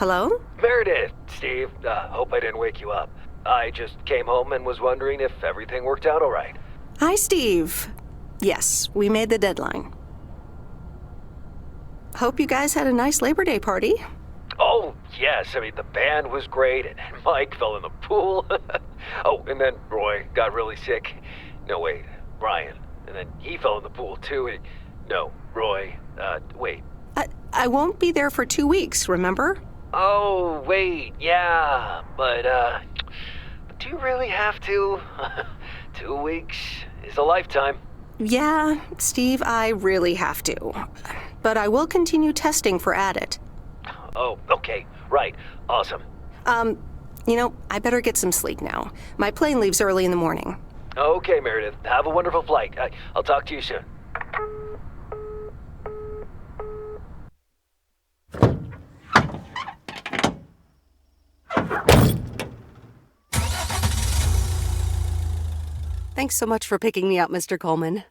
Hello? Meredith, Steve, hope I didn't wake you up. I just came home and was wondering if everything worked out all right. Hi, Steve. Yes, we made the deadline. Hope you guys had a nice Labor Day party. Oh, yes, I mean, the band was great, and Mike fell in the pool. Oh, and then Roy got really sick. No, wait, Brian. And then he fell in the pool, too. No, Roy, wait. I won't be there for 2 weeks, remember? Oh, wait, yeah, but do you really have to? 2 weeks is a lifetime. Yeah, Steve, I really have to. But I will continue testing for Addit. Oh, okay, right, awesome. I better get some sleep now. My plane leaves early in the morning. Okay, Meredith, have a wonderful flight. I'll talk to you soon. Thanks so much for picking me up, Mr. Coleman.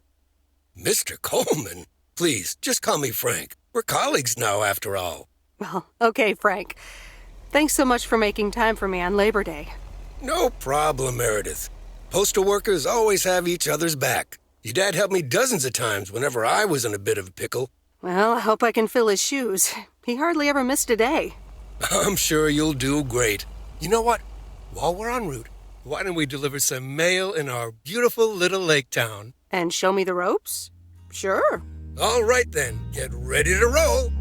Mr. Coleman? Please, just call me Frank. We're colleagues now, after all. Well, okay, Frank. Thanks so much for making time for me on Labor Day. No problem, Meredith. Postal workers always have each other's back. Your dad helped me dozens of times whenever I was in a bit of a pickle. Well, I hope I can fill his shoes. He hardly ever missed a day. I'm sure you'll do great. You know what? While we're en route, why don't we deliver some mail in our beautiful little lake town? And show me the ropes? Sure. All right then, get ready to roll.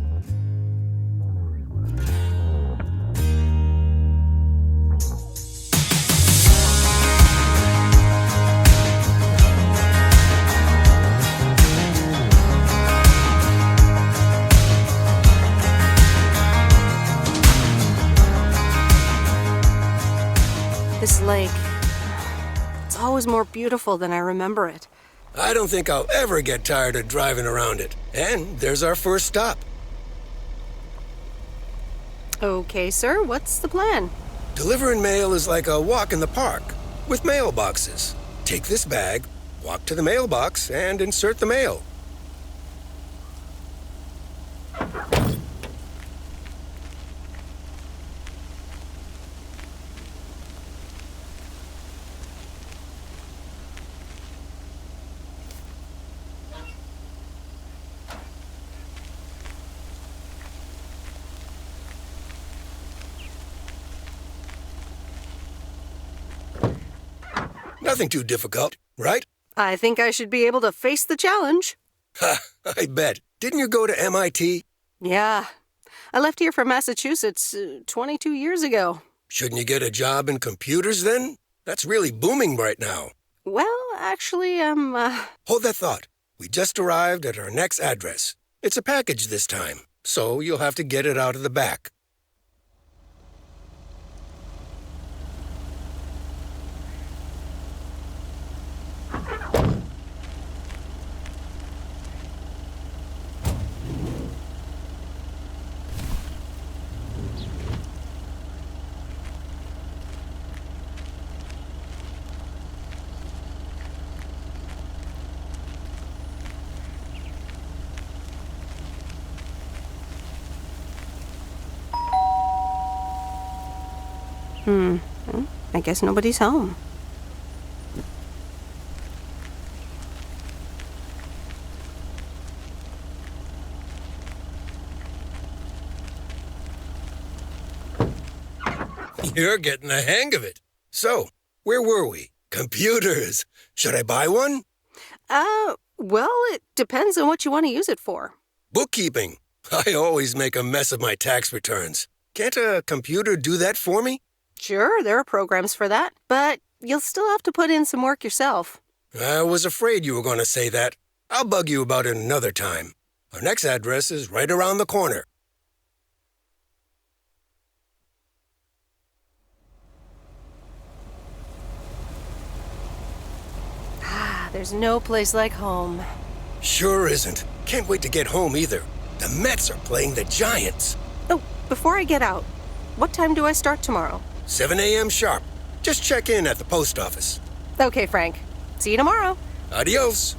This lake, it's always more beautiful than I remember it. I don't think I'll ever get tired of driving around it. And there's our first stop. Okay, sir, what's the plan? Delivering mail is like a walk in the park, with mailboxes. Take this bag, walk to the mailbox, and insert the mail. Nothing too difficult, right? I think I should be able to face the challenge. Ha, I bet. Didn't you go to MIT? Yeah. I left here from Massachusetts 22 years ago. Shouldn't you get a job in computers then? That's really booming right now. Well, actually, Hold that thought. We just arrived at our next address. It's a package this time, so you'll have to get it out of the back. I guess nobody's home. You're getting the hang of it. So, where were we? Computers. Should I buy one? Well, it depends on what you want to use it for. Bookkeeping. I always make a mess of my tax returns. Can't a computer do that for me? Sure, there are programs for that, but you'll still have to put in some work yourself. I was afraid you were going to say that. I'll bug you about it another time. Our next address is right around the corner. There's no place like home. Sure isn't. Can't wait to get home either. The Mets are playing the Giants. Oh, before I get out, what time do I start tomorrow? 7 a.m. sharp. Just check in at the post office. Okay, Frank. See you tomorrow. Adios.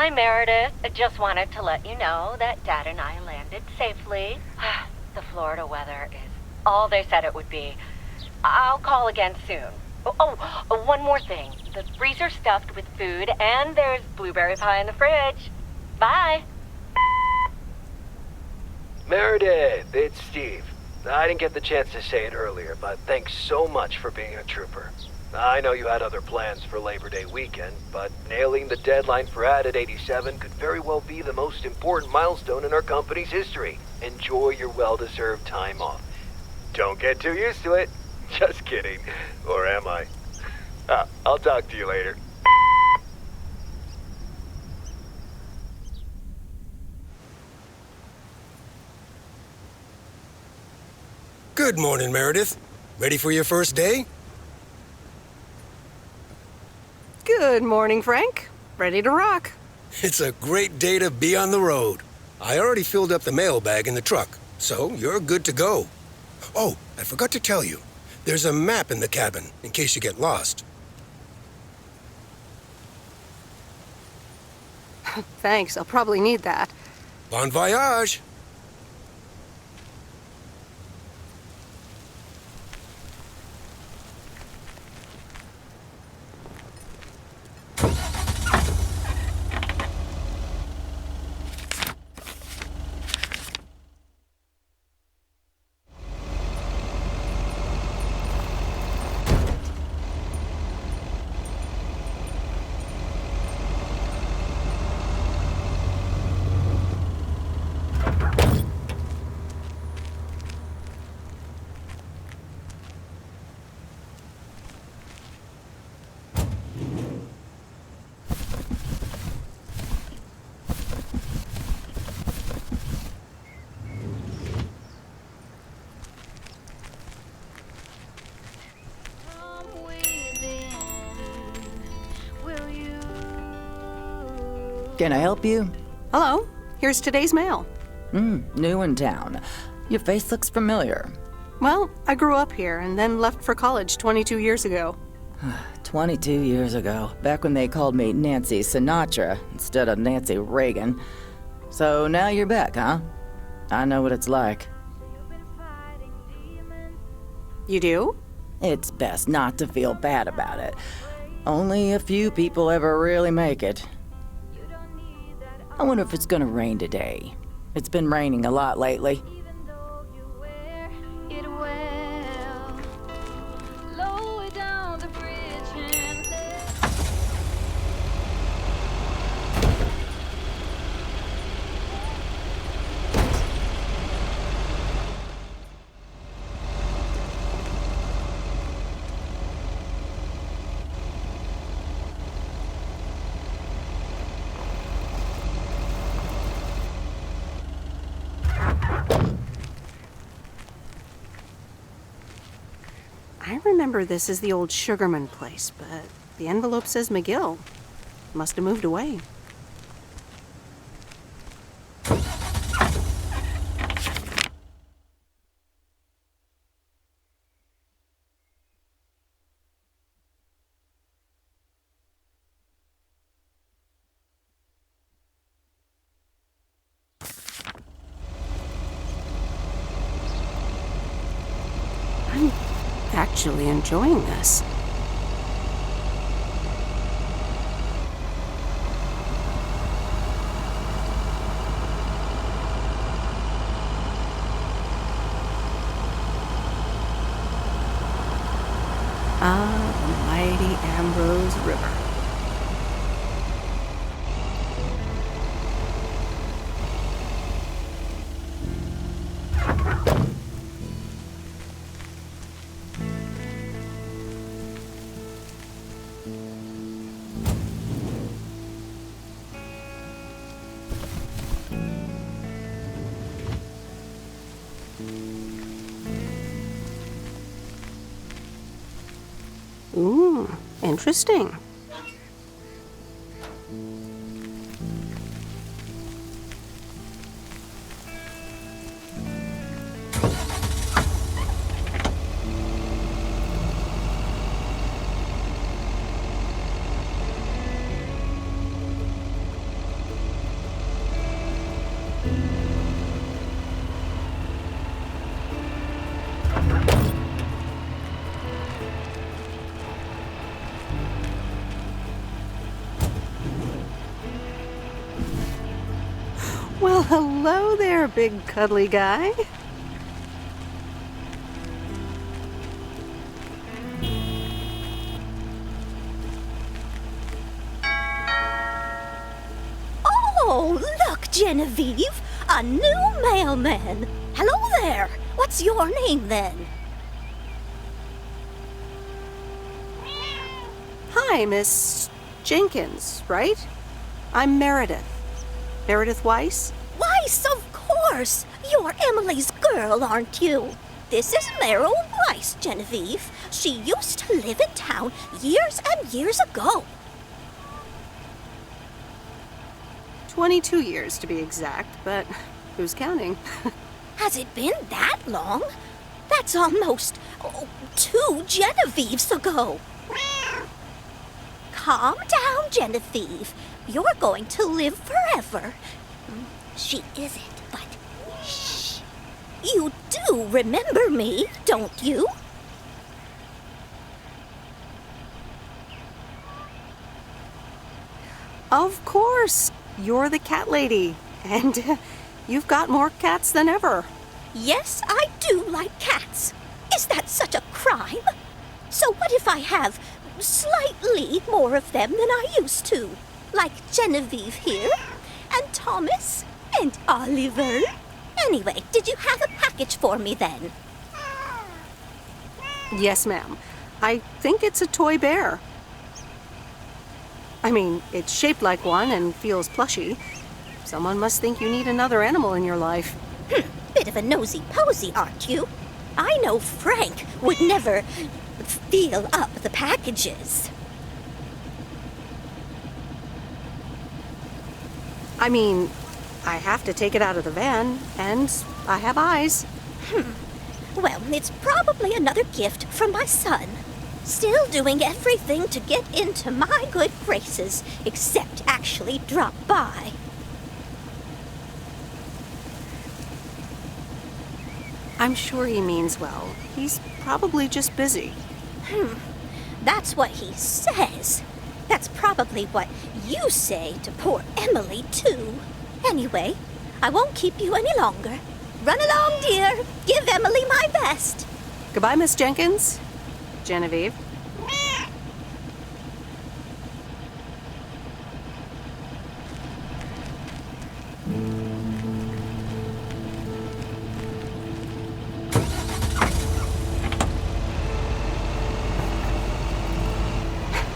Hi, Meredith. I just wanted to let you know that Dad and I landed safely. The Florida weather is all they said it would be. I'll call again soon. One more thing. The freezer's stuffed with food, and there's blueberry pie in the fridge. Bye. Meredith, it's Steve. I didn't get the chance to say it earlier, but thanks so much for being a trooper. I know you had other plans for Labor Day weekend, but nailing the deadline for Added 87 could very well be the most important milestone in our company's history. Enjoy your well-deserved time off. Don't get too used to it. Just kidding. Or am I? I'll talk to you later. Good morning, Meredith. Ready for your first day? Good morning, Frank. Ready to rock. It's a great day to be on the road. I already filled up the mailbag in the truck, so you're good to go. Oh, I forgot to tell you. There's a map in the cabin, in case you get lost. Thanks, I'll probably need that. Bon voyage! Can I help you? Hello, here's today's mail. New in town. Your face looks familiar. Well, I grew up here and then left for college 22 years ago. 22 years ago, back when they called me Nancy Sinatra instead of Nancy Reagan. So now you're back, huh? I know what it's like. You do? It's best not to feel bad about it. Only a few people ever really make it. I wonder if it's gonna rain today. It's been raining a lot lately. I remember this as the old Sugarman place, but the envelope says McGill. Must have moved away. I'm actually enjoying this. Ah, the mighty Ambrose River. Ooh, interesting. Hello there, big cuddly guy. Oh, look, Genevieve! A new mailman! Hello there! What's your name, then? Hi, Miss Jenkins, right? I'm Meredith. Meredith Weiss? Weiss, of course! You're Emily's girl, aren't you? This is Meryl Weiss, Genevieve. She used to live in town years and years ago. 22 years to be exact, but who's counting? Has it been that long? That's almost 2 Genevieves ago. Calm down, Genevieve. You're going to live forever. She isn't, but shh. You do remember me, don't you? Of course, you're the cat lady, and you've got more cats than ever. Yes, I do like cats. Is that such a crime? So what if I have slightly more of them than I used to? Like Genevieve here, and Thomas, and Oliver. Anyway, did you have a package for me then? Yes, ma'am. I think it's a toy bear. I mean, it's shaped like one and feels plushy. Someone must think you need another animal in your life. Bit of a nosy-posy, aren't you? I know Frank would never feel up the packages. I mean, I have to take it out of the van, and I have eyes. Well, it's probably another gift from my son. Still doing everything to get into my good graces, except actually drop by. I'm sure he means well. He's probably just busy. That's what he says. That's probably what you say to poor Emily, too. Anyway, I won't keep you any longer. Run along, dear. Give Emily my best. Goodbye, Miss Jenkins. Genevieve.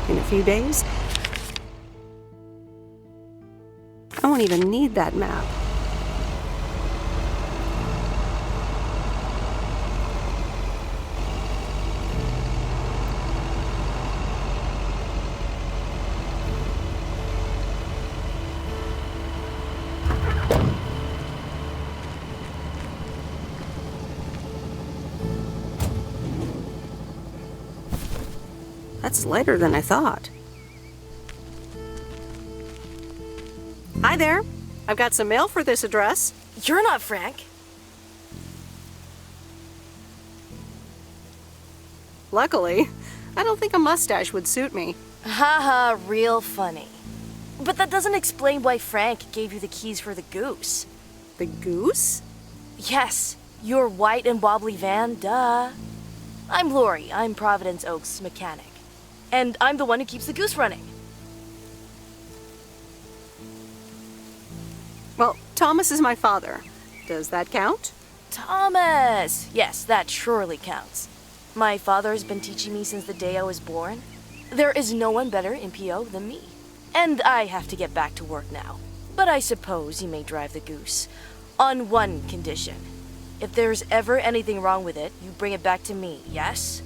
In a few days, I won't even need that map. That's lighter than I thought. Hi there. I've got some mail for this address. You're not Frank. Luckily, I don't think a mustache would suit me. Haha, real funny. But that doesn't explain why Frank gave you the keys for the goose. The goose? Yes, your white and wobbly van, duh. I'm Lori, I'm Providence Oaks' mechanic. And I'm the one who keeps the goose running. Well, Thomas is my father. Does that count? Thomas! Yes, that surely counts. My father has been teaching me since the day I was born. There is no one better in PO than me. And I have to get back to work now. But I suppose you may drive the goose. On one condition. If there's ever anything wrong with it, you bring it back to me, yes?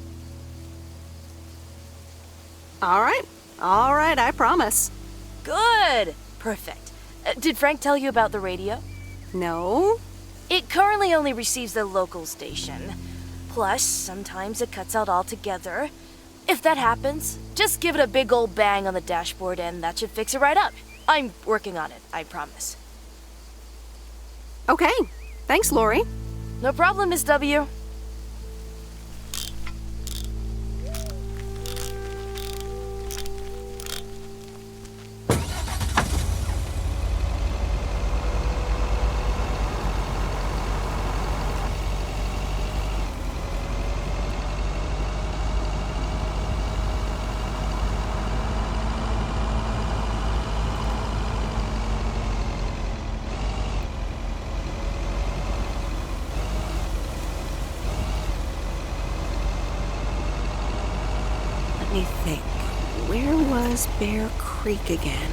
All right, I promise. Good! Perfect. Did Frank tell you about the radio? No? It currently only receives the local station. Plus, sometimes it cuts out altogether. If that happens, just give it a big old bang on the dashboard and that should fix it right up. I'm working on it, I promise. Okay. Thanks, Lori. No problem, Miss W. Let me think. Where was Bear Creek again?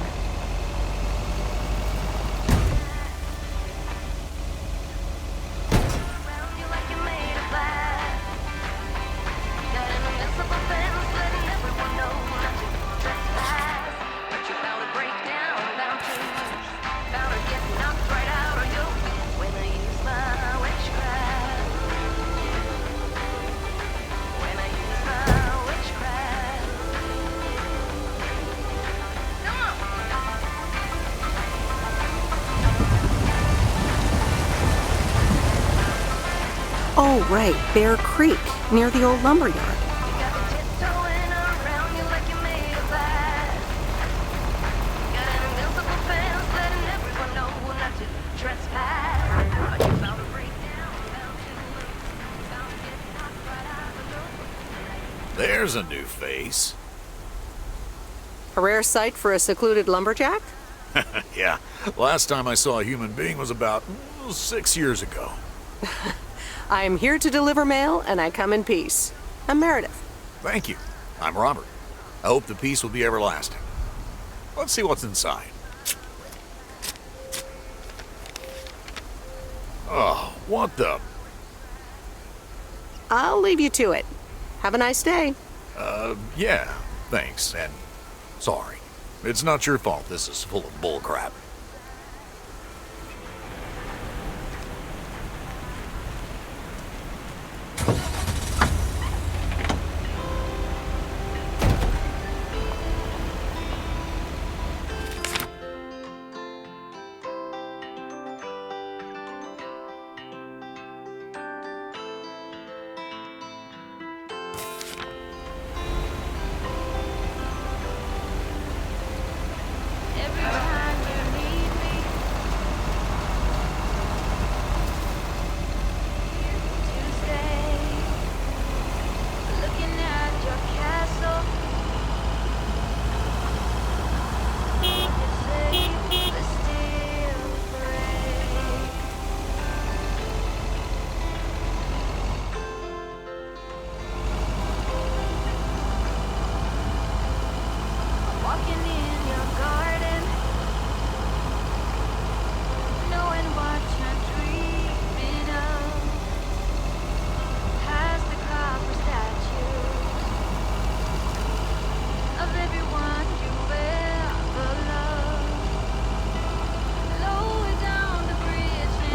Oh, right, Bear Creek, near the old lumber yard. There's a new face. A rare sight for a secluded lumberjack? Yeah, last time I saw a human being was about 6 years ago. I am here to deliver mail, and I come in peace. I'm Meredith. Thank you. I'm Robert. I hope the peace will be everlasting. Let's see what's inside. Oh, what the... I'll leave you to it. Have a nice day. Yeah, thanks, and sorry. It's not your fault this is full of bullcrap.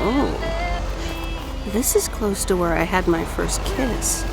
Oh, this is close to where I had my first kiss.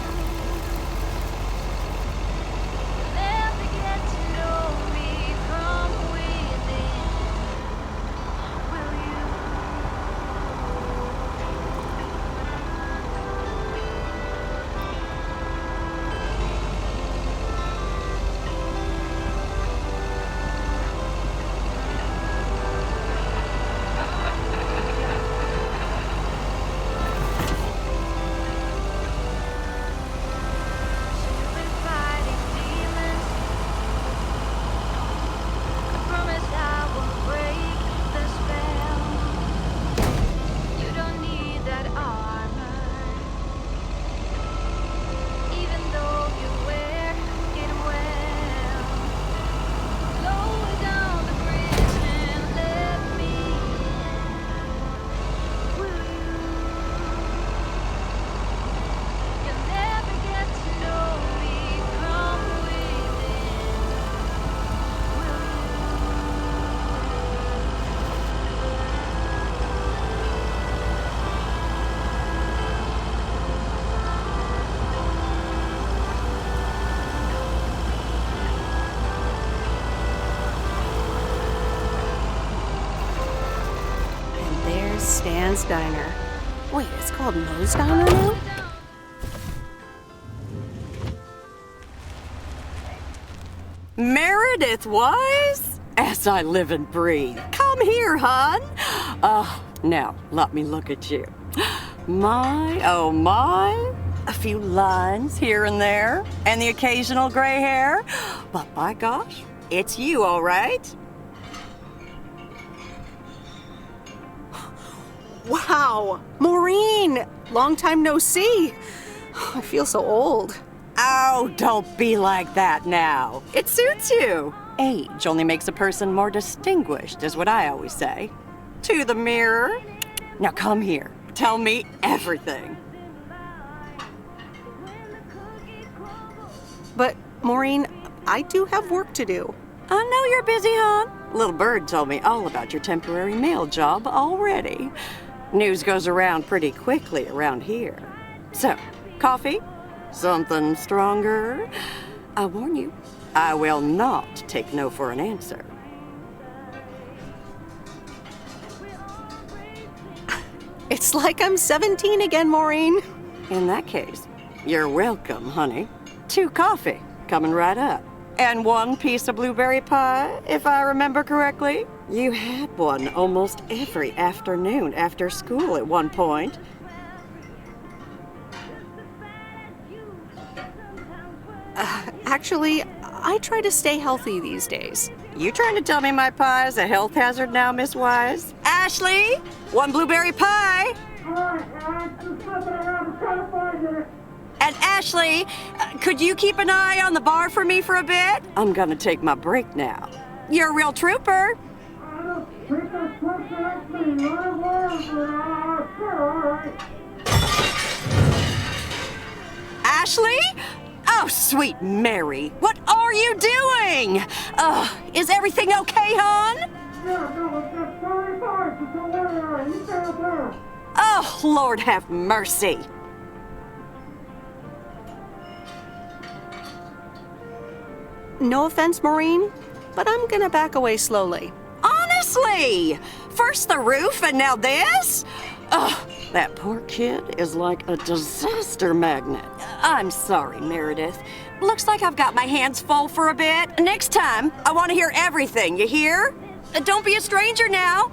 Stan's Diner. Wait, it's called Moe's Diner now? Meredith Wise? As I live and breathe. Come here, hon. Now, let me look at you. My, oh my. A few lines here and there, and the occasional gray hair. But by gosh, it's you, all right? Wow, Maureen! Long time no see. I feel so old. Oh, don't be like that now. It suits you. Age only makes a person more distinguished, is what I always say. To the mirror. Now come here. Tell me everything. But, Maureen, I do have work to do. I know you're busy, hon. Little Bird told me all about your temporary mail job already. News goes around pretty quickly around here. So, coffee? Something stronger? I warn you, I will not take no for an answer. It's like I'm 17 again, Maureen. In that case, you're welcome, honey. 2 coffee, coming right up. And 1 piece of blueberry pie, if I remember correctly. You had one almost every afternoon after school at one point. Actually, I try to stay healthy these days. You trying to tell me my pie is a health hazard now, Miss Wise? Ashley, 1 blueberry pie. And Ashley, could you keep an eye on the bar for me for a bit? I'm gonna take my break now. You're a real trooper. Ashley? Oh, sweet Mary, what are you doing? Is everything okay, hon? Oh, Lord have mercy. No offense, Maureen, but I'm gonna back away slowly. Honestly! First the roof and now this? Ugh, that poor kid is like a disaster magnet. I'm sorry, Meredith. Looks like I've got my hands full for a bit. Next time, I want to hear everything, you hear? Don't be a stranger now.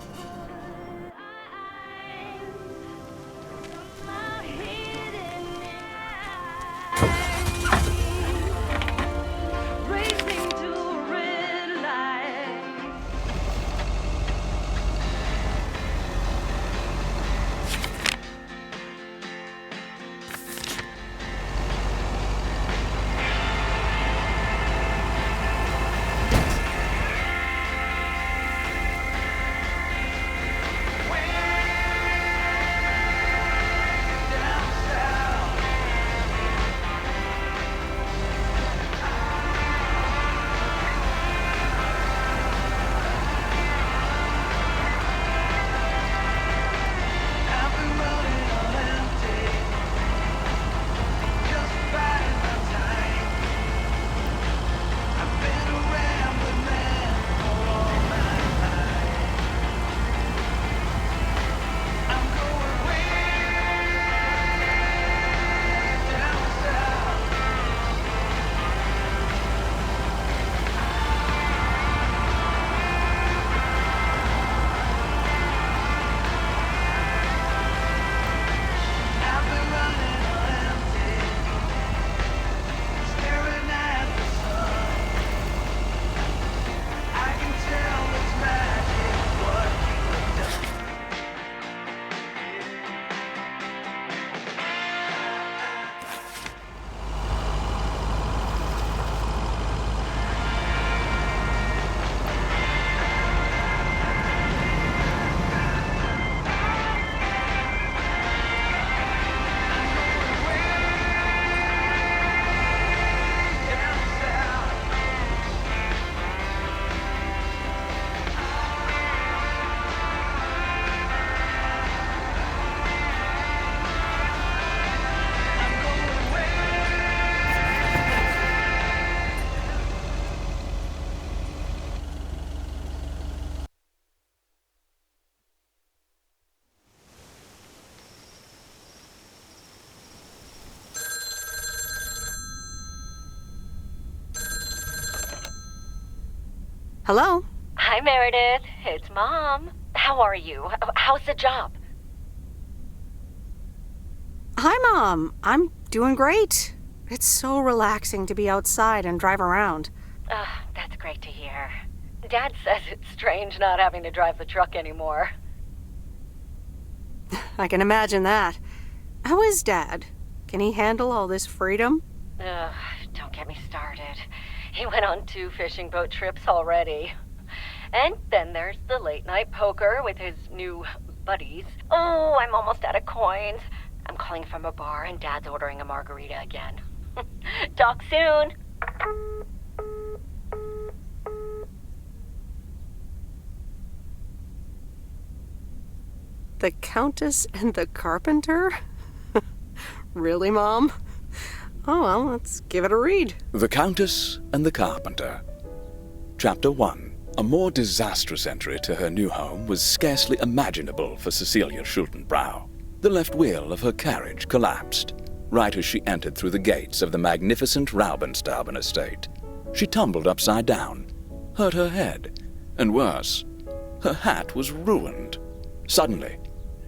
Hello? Hi, Meredith. It's Mom. How are you? How's the job? Hi, Mom. I'm doing great. It's so relaxing to be outside and drive around. That's great to hear. Dad says it's strange not having to drive the truck anymore. I can imagine that. How is Dad? Can he handle all this freedom? Ugh, don't get me started. He went on 2 fishing boat trips already. And then there's the late night poker with his new buddies. Oh, I'm almost out of coins. I'm calling from a bar and Dad's ordering a margarita again. Talk soon. The Countess and the Carpenter? Really, Mom? Oh, well, let's give it a read. The Countess and the Carpenter. Chapter 1. A more disastrous entry to her new home was scarcely imaginable for Cecilia Schultenbrow. The left wheel of her carriage collapsed, right as she entered through the gates of the magnificent Raubenstaben estate. She tumbled upside down, hurt her head, and worse, her hat was ruined. Suddenly,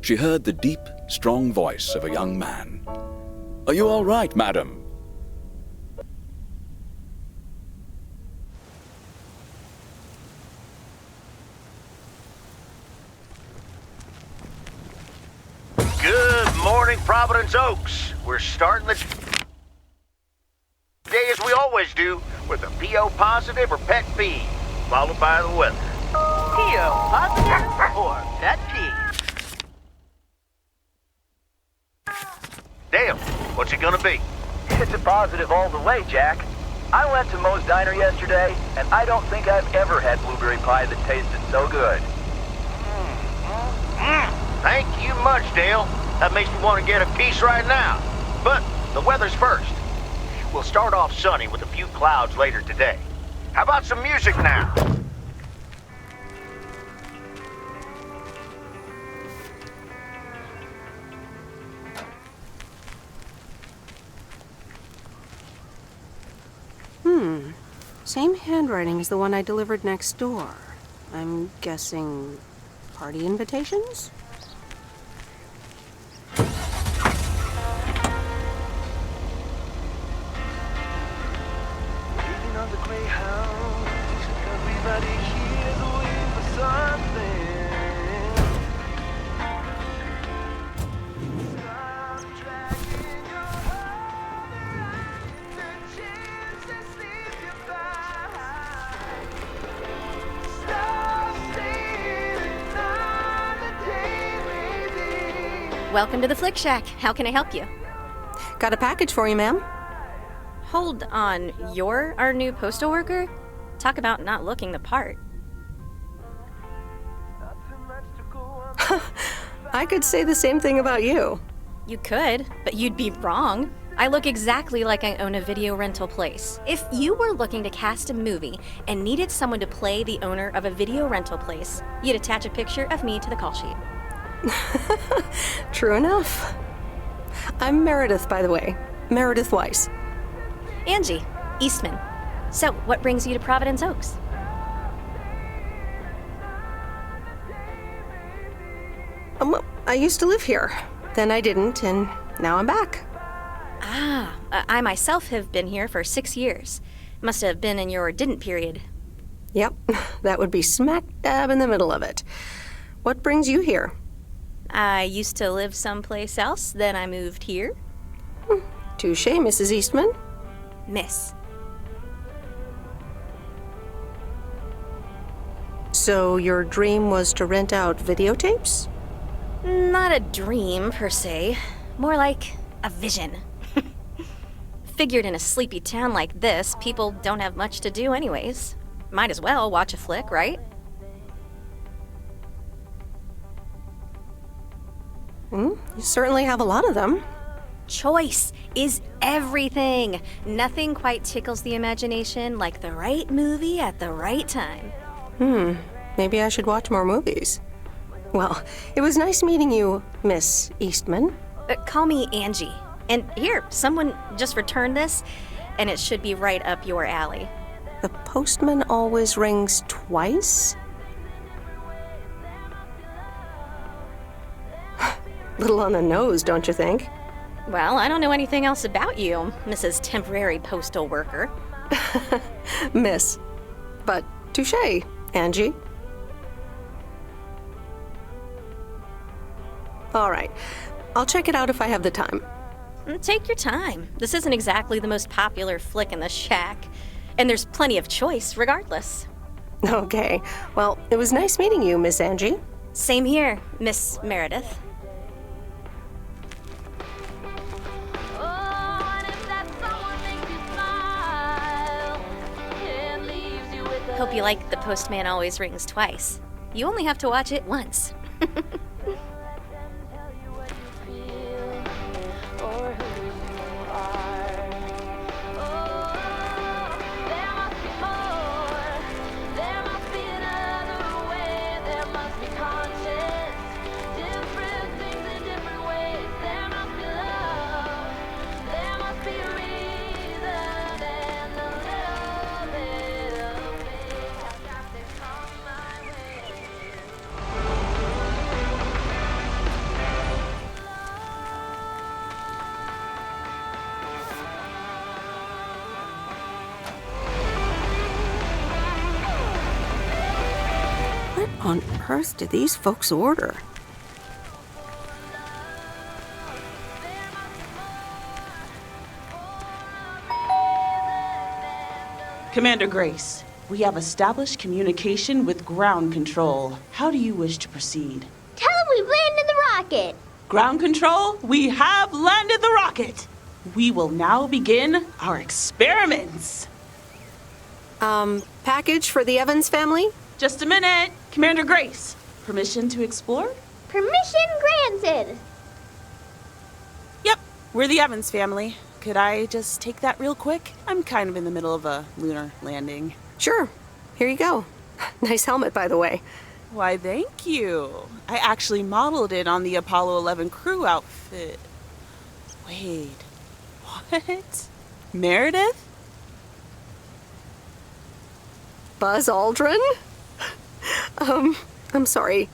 she heard the deep, strong voice of a young man. "Are you all right, madam?" Good morning, Providence Oaks. We're starting the day as we always do with a PO positive or pet peeve, followed by the weather. PO positive or pet peeve? Dale, what's it gonna be? It's a positive all the way, Jack. I went to Moe's Diner yesterday, and I don't think I've ever had blueberry pie that tasted so good. Thank you much, Dale. That makes me want to get a piece right now. But the weather's first. We'll start off sunny with a few clouds later today. How about some music now? Same handwriting as the one I delivered next door. I'm guessing party invitations? Waiting on the Greyhound, everybody here's waiting for something. Stop dragging your heart around, it's a chance to sleep goodbye. Stop staying on the day with me. Welcome to the Flick Shack. How can I help you? Got a package for you, ma'am. Hold on, you're our new postal worker? Talk about not looking the part. I could say the same thing about you. You could, but you'd be wrong. I look exactly like I own a video rental place. If you were looking to cast a movie and needed someone to play the owner of a video rental place, you'd attach a picture of me to the call sheet. True enough. I'm Meredith, by the way. Meredith Weiss. Angie, Eastman. So, what brings you to Providence Oaks? Well, I used to live here. Then I didn't, and now I'm back. I myself have been here for 6 years. Must have been in your didn't period. Yep, that would be smack dab in the middle of it. What brings you here? I used to live someplace else, then I moved here. Touché, Mrs. Eastman. Miss. So your dream was to rent out videotapes? Not a dream, per se. More like a vision. Figured in a sleepy town like this, people don't have much to do anyways. Might as well watch a flick, right? You certainly have a lot of them. Choice is everything. Nothing quite tickles the imagination like the right movie at the right time. Maybe I should watch more movies. Well, it was nice meeting you, Miss Eastman. Call me Angie. And here, someone just returned this, and it should be right up your alley. The postman always rings twice? Little on the nose, don't you think? Well, I don't know anything else about you, Mrs. Temporary Postal Worker. Miss. But touché, Angie. All right. I'll check it out if I have the time. Take your time. This isn't exactly the most popular flick in the shack, and there's plenty of choice regardless. Okay. Well, it was nice meeting you, Miss Angie. Same here, Miss Meredith. Hope you like The Postman Always Rings Twice. You only have to watch it once. What on earth did these folks order? Commander Grace, we have established communication with ground control. How do you wish to proceed? Tell them we've landed the rocket. Ground control, we have landed the rocket. We will now begin our experiments. Package for the Evans family? Just a minute. Commander Grace, permission to explore? Permission granted. Yep, we're the Evans family. Could I just take that real quick? I'm kind of in the middle of a lunar landing. Sure. Here you go. Nice helmet, by the way. Why, thank you. I actually modeled it on the Apollo 11 crew outfit. Wait, what? Meredith? Buzz Aldrin? I'm sorry.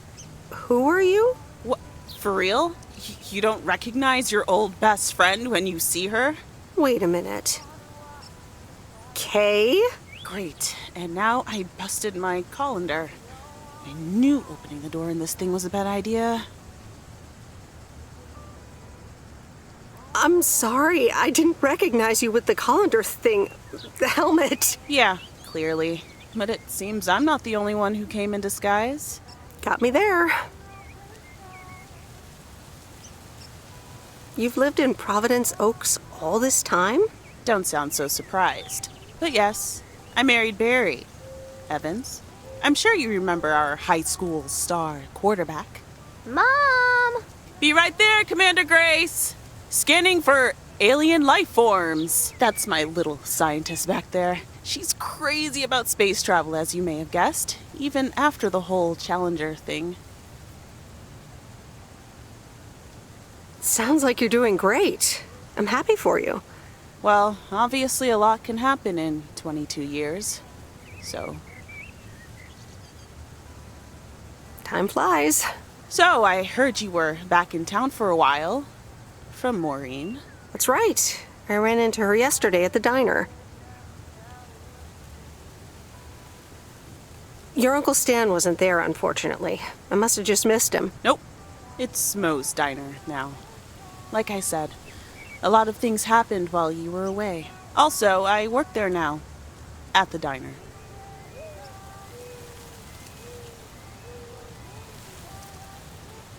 Who are you? What? For real? You don't recognize your old best friend when you see her? Wait a minute. Kay? Great. And now I busted my colander. I knew opening the door in this thing was a bad idea. I'm sorry. I didn't recognize you with the colander thing. The helmet. Yeah, clearly. But it seems I'm not the only one who came in disguise. Got me there. You've lived in Providence Oaks all this time? Don't sound so surprised. But yes, I married Barry Evans. I'm sure you remember our high school star quarterback. Mom! Be right there, Commander Grace! Scanning for alien life forms. That's my little scientist back there. She's crazy about space travel, as you may have guessed, even after the whole Challenger thing. Sounds like you're doing great. I'm happy for you. Well, obviously a lot can happen in 22 years, so... Time flies. So, I heard you were back in town for a while. From Maureen. That's right. I ran into her yesterday at the diner. Your Uncle Stan wasn't there, unfortunately. I must have just missed him. Nope. It's Mo's diner now. Like I said, a lot of things happened while you were away. Also, I work there now. At the diner.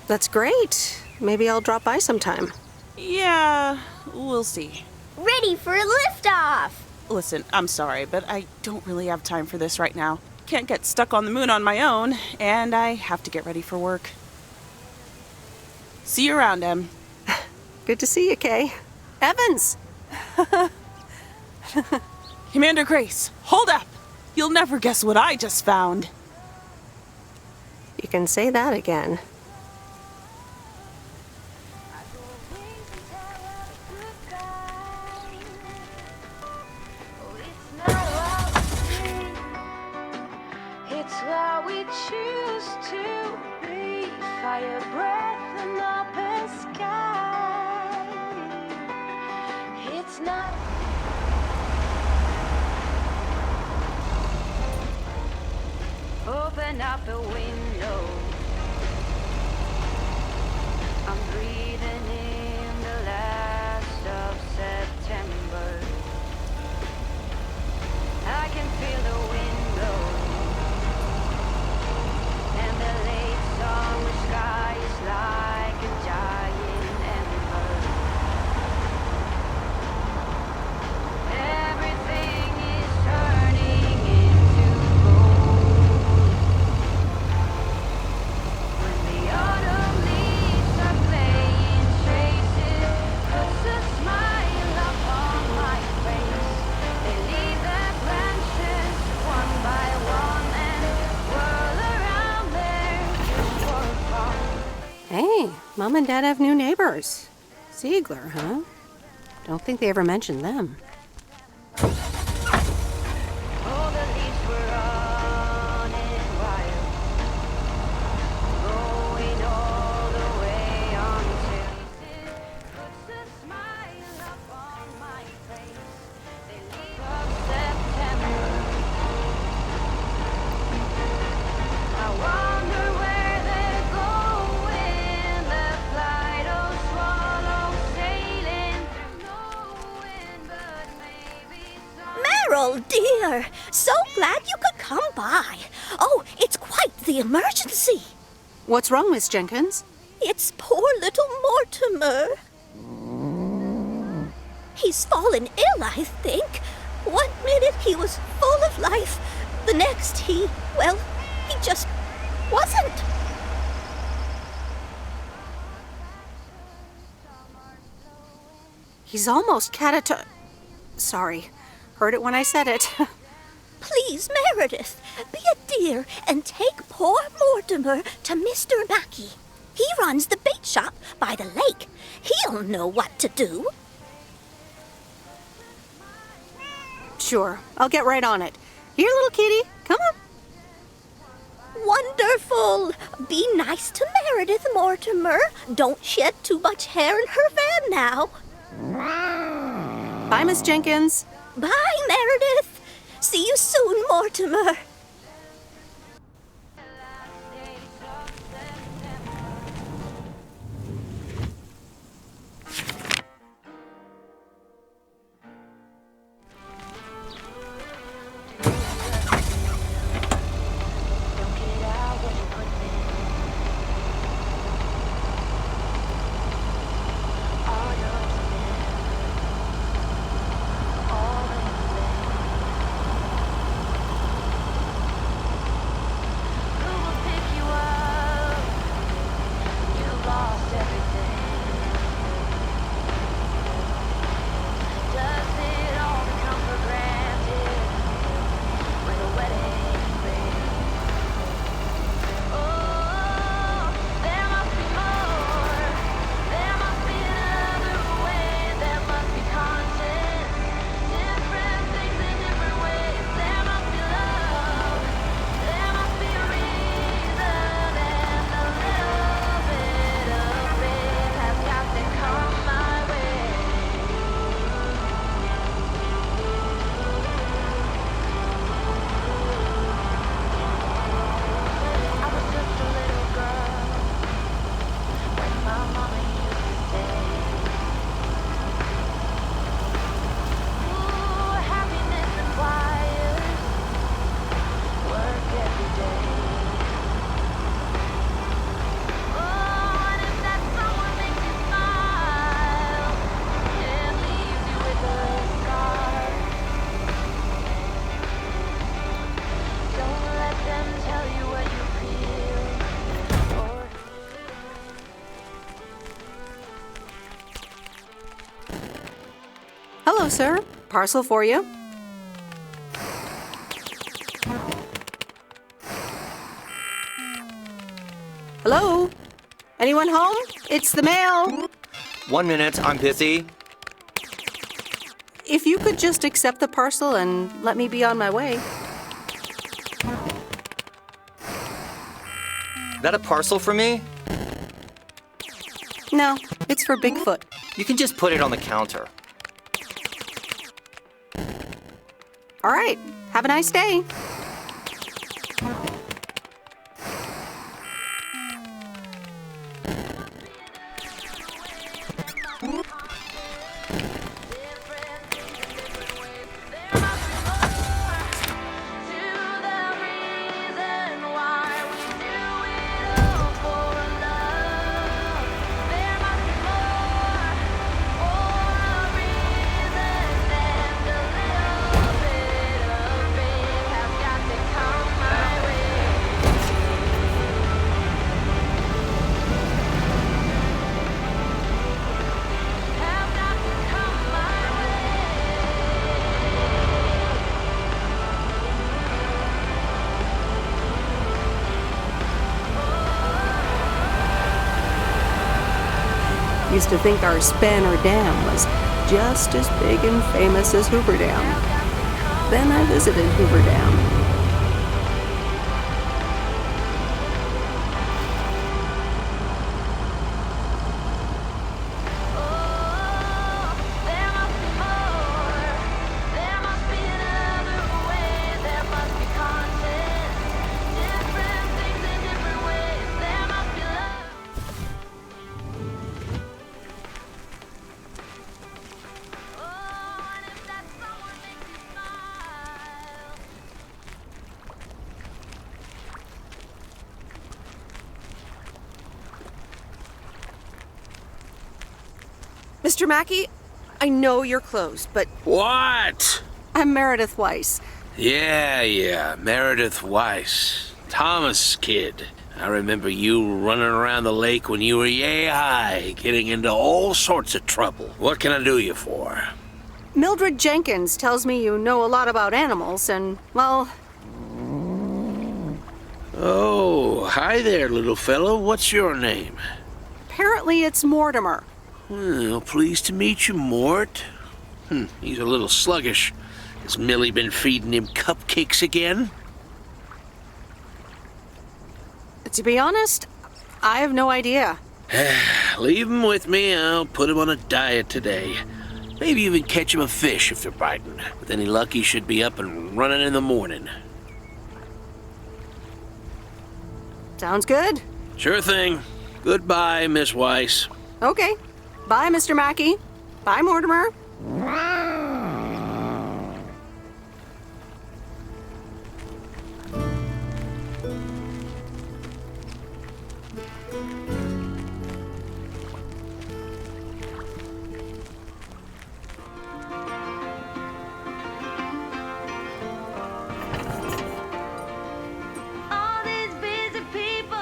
That's great. Maybe I'll drop by sometime. Yeah, we'll see. Ready for a liftoff! Listen, I'm sorry, but I don't really have time for this right now. Can't get stuck on the moon on my own, and I have to get ready for work. See you around, Em. Good to see you, Kay. Evans! Commander Grace, hold up! You'll never guess what I just found. You can say that again. Open up a window. I'm breathing in the last Mom and Dad have new neighbors. Ziegler, huh? Don't think they ever mentioned them. All the leaves were running wild, going all the way until puts a smile upon my face. They leave of September. I wonder where they're going. The flight of swallows sailing through no wind, but maybe Meryl, dear, so glad you could come by. Oh, it's quite the emergency. What's wrong, Miss Jenkins? It's poor little Mortimer. He's fallen ill, I think. 1 minute he was full of life. The next he just wasn't. He's almost Sorry. Heard it when I said it. Please, Meredith, be a dear and take poor Mortimer to Mr. Mackey. He runs the bait shop by the lake. He'll know what to do. Sure, I'll get right on it. Here, little kitty, come on. Wonderful. Be nice to Meredith, Mortimer. Don't shed too much hair in her van now. Bye, Miss Jenkins. Bye, Meredith. See you soon, Mortimer. Hello, sir. Parcel for you. Hello? Anyone home? It's the mail. 1 minute, I'm busy. If you could just accept the parcel and let me be on my way. That a parcel for me? No, it's for Bigfoot. You can just put it on the counter. All right. Have a nice day. have got used to think our Spanner Dam was just as big and famous as Hoover Dam. Then I visited Hoover Dam. Mr. Mackey, I know you're closed, but... What? I'm Meredith Weiss. Yeah, Meredith Weiss. Thomas' kid. I remember you running around the lake when you were yay high, getting into all sorts of trouble. What can I do you for? Mildred Jenkins tells me you know a lot about animals, and, well... Oh, hi there, little fellow. What's your name? Apparently it's Mortimer. Well, pleased to meet you, Mort. He's a little sluggish. Has Millie been feeding him cupcakes again? To be honest, I have no idea. Leave him with me. I'll put him on a diet today. Maybe even catch him a fish if they're biting. With any luck, he should be up and running in the morning. Sounds good. Sure thing. Goodbye, Miss Weiss. Okay. Bye, Mr. Mackey. Bye, Mortimer. All these busy people.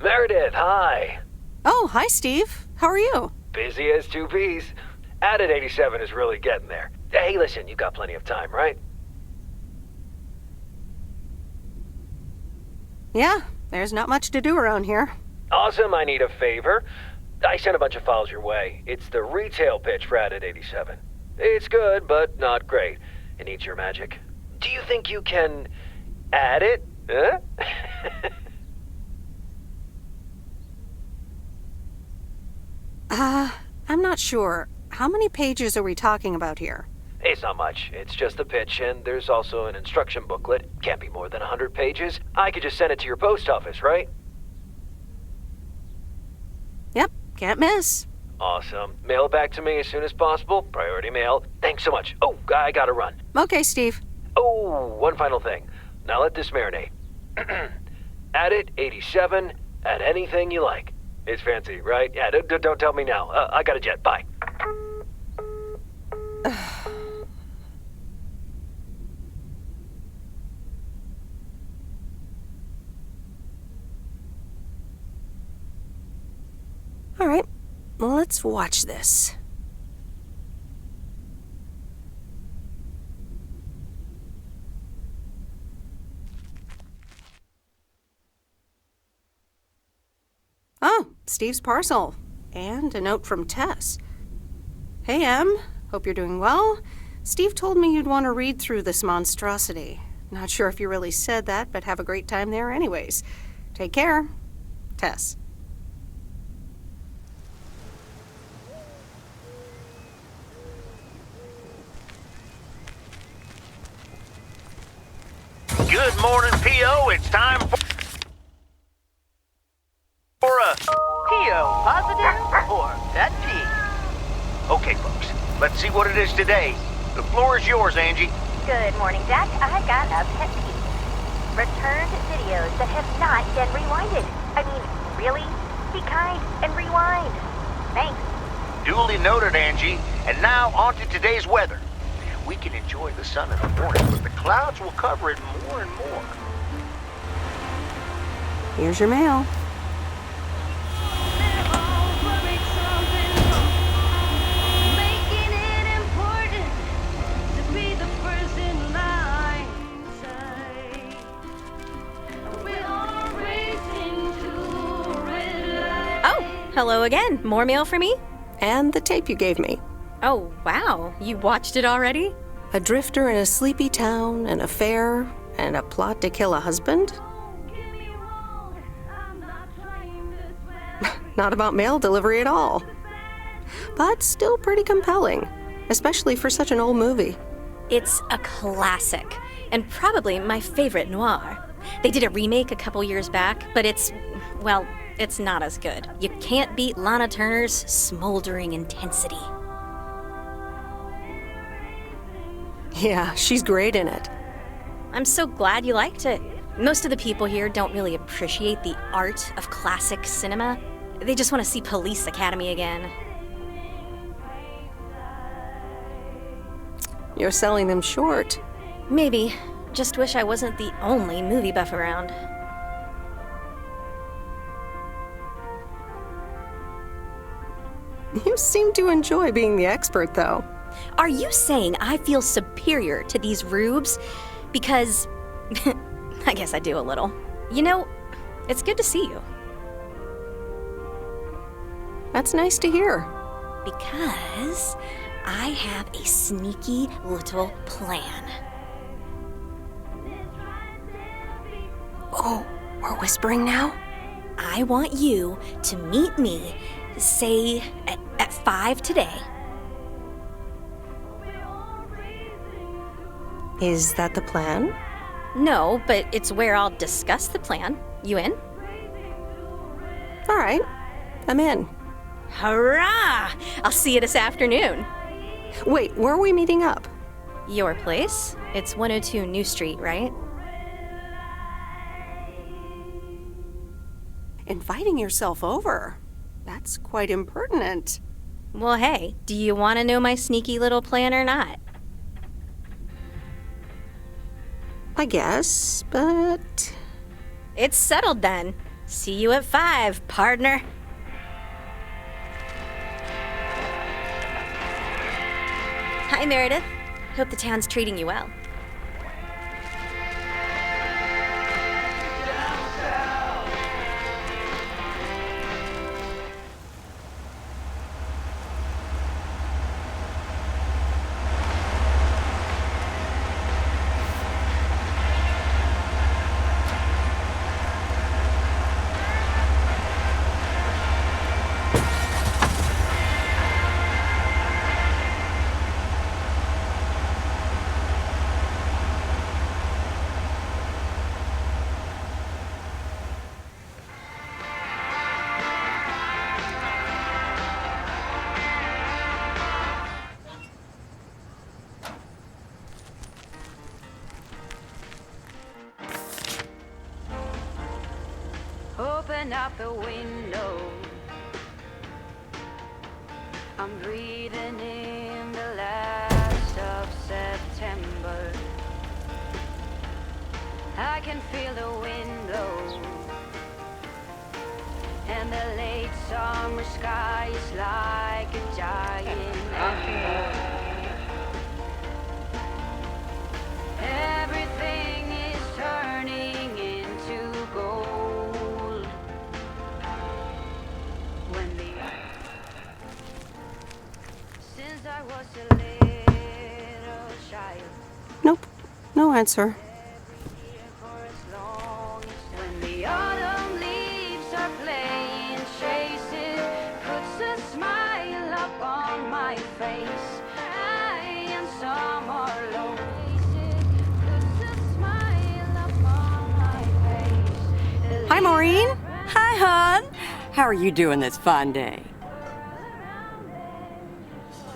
Meredith, hi. Oh, hi, Steve. How are you? Busy as two peas. Added 87 is really getting there. Hey, listen, you got plenty of time, right? Yeah, there's not much to do around here. Awesome, I need a favor. I sent a bunch of files your way. It's the retail pitch for Added 87. It's good, but not great. It needs your magic. Do you think you can add it? Huh? I'm not sure. How many pages are we talking about here? It's not much. It's just the pitch, and there's also an instruction booklet. Can't be more than 100 pages. I could just send it to your post office, right? Yep, can't miss. Awesome. Mail it back to me as soon as possible. Priority mail. Thanks so much. Oh, I gotta run. Okay, Steve. Oh, one final thing. Now let this marinate. Add it, 87, add anything you like. It's fancy, right? Yeah, don't tell me now. I got a jet. Bye. All right, well, let's watch this. Oh, Steve's parcel. And a note from Tess. Hey, Em. Hope you're doing well. Steve told me you'd want to read through this monstrosity. Not sure if you really said that, but have a great time there anyways. Take care. Tess. Good morning, P.O. It's time for a P.O. positive or that P? Okay, folks, let's see what it is today. The floor is yours, Angie. Good morning, Jack. I got a pet peeve. Returned videos that have not been rewinded. I mean, really? Be kind and rewind. Thanks. Duly noted, Angie. And now on to today's weather. We can enjoy the sun in the morning, but the clouds will cover it more and more. Here's your mail. Hello again. More mail for me? And the tape you gave me. Oh, wow. You watched it already? A drifter in a sleepy town, an affair, and a plot to kill a husband? Not about mail delivery at all. But still pretty compelling, especially for such an old movie. It's a classic, and probably my favorite noir. They did a remake a couple years back, but it's not as good. You can't beat Lana Turner's smoldering intensity. Yeah, she's great in it. I'm so glad you liked it. Most of the people here don't really appreciate the art of classic cinema. They just want to see Police Academy again. You're selling them short. Maybe. Just wish I wasn't the only movie buff around. You seem to enjoy being the expert, though. Are you saying I feel superior to these rubes? Because I guess I do a little. You know, it's good to see you. That's nice to hear. Because I have a sneaky little plan. Oh, we're whispering now? I want you to meet me, say, at 5 today. Is that the plan? No, but it's where I'll discuss the plan. You in? All right, I'm in. Hurrah! I'll see you this afternoon. Wait, where are we meeting up? Your place? It's 102 New Street, right? Inviting yourself over. That's quite impertinent. Well, hey, do you want to know my sneaky little plan or not? I guess, but... It's settled then. See you at 5, partner. Hi, Meredith. Hope the town's treating you well. Open up the window. I'm breathing in the last of September. I can feel the wind blow, and the late summer sky is like a giant echo. Everything is turning into gold. Since I was a little child. Nope, no answer. When the autumn leaves are playing chases, puts a smile up on my face. High and summer low. Puts a smile up on my face. Hi, Maureen. Hi, hon. How are you doing this fine day?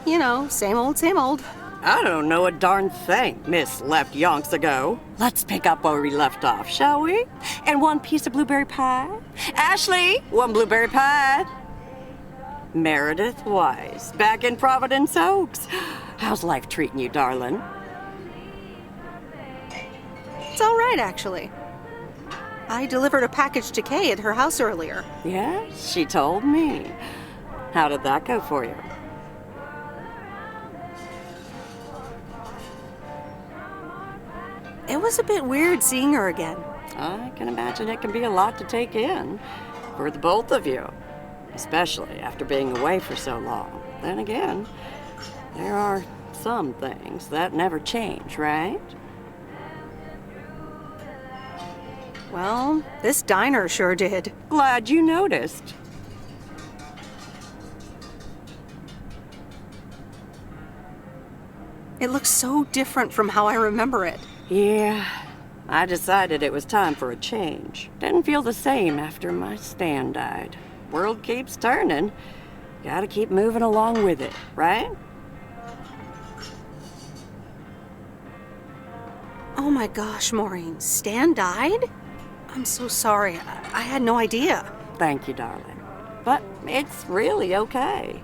You know, same old, same old. I don't know a darn thing, Miss left yonks ago. Let's pick up where we left off, shall we? And one piece of blueberry pie? Ashley, one blueberry pie. Meredith Weiss, back in Providence Oaks. How's life treating you, darling? It's all right, actually. I delivered a package to Kay at her house earlier. Yeah, she told me. How did that go for you? It was a bit weird seeing her again. I can imagine it can be a lot to take in for the both of you. especially after being away for so long. Then again, there are some things that never change, right? Well, this diner sure did. Glad you noticed. It looks so different from how I remember it. Yeah, I decided it was time for a change. Didn't feel the same after my Stan died. World keeps turning. Gotta keep moving along with it, right? Oh my gosh, Maureen, Stan died? I'm so sorry. I had no idea. Thank you, darling. But it's really okay.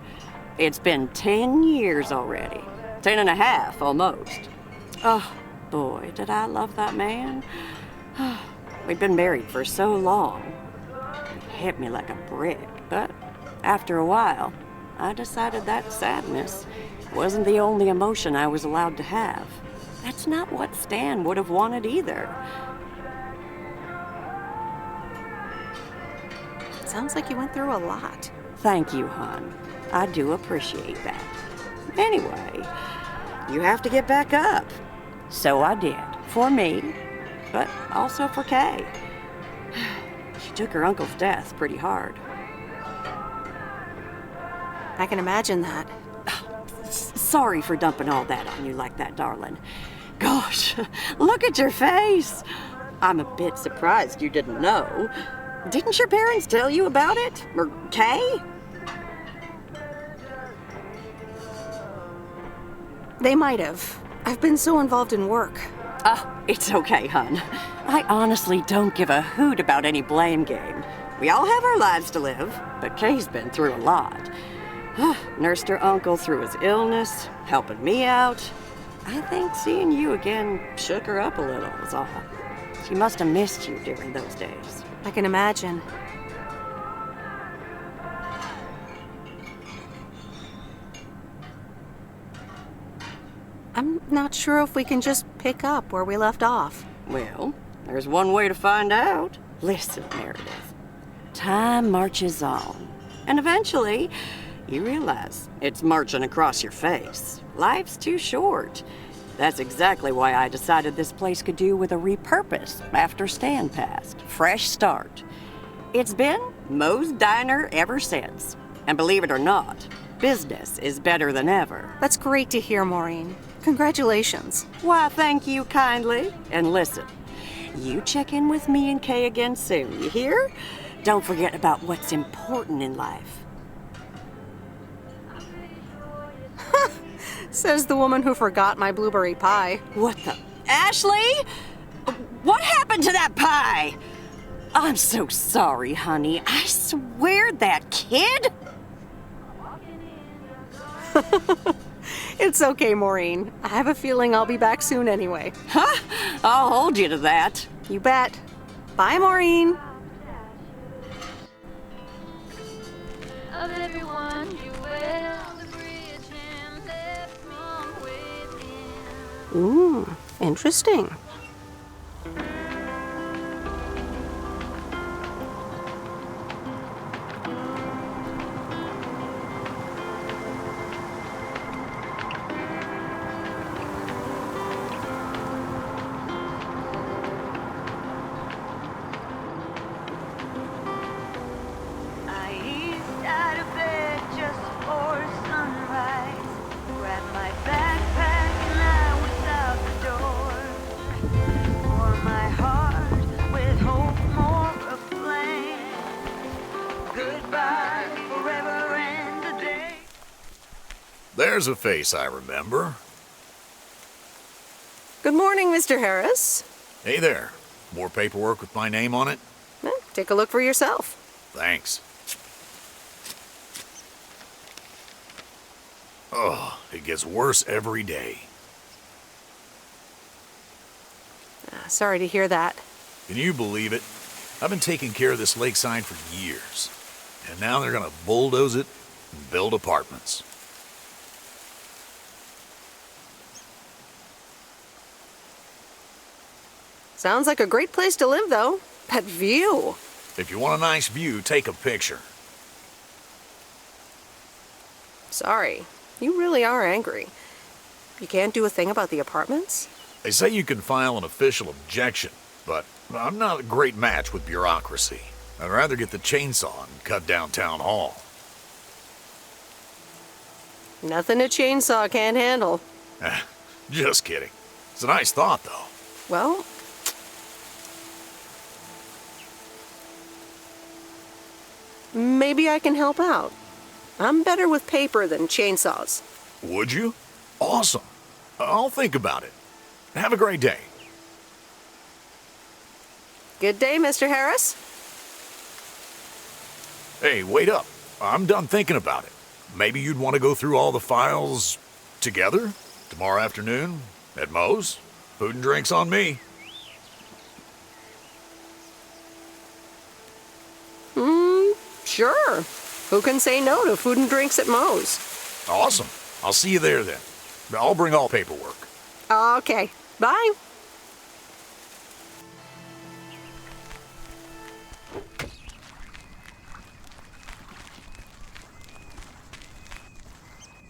It's been 10 years already. 10 and a half, almost. Oh, boy, did I love that man. We'd been married for so long. It hit me like a brick, but after a while, I decided that sadness wasn't the only emotion I was allowed to have. That's not what Stan would have wanted either. Sounds like you went through a lot. Thank you, hon. I do appreciate that. Anyway, you have to get back up. So I did. For me, but also for Kay. She took her uncle's death pretty hard. I can imagine that. Sorry for dumping all that on you like that, darling. Gosh, look at your face. I'm a bit surprised you didn't know. Didn't your parents tell you about it? Or Kay? They might have. I've been so involved in work. It's okay, hon. I honestly don't give a hoot about any blame game. We all have our lives to live, but Kay's been through a lot. Nursed her uncle through his illness, helping me out. I think seeing you again shook her up a little, was all. She must have missed you during those days. I can imagine. I'm not sure if we can just pick up where we left off. Well, there's one way to find out. Listen, Meredith. Time marches on. And eventually, you realize it's marching across your face. Life's too short. That's exactly why I decided this place could do with a repurpose after Stan passed. Fresh start. It's been Moe's Diner ever since. And believe it or not, business is better than ever. That's great to hear, Maureen. Congratulations. Why, thank you kindly. And listen, you check in with me and Kay again soon, you hear? Don't forget about what's important in life. Says the woman who forgot my blueberry pie. What the? Ashley? What happened to that pie? I'm so sorry, honey. I swear that kid... It's okay, Maureen. I have a feeling I'll be back soon anyway. Huh? I'll hold you to that. You bet. Bye, Maureen. Of everyone you will, the bridge and left from within. Ooh, interesting. There's a face I remember. Good morning, Mr. Harris. Hey there. More paperwork with my name on it? Well, take a look for yourself. Thanks. Oh, it gets worse every day. Sorry to hear that. Can you believe it? I've been taking care of this lakeside for years. And now they're gonna bulldoze it and build apartments. Sounds like a great place to live, though. That view. If you want a nice view, take a picture. Sorry. You really are angry. You can't do a thing about the apartments? They say you can file an official objection, but I'm not a great match with bureaucracy. I'd rather get the chainsaw and cut down town hall. Nothing a chainsaw can't handle. Just kidding. It's a nice thought, though. Well, maybe I can help out. I'm better with paper than chainsaws. Would you? Awesome. I'll think about it. Have a great day. Good day, Mr. Harris. Hey, wait up. I'm done thinking about it. Maybe you'd want to go through all the files together? Tomorrow afternoon? At Moe's? Food and drinks on me. Sure. Who can say no to food and drinks at Moe's? Awesome. I'll see you there then. I'll bring all paperwork. Okay. Bye.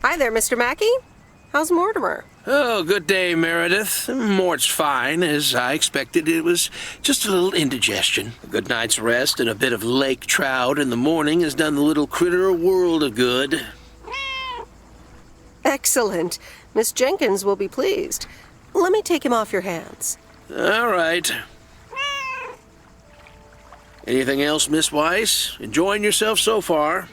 Hi there, Mr. Mackey. How's Mortimer? Oh, good day, Meredith. Mort's fine. As I expected, it was just a little indigestion. A good night's rest and a bit of lake trout in the morning has done the little critter a world of good. Excellent. Miss Jenkins will be pleased. Let me take him off your hands. All right. Anything else, Miss Weiss? Enjoying yourself so far?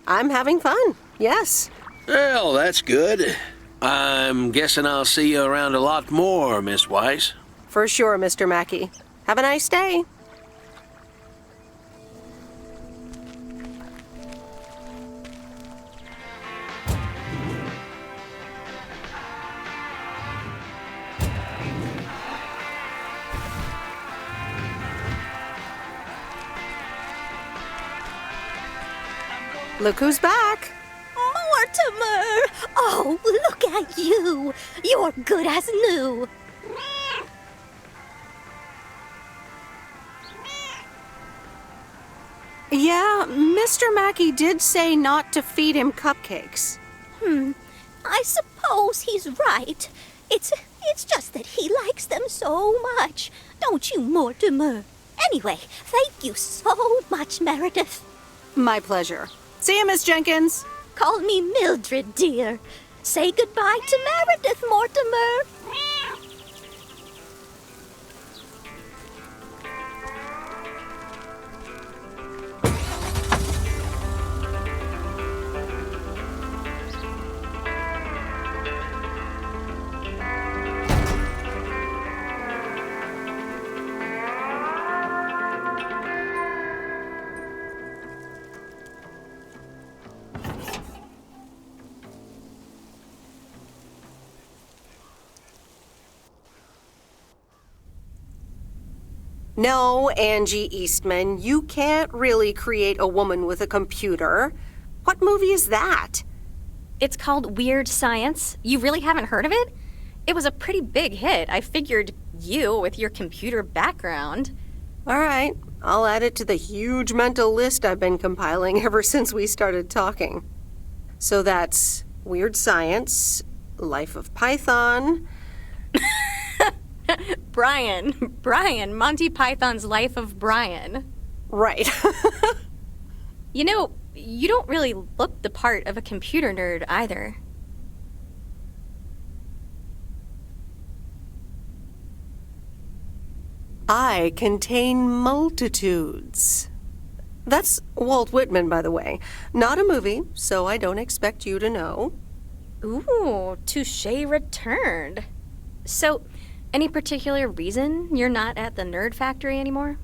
I'm having fun, yes. Well, that's good. I'm guessing I'll see you around a lot more, Miss Weiss. For sure, Mr. Mackey. Have a nice day. Look who's back. Mortimer! Oh, look at you. You're good as new. Yeah, Mr. Mackey did say not to feed him cupcakes. I suppose he's right. It's just that he likes them so much. Don't you, Mortimer? Anyway, thank you so much, Meredith. My pleasure. See you, Miss Jenkins. Call me Mildred, dear. Say goodbye to Meredith, Mortimer. No, Angie Eastman, you can't really create a woman with a computer. What movie is that? It's called Weird Science. You really haven't heard of it? It was a pretty big hit. I figured you, with your computer background. All right, I'll add it to the huge mental list I've been compiling ever since we started talking. So that's Weird Science, Life of Python. Brian, Monty Python's Life of Brian. Right. You know, you don't really look the part of a computer nerd either. I contain multitudes. That's Walt Whitman, by the way. Not a movie, so I don't expect you to know. Ooh, touche returned. So, any particular reason you're not at the Nerd Factory anymore?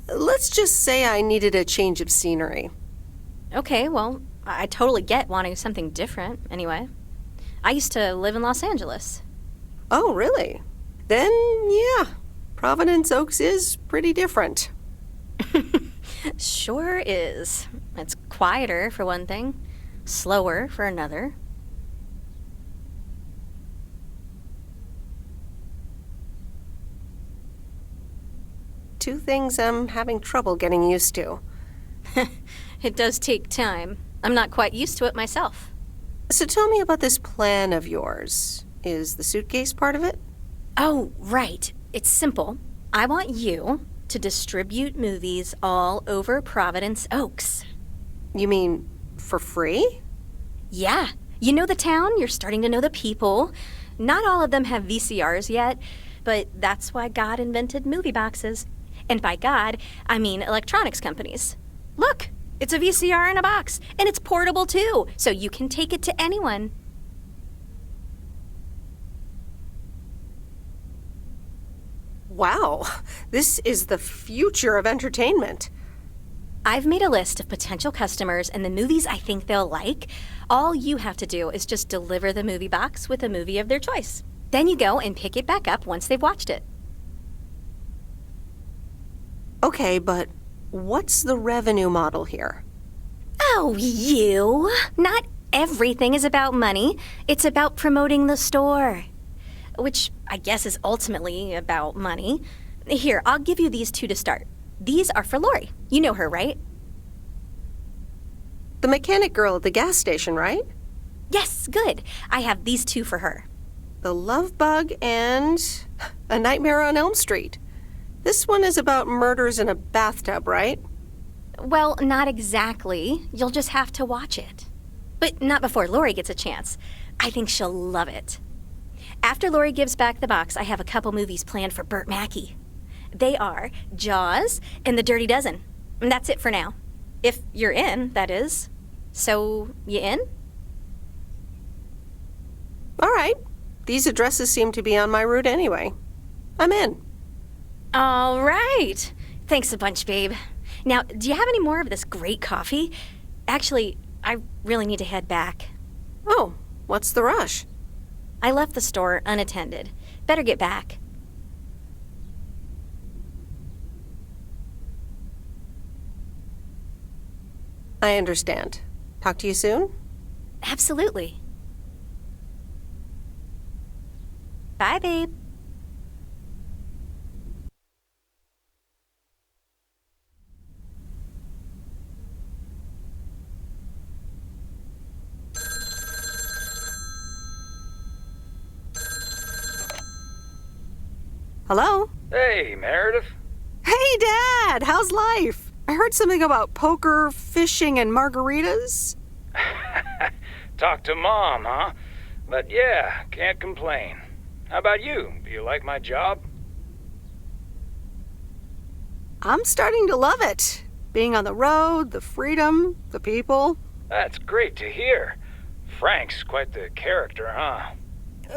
Let's just say I needed a change of scenery. Okay, well, I totally get wanting something different, anyway. I used to live in Los Angeles. Oh, really? Then, yeah, Providence Oaks is pretty different. Sure is. It's quieter, for one thing. Slower, for another. two things I'm having trouble getting used to. It does take time. I'm not quite used to it myself. So tell me about this plan of yours. Is the suitcase part of it? Oh, right. It's simple. I want you to distribute movies all over Providence Oaks. You mean for free? Yeah. You know the town, you're starting to know the people. Not all of them have VCRs yet, but that's why God invented movie boxes. And by God, I mean electronics companies. Look, it's a VCR in a box, and it's portable too, so you can take it to anyone. Wow, this is the future of entertainment. I've made a list of potential customers and the movies I think they'll like. All you have to do is just deliver the movie box with a movie of their choice. Then you go and pick it back up once they've watched it. Okay, but what's the revenue model here? Oh, you! Not everything is about money. It's about promoting the store. Which I guess is ultimately about money. Here, I'll give you these two to start. These are for Lori. You know her, right? The mechanic girl at the gas station, right? Yes, good. I have these two for her. The Love Bug and A Nightmare on Elm Street. This one is about murders in a bathtub, right? Well, not exactly. You'll just have to watch it. But not before Lori gets a chance. I think she'll love it. After Lori gives back the box, I have a couple movies planned for Burt Mackey. They are Jaws and The Dirty Dozen. And that's it for now. If you're in, that is. So, you in? All right. These addresses seem to be on my route anyway. I'm in. All right. Thanks a bunch, babe. Now, do you have any more of this great coffee? Actually, I really need to head back. Oh, what's the rush? I left the store unattended. Better get back. I understand. Talk to you soon? Absolutely. Bye, babe. Hello? Hey, Meredith. Hey, Dad! How's life? I heard something about poker, fishing, and margaritas. Talk to Mom, huh? But yeah, can't complain. How about you? Do you like my job? I'm starting to love it. Being on the road, the freedom, the people. That's great to hear. Frank's quite the character, huh?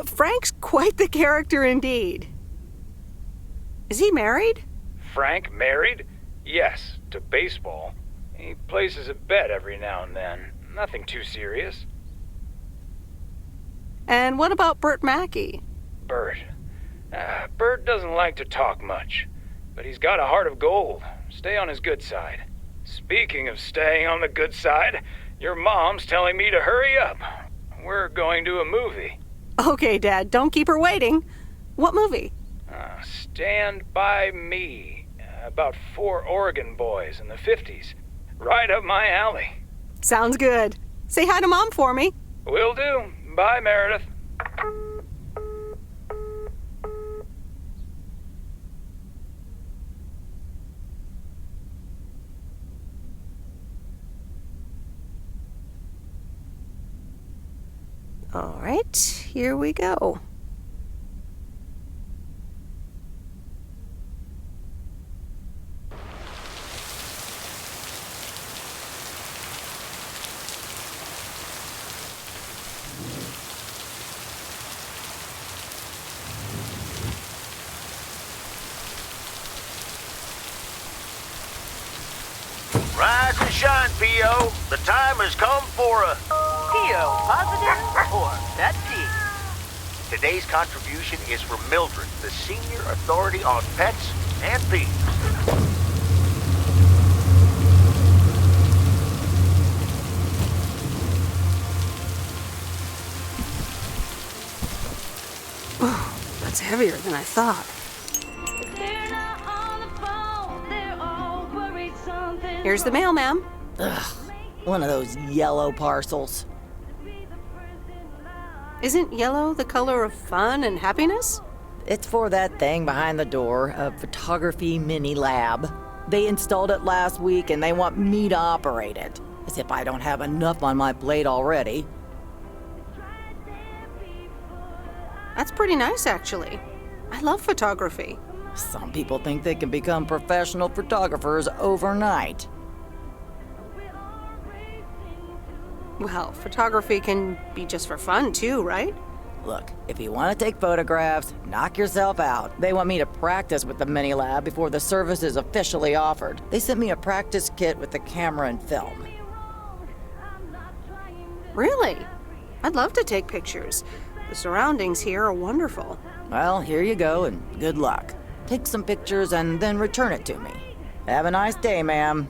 Frank's quite the character indeed. Is he married? Frank married? Yes, to baseball. He places a bet every now and then. Nothing too serious. And what about Burt Mackey? Burt. Burt doesn't like to talk much, but he's got a heart of gold. Stay on his good side. Speaking of staying on the good side, your mom's telling me to hurry up. We're going to a movie. Okay, Dad, don't keep her waiting. What movie? Stand By Me. About 4 Oregon boys in the 50s. Right up my alley. Sounds good. Say hi to Mom for me. Will do. Bye, Meredith. All right, here we go. Rise and shine, P.O. The time has come for a... P.O. positive or that P? Today's contribution is for Mildred, the senior authority on pets and thieves. Oh, that's heavier than I thought. They're not on the phone. Here's the mail, ma'am. Ugh, one of those yellow parcels. Isn't yellow the color of fun and happiness? It's for that thing behind the door, a photography mini lab. They installed it last week and they want me to operate it. As if I don't have enough on my plate already. That's pretty nice, actually. I love photography. Some people think they can become professional photographers overnight. Well, photography can be just for fun, too, right? Look, if you want to take photographs, knock yourself out. They want me to practice with the mini lab before the service is officially offered. They sent me a practice kit with the camera and film. Really? I'd love to take pictures. The surroundings here are wonderful. Well, here you go, and good luck. Take some pictures and then return it to me. Have a nice day, ma'am.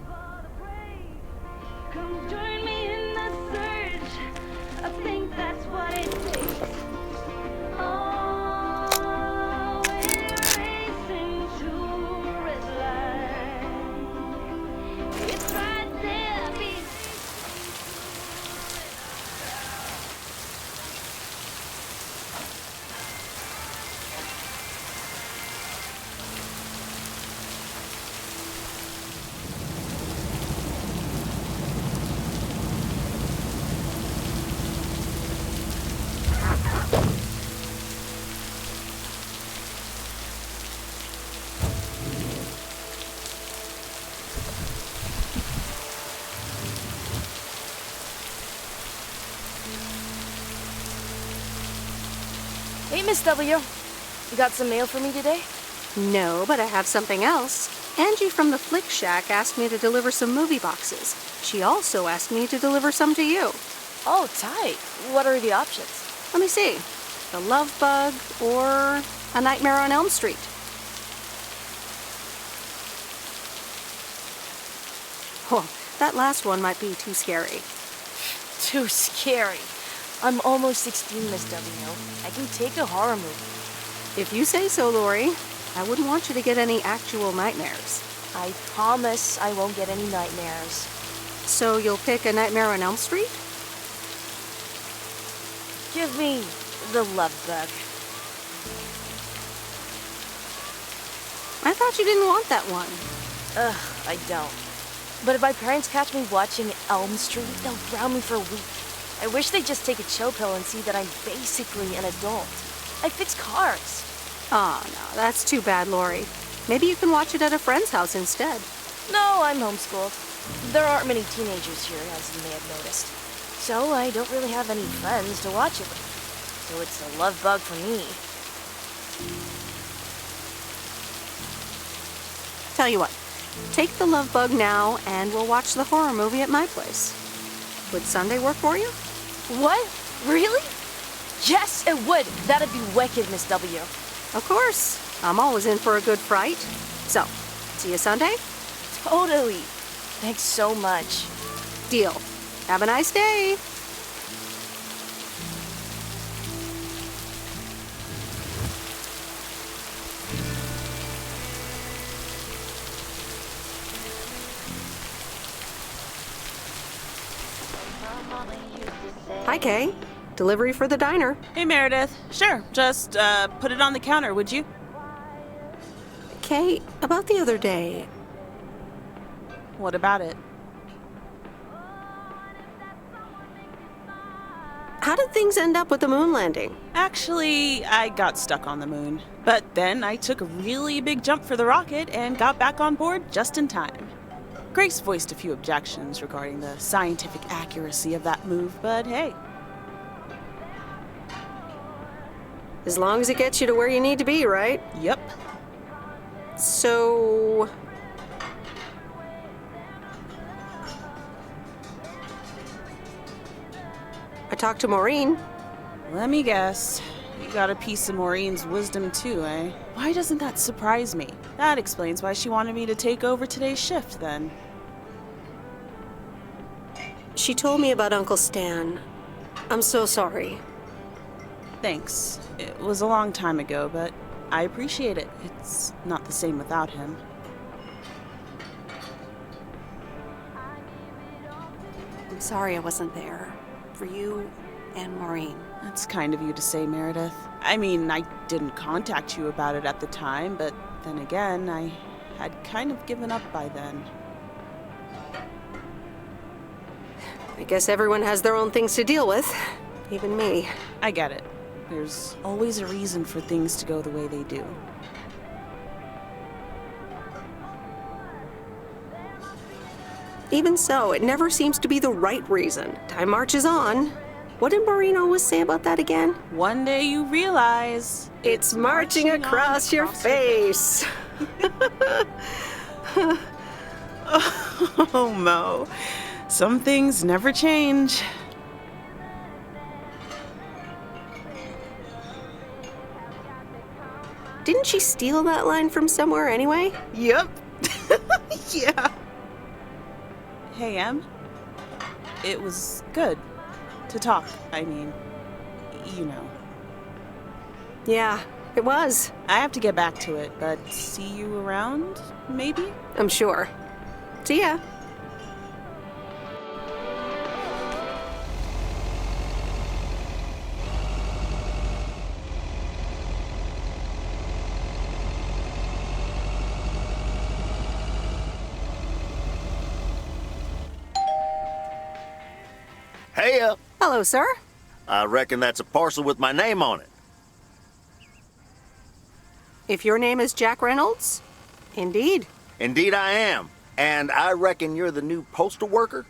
Hey, Miss W. You got some mail for me today? No, but I have something else. Angie from the Flick Shack asked me to deliver some movie boxes. She also asked me to deliver some to you. Oh, tight. What are the options? Let me see. The Love Bug or A Nightmare on Elm Street. Oh, that last one might be too scary. Too scary. I'm almost 16, Miss W. I can take a horror movie. If you say so, Lori. I wouldn't want you to get any actual nightmares. I promise I won't get any nightmares. So you'll pick A Nightmare on Elm Street? Give me the Love Bug. I thought you didn't want that one. Ugh, I don't. But if my parents catch me watching Elm Street, they'll ground me for a week. I wish they'd just take a chill pill and see that I'm basically an adult. I fix cars. Oh, no, that's too bad, Lori. Maybe you can watch it at a friend's house instead. No, I'm homeschooled. There aren't many teenagers here, as you may have noticed. So I don't really have any friends to watch it with. So it's a love bug for me. Tell you what, take the Love Bug now and we'll watch the horror movie at my place. Would Sunday work for you? What? Really? Yes, it would. That'd be wicked, Miss W. Of course. I'm always in for a good fright. So, see you Sunday? Totally. Thanks so much. Deal. Have a nice day. Hi, Kay. Delivery for the diner. Hey, Meredith. Sure, just put it on the counter, would you? Kay, about the other day. What about it? How did things end up with the moon landing? Actually, I got stuck on the moon. But then I took a really big jump for the rocket and got back on board just in time. Grace voiced a few objections regarding the scientific accuracy of that move, but hey. As long as it gets you to where you need to be, right? Yep. So... I talked to Maureen. Let me guess. You got a piece of Maureen's wisdom too, eh? Why doesn't that surprise me? That explains why she wanted me to take over today's shift, then. She told me about Uncle Stan. I'm so sorry. Thanks. It was a long time ago, but I appreciate it. It's not the same without him. I'm sorry I wasn't there. For you and Maureen. That's kind of you to say, Meredith. I mean, I didn't contact you about it at the time, but then again, I had kind of given up by then. I guess everyone has their own things to deal with. Even me. I get it. There's always a reason for things to go the way they do. Even so, it never seems to be the right reason. Time marches on. What did Maureen always say about that again? One day you realize... It's marching across your face. Oh, Mo. Some things never change. Didn't she steal that line from somewhere anyway? Yep. Yeah. Hey, Em. It was good to talk. I mean, you know. Yeah, it was. I have to get back to it, but see you around, maybe? I'm sure. See ya. Hey, Hello, sir. I reckon that's a parcel with my name on it. If your name is Jack Reynolds, indeed. Indeed I am. And I reckon you're the new postal worker?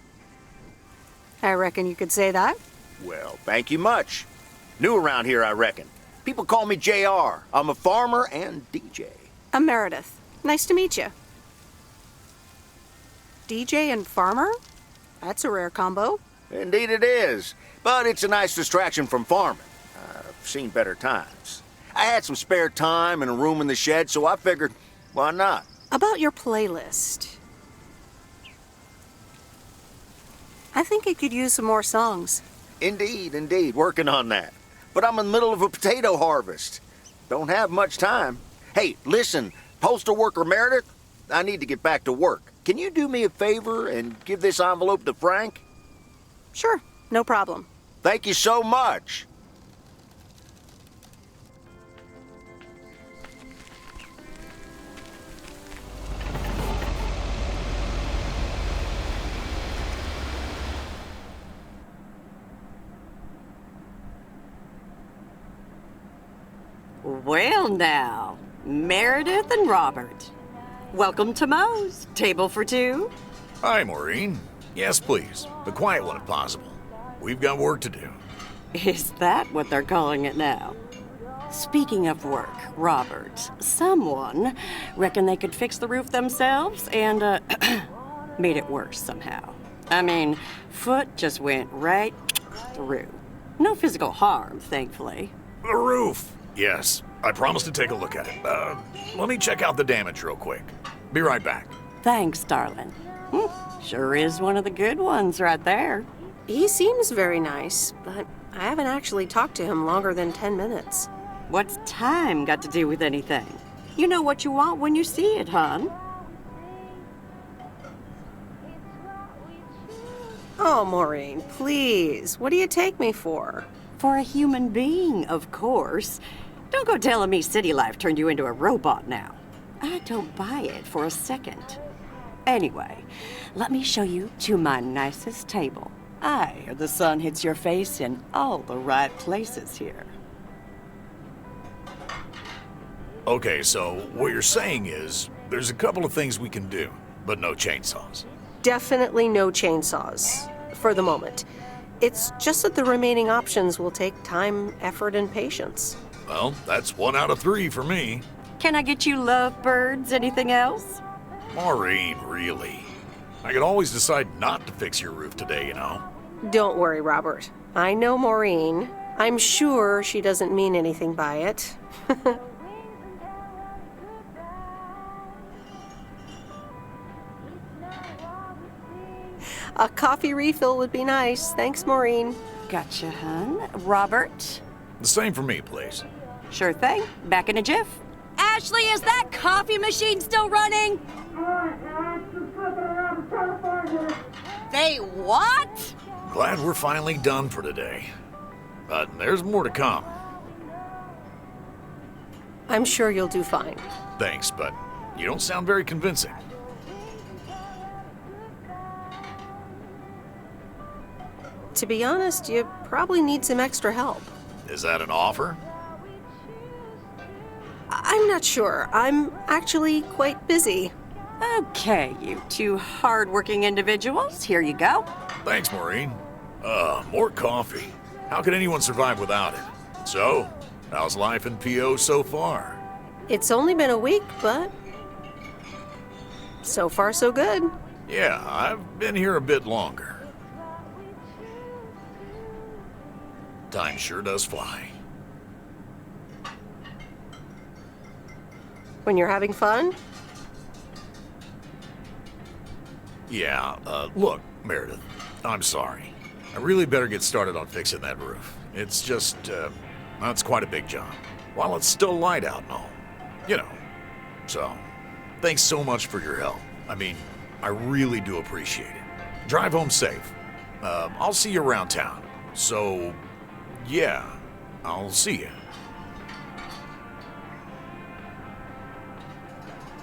I reckon you could say that. Well, thank you much. New around here, I reckon. People call me JR. I'm a farmer and DJ. I'm Meredith. Nice to meet you. DJ and farmer? That's a rare combo. Indeed it is. But it's a nice distraction from farming. I've seen better times. I had some spare time and a room in the shed, so I figured, why not? About your playlist. I think it could use some more songs. Indeed. Working on that. But I'm in the middle of a potato harvest. Don't have much time. Hey, listen, postal worker Meredith, I need to get back to work. Can you do me a favor and give this envelope to Frank? Sure, no problem. Thank you so much. Well now, Meredith and Robert. Welcome to Moe's. Table for two? Hi, Maureen. Yes, please. The quiet one if possible. We've got work to do. Is that what they're calling it now? Speaking of work, Robert, someone reckoned they could fix the roof themselves and, made it worse somehow. I mean, foot just went right through. No physical harm, thankfully. The roof. Yes, I promised to take a look at it. Let me check out the damage real quick. Be right back. Thanks, darling. Sure is one of the good ones right there. He seems very nice, but I haven't actually talked to him longer than 10 minutes. What's time got to do with anything? You know what you want when you see it, hon. Oh, Maureen, please. What do you take me for? For a human being, of course. Don't go telling me city life turned you into a robot now. I don't buy it for a second. Anyway, let me show you to my nicest table. I hear the sun hits your face in all the right places here. Okay, so what you're saying is there's a couple of things we can do, but no chainsaws. Definitely no chainsaws, for the moment. It's just that the remaining options will take time, effort, and patience. Well, that's 1 out of 3 for me. Can I get you lovebirds? Anything else? Maureen, really? I could always decide not to fix your roof today, you know? Don't worry, Robert. I know Maureen. I'm sure she doesn't mean anything by it. A coffee refill would be nice. Thanks, Maureen. Gotcha, hon. Robert? The same for me, please. Sure thing. Back in a jiff. Ashley, is that coffee machine still running? They what? Glad we're finally done for today. But there's more to come. I'm sure you'll do fine. Thanks, but you don't sound very convincing. To be honest, you probably need some extra help. Is that an offer? I'm not sure. I'm actually quite busy. Okay, you two hard-working individuals, here you go. Thanks, Maureen. More coffee. How could anyone survive without it? So, how's life in PO so far? It's only been a week, but so far so good. Yeah, I've been here a bit longer. Time sure does fly. When you're having fun? Yeah, look, Meredith, I'm sorry. I really better get started on fixing that roof. It's just, it's quite a big job. While it's still light out and all. You know. So, thanks so much for your help. I mean, I really do appreciate it. Drive home safe. I'll see you around town. So, yeah, I'll see you.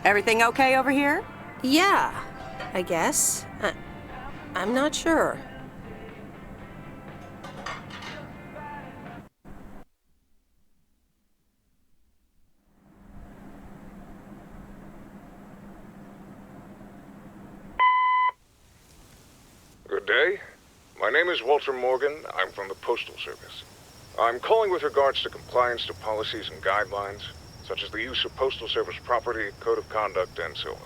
Everything okay over here? Yeah, I guess. I'm not sure. Good day. My name is Walter Morgan. I'm from the Postal Service. I'm calling with regards to compliance to policies and guidelines, such as the use of Postal Service property, code of conduct, and so on.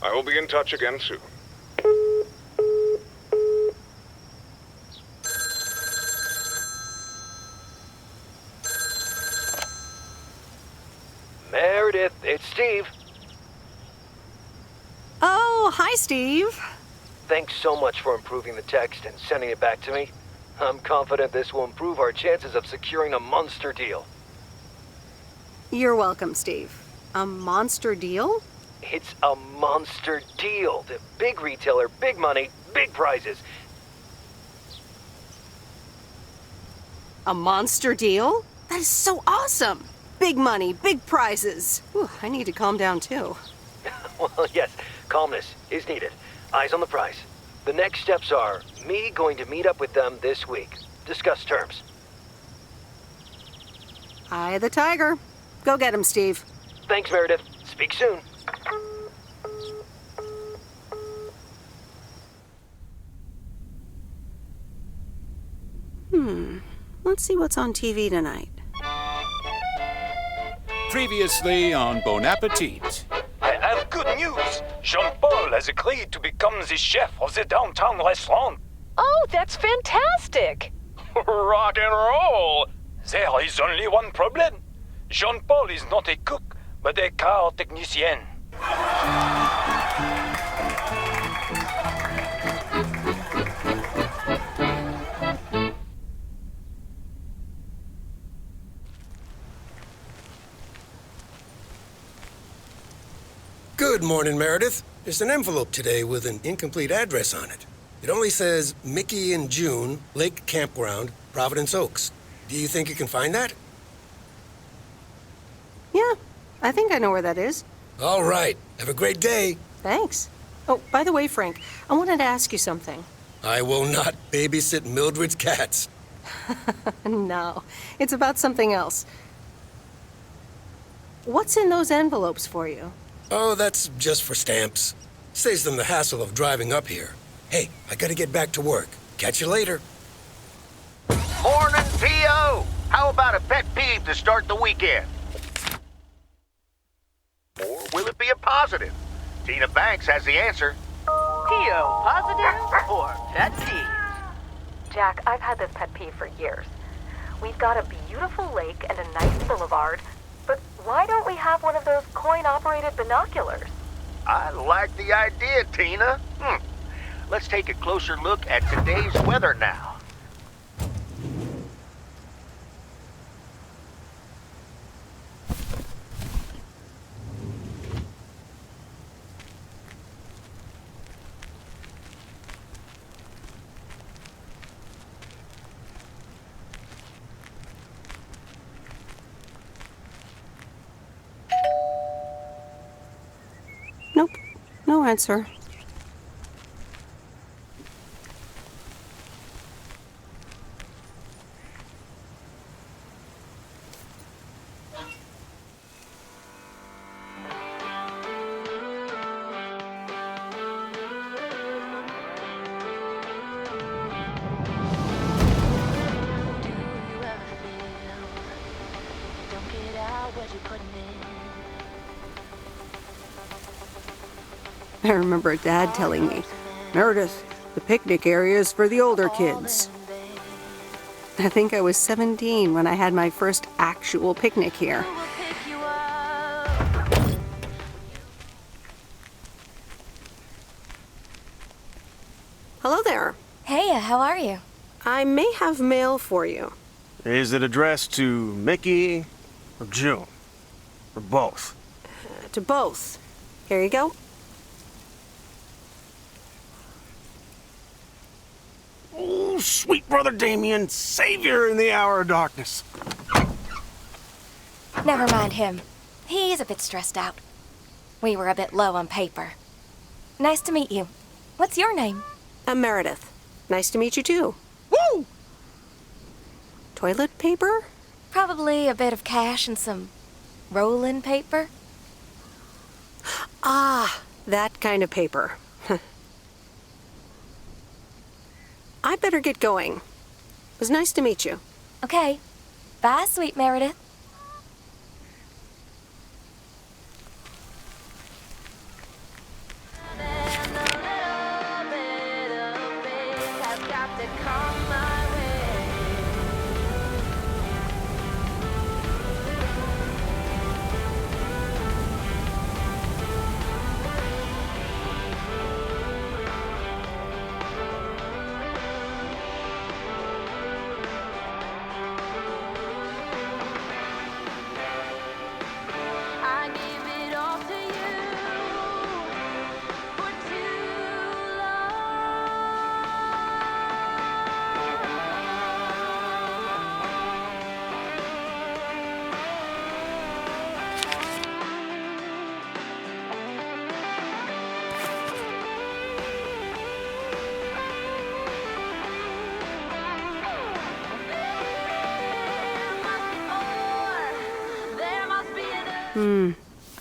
I will be in touch again soon. Meredith, it's Steve. Oh, hi, Steve. Thanks so much for improving the text and sending it back to me. I'm confident this will improve our chances of securing a monster deal. You're welcome, Steve. A monster deal? It's a monster deal. The big retailer, big money, big prizes. A monster deal? That is so awesome. Big money, big prizes. Whew, I need to calm down, too. Well, yes, calmness is needed. Eyes on the prize. The next steps are me going to meet up with them this week. Discuss terms. Eye of the tiger. Go get him, Steve. Thanks, Meredith. Speak soon. Let's see what's on TV tonight. Previously on Bon Appetit. I have good news. Jean-Paul has agreed to become the chef of the downtown restaurant. Oh, that's fantastic! Rock and roll! There is only one problem. Jean-Paul is not a cook, but a car technician. Good morning, Meredith. There's an envelope today with an incomplete address on it. It only says Mickey and June, Lake Campground, Providence Oaks. Do you think you can find that? Yeah, I think I know where that is. All right. Have a great day. Thanks. Oh, by the way, Frank, I wanted to ask you something. I will not babysit Mildred's cats. No, it's about something else. What's in those envelopes for you? Oh, that's just for stamps. Saves them the hassle of driving up here. Hey, I gotta get back to work. Catch you later. Morning, P.O. How about a pet peeve to start the weekend? Or will it be a positive? Tina Banks has the answer. P.O. positive or pet peeve? Jack, I've had this pet peeve for years. We've got a beautiful lake and a nice boulevard, but why don't we have one of those coin-operated binoculars? I like the idea, Tina. Let's take a closer look at today's weather now. No answer. I remember Dad telling me, Meredith, the picnic area is for the older kids. I think I was 17 when I had my first actual picnic here. Hello there. Hey, how are you? I may have mail for you. Is it addressed to Mickey or June? Or both? To both. Here you go. Oh, sweet brother Damien, savior in the hour of darkness. Never mind him. He's a bit stressed out. We were a bit low on paper. Nice to meet you. What's your name? I'm Meredith. Nice to meet you too. Woo! Toilet paper? Probably a bit of cash and some roll-in paper. Ah, that kind of paper. I better get going. It was nice to meet you. Okay. Bye, sweet Meredith.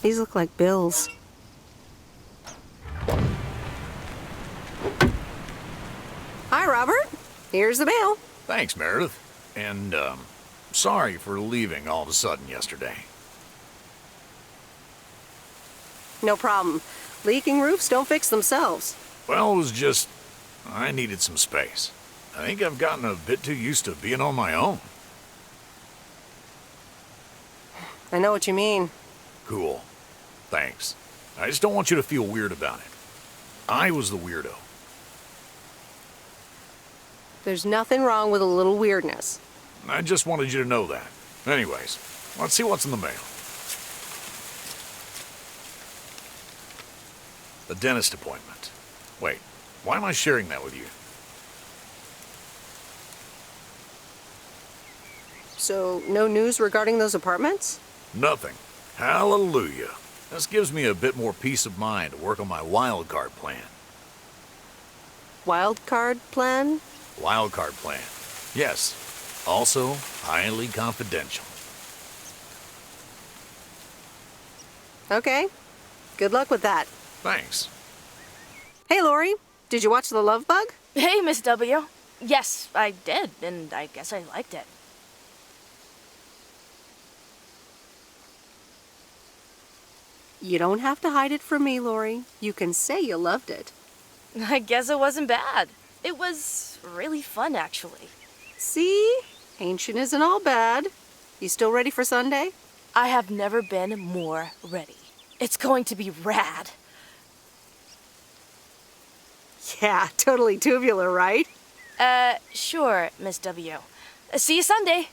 These look like bills. Hi, Robert. Here's the mail. Thanks, Meredith. And, sorry for leaving all of a sudden yesterday. No problem. Leaking roofs don't fix themselves. Well, it was just... I needed some space. I think I've gotten a bit too used to being on my own. I know what you mean. Cool. Thanks. I just don't want you to feel weird about it. I was the weirdo. There's nothing wrong with a little weirdness. I just wanted you to know that. Anyways, let's see what's in the mail. The dentist appointment. Wait, why am I sharing that with you? So, no news regarding those apartments? Nothing. Hallelujah. This gives me a bit more peace of mind to work on my wild card plan. Wild card plan? Wild card plan. Yes. Also, highly confidential. Okay. Good luck with that. Thanks. Hey, Lori. Did you watch The Love Bug? Hey, Miss W. Yes, I did, and I guess I liked it. You don't have to hide it from me, Lori. You can say you loved it. I guess it wasn't bad. It was really fun, actually. See? Ancient isn't all bad. You still ready for Sunday? I have never been more ready. It's going to be rad. Yeah, totally tubular, right? Sure, Miss W. See you Sunday.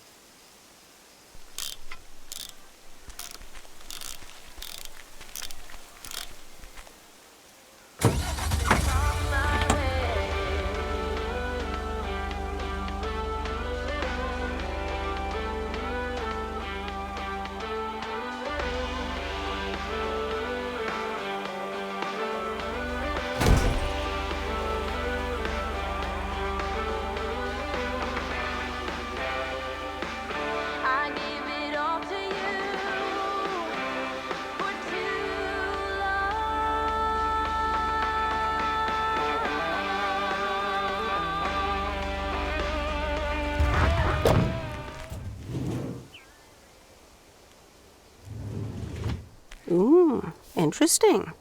Interesting.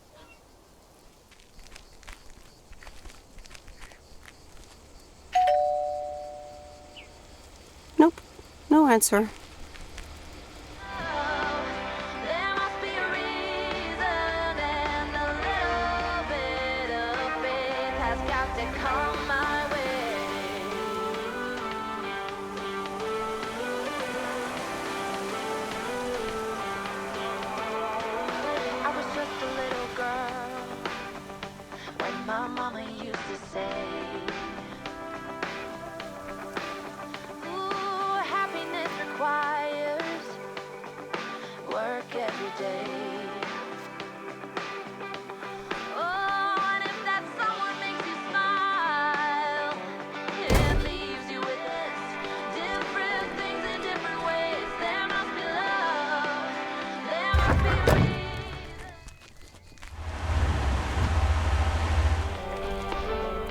Nope, no answer. My mama used to say, ooh, happiness requires work every day. Oh, and if that someone makes you smile, it leaves you with this different things in different ways. There must be love, there must be a reason.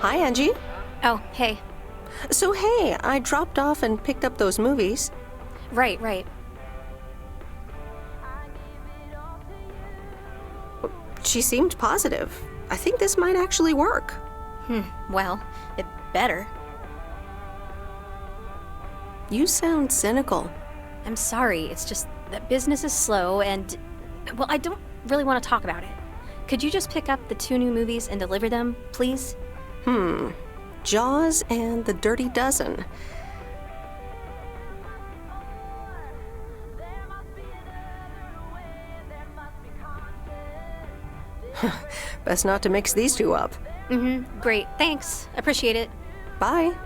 Hi, Angie. Oh, hey. So, hey, I dropped off and picked up those movies. Right. She seemed positive. I think this might actually work. Well, it better. You sound cynical. I'm sorry, it's just that business is slow and, well, I don't really want to talk about it. Could you just pick up the 2 new movies and deliver them, please? Jaws and The Dirty Dozen. Best not to mix these two up. Great, thanks. Appreciate it. Bye.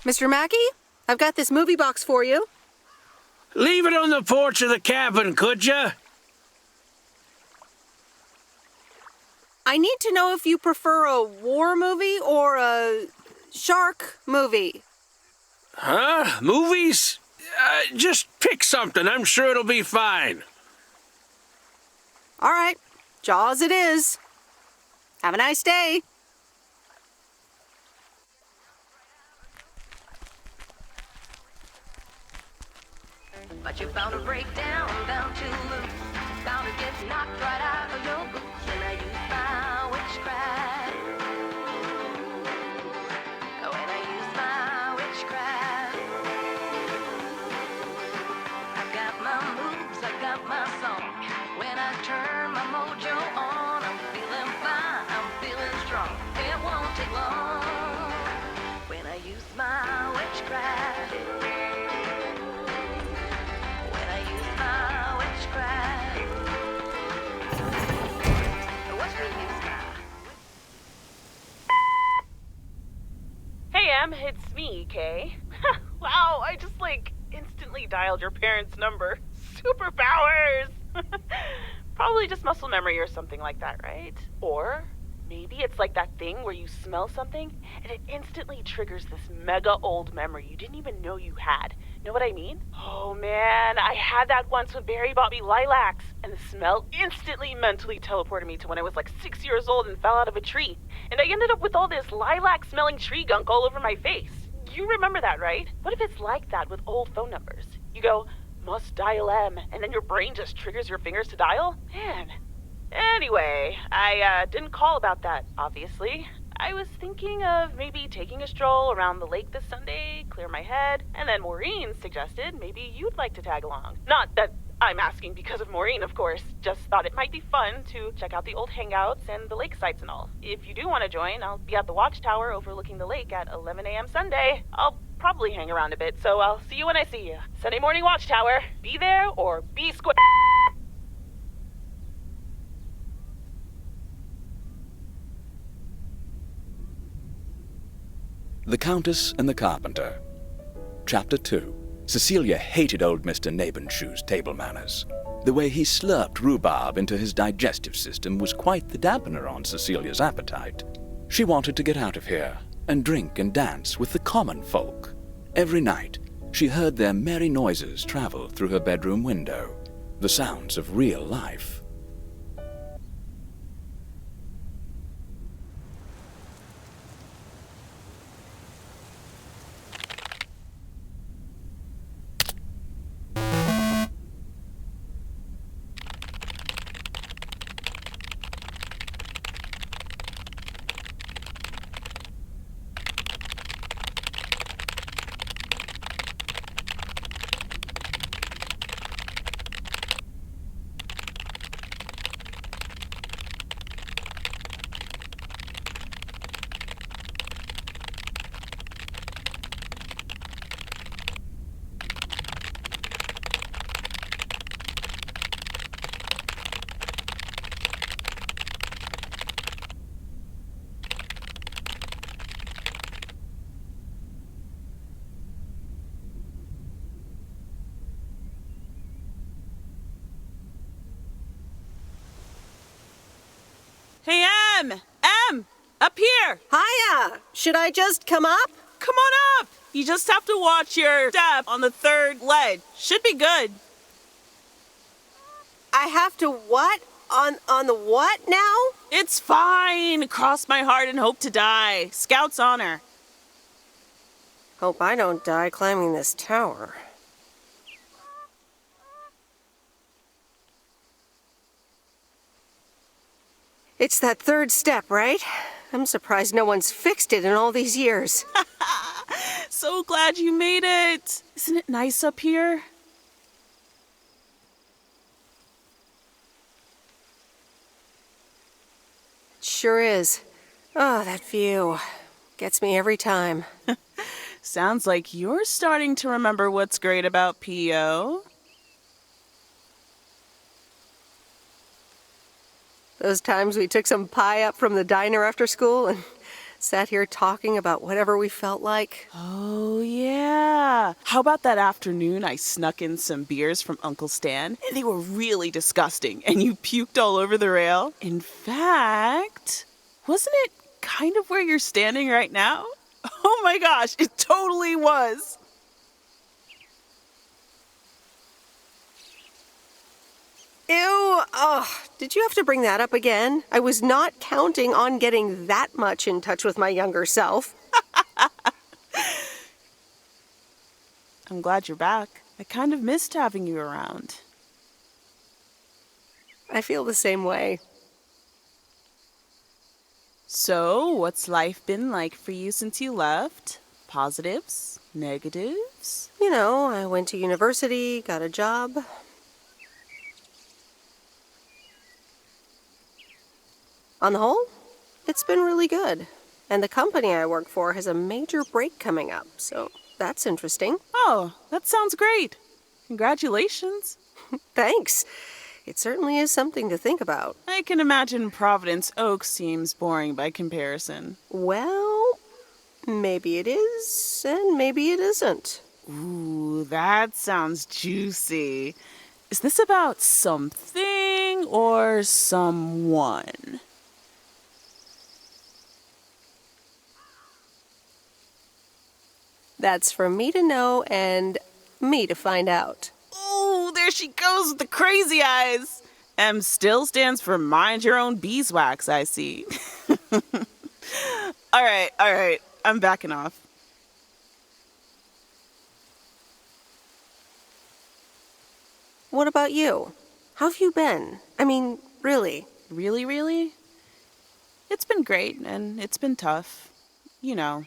Mr. Mackey, I've got this movie box for you. Leave it on the porch of the cabin, could ya? I need to know if you prefer a war movie or a shark movie. Huh? Movies? Just pick something. I'm sure it'll be fine. All right, Jaws it is. Have a nice day. But you're bound to break down, bound to lose, bound to get knocked right out of your boots when I use my witchcraft. When I use my witchcraft, I've got my moves, I've got my song. When I turn my mojo on, I'm feeling fine, I'm feeling strong. It won't take long when I use my witchcraft. Hey, Em, it's me, Kay. Wow, I just, instantly dialed your parents' number. Superpowers! Probably just muscle memory or something like that, right? Or maybe it's like that thing where you smell something and it instantly triggers this mega old memory you didn't even know you had. Know what I mean? Oh man, I had that once when Barry bought me lilacs, and the smell instantly mentally teleported me to when I was 6 years old and fell out of a tree. And I ended up with all this lilac-smelling tree gunk all over my face. You remember that, right? What if it's like that with old phone numbers? You go, must dial M, and then your brain just triggers your fingers to dial? Man. Anyway, I didn't call about that, obviously. I was thinking of maybe taking a stroll around the lake this Sunday, clear my head, and then Maureen suggested maybe you'd like to tag along. Not that I'm asking because of Maureen, of course. Just thought it might be fun to check out the old hangouts and the lake sites and all. If you do want to join, I'll be at the watchtower overlooking the lake at 11 a.m. Sunday. I'll probably hang around a bit, so I'll see you when I see you. Sunday morning watchtower. Be there or be square. The Countess and the Carpenter. Chapter 2. Cecilia hated old Mr. Nabenshoe's table manners. The way he slurped rhubarb into his digestive system was quite the dampener on Cecilia's appetite. She wanted to get out of here and drink and dance with the common folk. Every night, she heard their merry noises travel through her bedroom window, the sounds of real life. Em! Up here! Hiya! Should I just come up? Come on up! You just have to watch your step on the third ledge. Should be good. I have to what? On the what now? It's fine. Cross my heart and hope to die. Scout's honor. Hope I don't die climbing this tower. It's that third step, right? I'm surprised no one's fixed it in all these years. So glad you made it. Isn't it nice up here? Sure is. Oh, that view. Gets me every time. Sounds like you're starting to remember what's great about P.O. Those times we took some pie up from the diner after school and sat here talking about whatever we felt like. Oh, yeah. How about that afternoon I snuck in some beers from Uncle Stan? And they were really disgusting, and you puked all over the rail. In fact, wasn't it kind of where you're standing right now? Oh my gosh, it totally was. Ew! Oh, did you have to bring that up again? I was not counting on getting that much in touch with my younger self. I'm glad you're back. I kind of missed having you around. I feel the same way. So, what's life been like for you since you left? Positives? Negatives? You know, I went to university, got a job. On the whole, it's been really good. And the company I work for has a major break coming up, so that's interesting. Oh, that sounds great. Congratulations. Thanks. It certainly is something to think about. I can imagine Providence Oaks seems boring by comparison. Well, maybe it is, and maybe it isn't. Ooh, that sounds juicy. Is this about something or someone? That's for me to know and me to find out. Ooh, there she goes with the crazy eyes. M still stands for mind your own beeswax, I see. All right. I'm backing off. What about you? How have you been? I mean, really? Really? It's been great, and it's been tough. You know,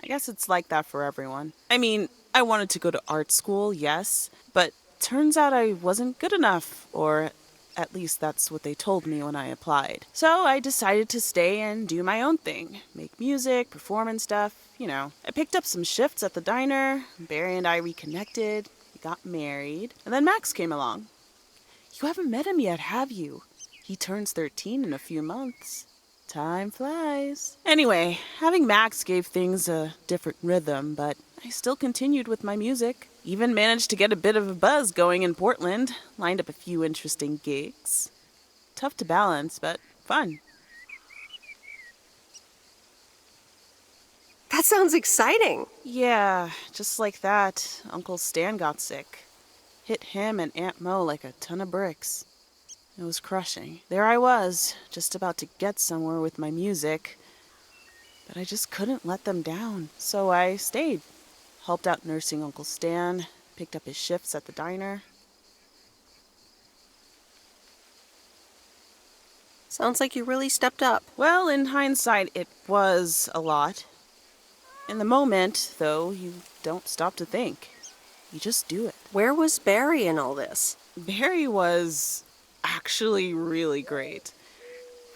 I guess it's like that for everyone. I mean, I wanted to go to art school, yes, but turns out I wasn't good enough, or at least that's what they told me when I applied. So I decided to stay and do my own thing. Make music, perform and stuff, you know. I picked up some shifts at the diner, Barry and I reconnected, we got married, and then Max came along. You haven't met him yet, have you? He turns 13 in a few months. Time flies. Anyway, having Max gave things a different rhythm, but I still continued with my music. Even managed to get a bit of a buzz going in Portland. Lined up a few interesting gigs. Tough to balance, but fun. That sounds exciting. Yeah, just like that, Uncle Stan got sick. Hit him and Aunt Mo like a ton of bricks. It was crushing. There I was, just about to get somewhere with my music, but I just couldn't let them down, so I stayed. Helped out nursing Uncle Stan, picked up his shifts at the diner. Sounds like you really stepped up. Well, in hindsight, it was a lot. In the moment, though, you don't stop to think. You just do it. Where was Barry in all this? Barry was actually really great.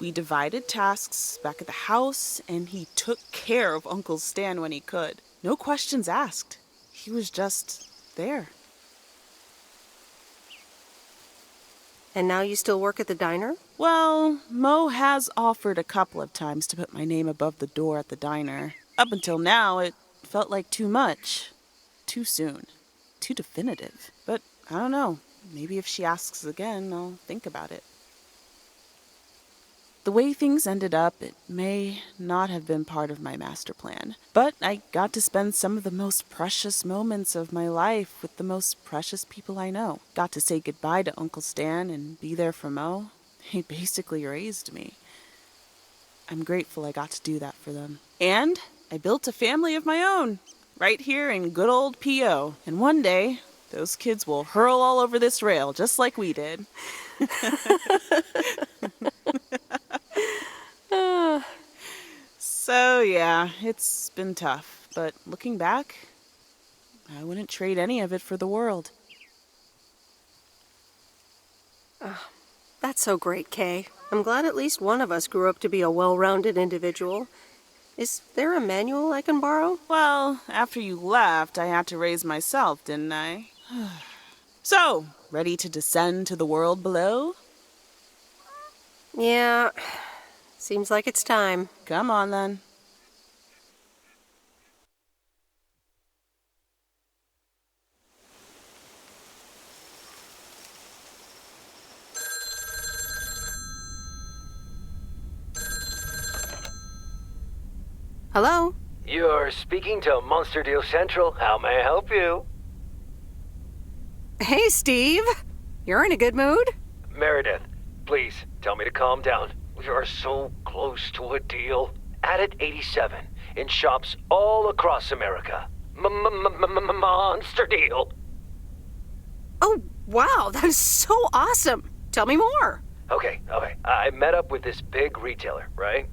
We divided tasks back at the house, and he took care of Uncle Stan when he could. No questions asked. He was just there. And now you still work at the diner? Well, Mo has offered a couple of times to put my name above the door at the diner. Up until now, it felt like too much. Too soon. Too definitive. But I don't know. Maybe if she asks again, I'll think about it. The way things ended up, it may not have been part of my master plan. But I got to spend some of the most precious moments of my life with the most precious people I know. Got to say goodbye to Uncle Stan and be there for Mo. He basically raised me. I'm grateful I got to do that for them. And I built a family of my own, right here in good old P.O. And one day, those kids will hurl all over this rail just like we did. So, yeah, it's been tough. But looking back, I wouldn't trade any of it for the world. That's so great, Kay. I'm glad at least one of us grew up to be a well-rounded individual. Is there a manual I can borrow? Well, after you left, I had to raise myself, didn't I? So, ready to descend to the world below? Yeah, seems like it's time. Come on, then. Hello? You're speaking to Monster Deal Central. How may I help you? Hey, Steve. You're in a good mood? Meredith, please tell me to calm down. We are so close to a deal. Added 87 in shops all across America. Monster Deal. Oh, wow, that is so awesome. Tell me more. Okay. I met up with this big retailer, right?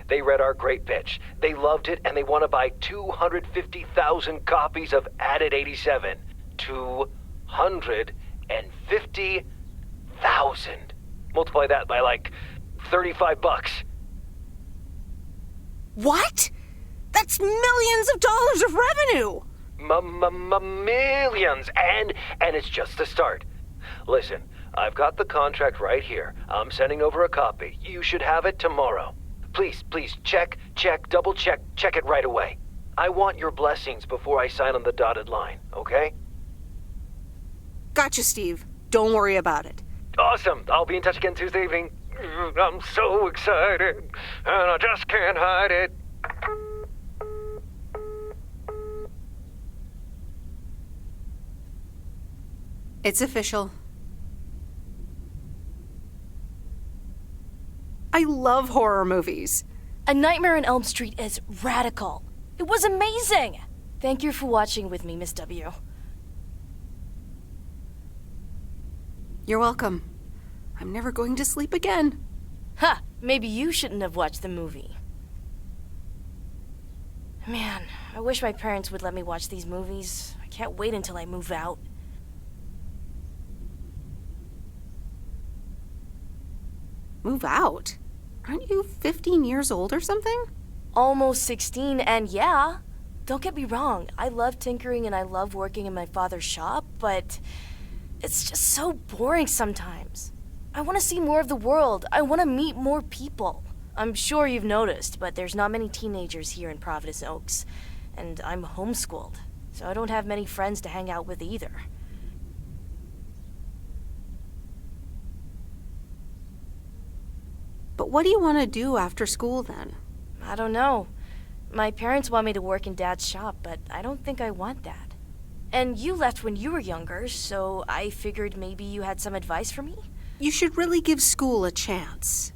They read our great pitch. They loved it, and they want to buy 250,000 copies of Added 87. 250,000. Multiply that by like $35. What? That's millions of dollars of revenue. Millions, and it's just the start. Listen, I've got the contract right here. I'm sending over a copy. You should have it tomorrow. Please, check, double check it right away. I want your blessings before I sign on the dotted line, okay? Gotcha, Steve. Don't worry about it. Awesome. I'll be in touch again Tuesday evening. I'm so excited, and I just can't hide it. It's official. I love horror movies. A Nightmare on Elm Street is radical. It was amazing. Thank you for watching with me, Miss W. You're welcome. I'm never going to sleep again. Ha! Maybe you shouldn't have watched the movie. Man, I wish my parents would let me watch these movies. I can't wait until I move out. Move out? Aren't you 15 years old or something? Almost 16, and yeah. Don't get me wrong, I love tinkering and I love working in my father's shop, but it's just so boring sometimes. I want to see more of the world. I want to meet more people. I'm sure you've noticed, but there's not many teenagers here in Providence Oaks, and I'm homeschooled, so I don't have many friends to hang out with either. But what do you want to do after school then? I don't know. My parents want me to work in Dad's shop, but I don't think I want that. And you left when you were younger, so I figured maybe you had some advice for me? You should really give school a chance.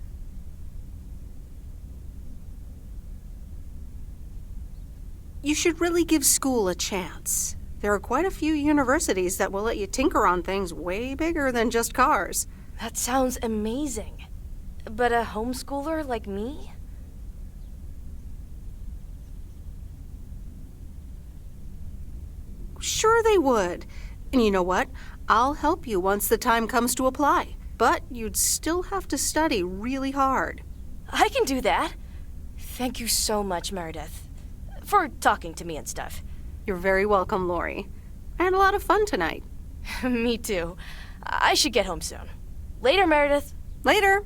You should really give school a chance. There are quite a few universities that will let you tinker on things way bigger than just cars. That sounds amazing. But a homeschooler like me? Sure they would. And you know what? I'll help you once the time comes to apply. But you'd still have to study really hard. I can do that. Thank you so much, Meredith, for talking to me and stuff. You're very welcome, Lori. I had a lot of fun tonight. Me too. I should get home soon. Later, Meredith. Later.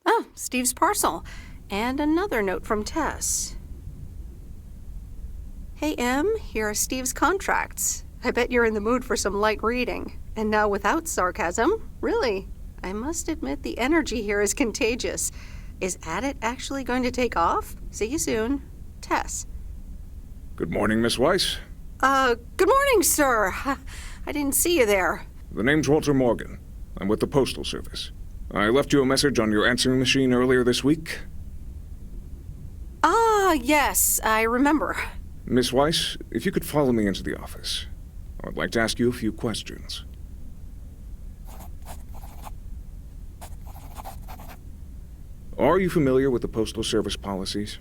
Oh, Steve's parcel. And another note from Tess. Hey, Em, here are Steve's contracts. I bet you're in the mood for some light reading. And now without sarcasm, really. I must admit the energy here is contagious. Is At It actually going to take off? See you soon. Tess. Good morning, Miss Weiss. Good morning, sir. I didn't see you there. The name's Walter Morgan. I'm with the Postal Service. I left you a message on your answering machine earlier this week. Ah, yes, I remember. Miss Weiss, if you could follow me into the office. I would like to ask you a few questions. Are you familiar with the Postal Service policies?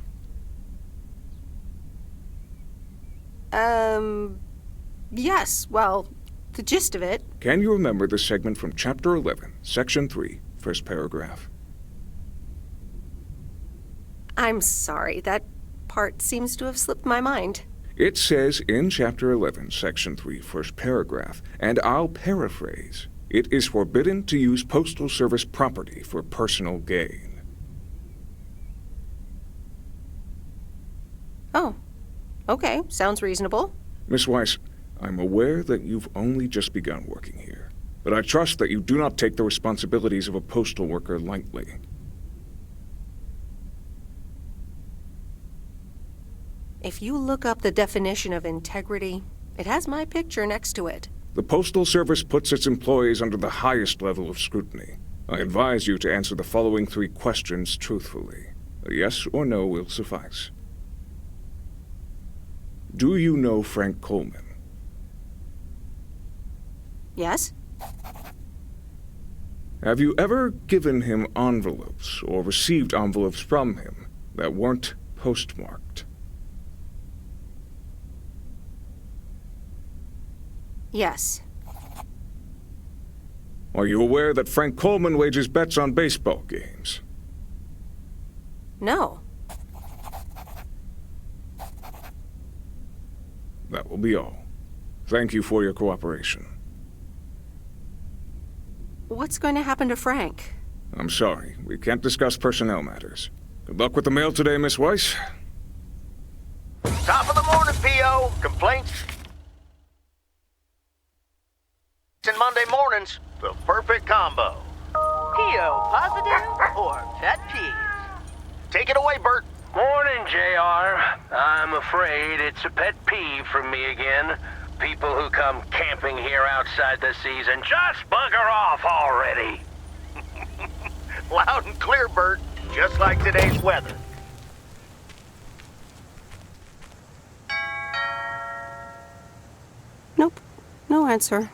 Yes, well, the gist of it. Can you remember the segment from Chapter 11, Section 3, first paragraph? I'm sorry, that part seems to have slipped my mind. It says in Chapter 11, Section 3, first paragraph, and I'll paraphrase, it is forbidden to use Postal Service property for personal gain. Oh, okay, sounds reasonable. Miss Weiss, I'm aware that you've only just begun working here, but I trust that you do not take the responsibilities of a postal worker lightly. If you look up the definition of integrity, it has my picture next to it. The Postal Service puts its employees under the highest level of scrutiny. I advise you to answer the following 3 questions truthfully. A yes or no will suffice. Do you know Frank Coleman? Yes? Have you ever given him envelopes or received envelopes from him that weren't postmarked? Yes. Are you aware that Frank Coleman wagers bets on baseball games? No. That will be all. Thank you for your cooperation. What's going to happen to Frank? I'm sorry, we can't discuss personnel matters. Good luck with the mail today, Miss Weiss. Top of the morning, P.O. Complaints and Monday mornings, the perfect combo. P.O. positive or pet peeves? Take it away, Bert. Morning, JR. I'm afraid it's a pet peeve for me again. People who come camping here outside the season, just bugger off already. Loud and clear, Bert. Just like today's weather. Nope. No answer.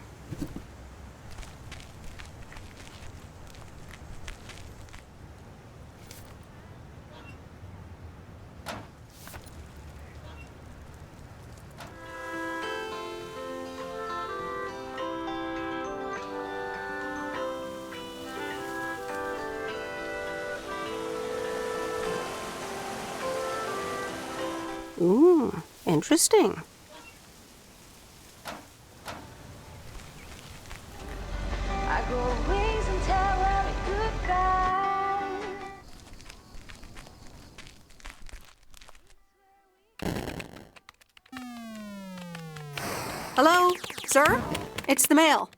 Ooh, interesting. I go ways and tell every good guy. Hello, sir? It's the mail.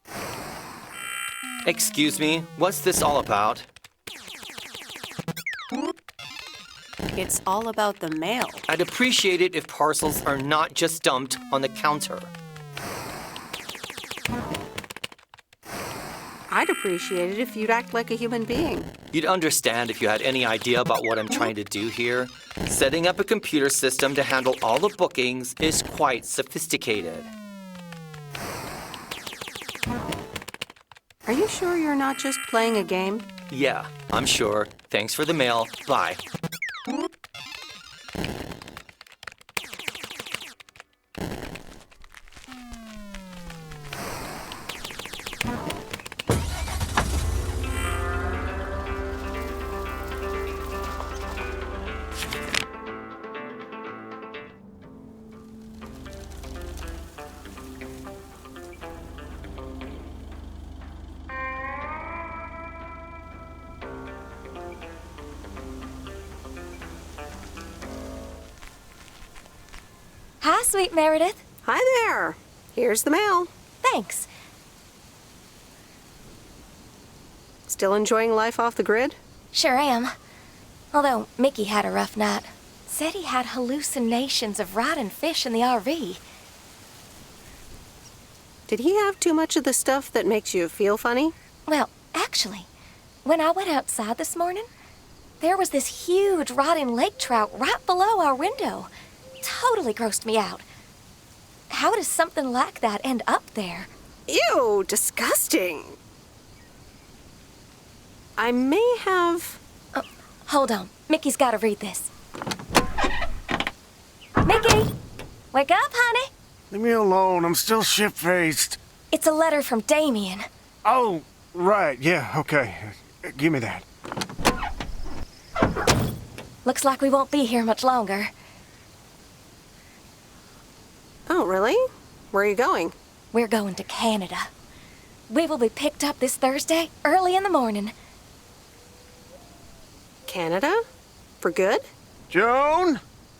Excuse me, what's this all about? It's all about the mail. I'd appreciate it if parcels are not just dumped on the counter. I'd appreciate it if you'd act like a human being. You'd understand if you had any idea about what I'm trying to do here. Setting up a computer system to handle all the bookings is quite sophisticated. Are you sure you're not just playing a game? Yeah, I'm sure. Thanks for the mail. Bye. Hi, sweet Meredith. Hi there. Here's the mail. Thanks. Still enjoying life off the grid? Sure am. Although Mickey had a rough night. Said he had hallucinations of riding fish in the RV. Did he have too much of the stuff that makes you feel funny? Well, actually, when I went outside this morning, there was this huge rotting lake trout right below our window. Totally grossed me out. How does something like that end up there? Ew, disgusting. I may have... Oh, hold on. Mickey's got to read this. Mickey! Wake up, honey! Leave me alone. I'm still shit-faced. It's a letter from Damien. Oh, right. Yeah, okay. Give me that. Looks like we won't be here much longer. Oh, really? Where are you going? We're going to Canada. We will be picked up this Thursday, early in the morning. Canada? For good? Joan?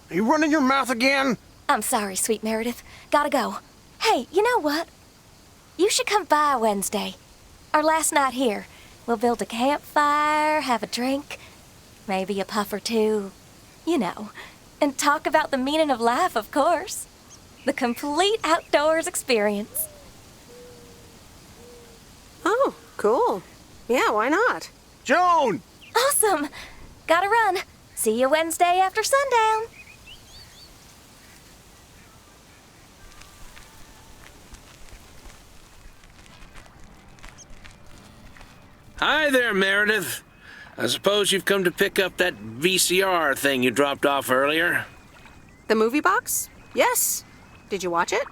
Are you running your mouth again? I'm sorry, sweet Meredith. Gotta go. Hey, you know what? You should come by Wednesday. Our last night here. We'll build a campfire, have a drink, maybe a puff or two. You know. And talk about the meaning of life, of course. The complete outdoors experience. Oh, cool. Yeah, why not? Joan! Awesome! Gotta run. See you Wednesday after sundown. Hi there, Meredith. I suppose you've come to pick up that VCR thing you dropped off earlier? The movie box? Yes. Did you watch it?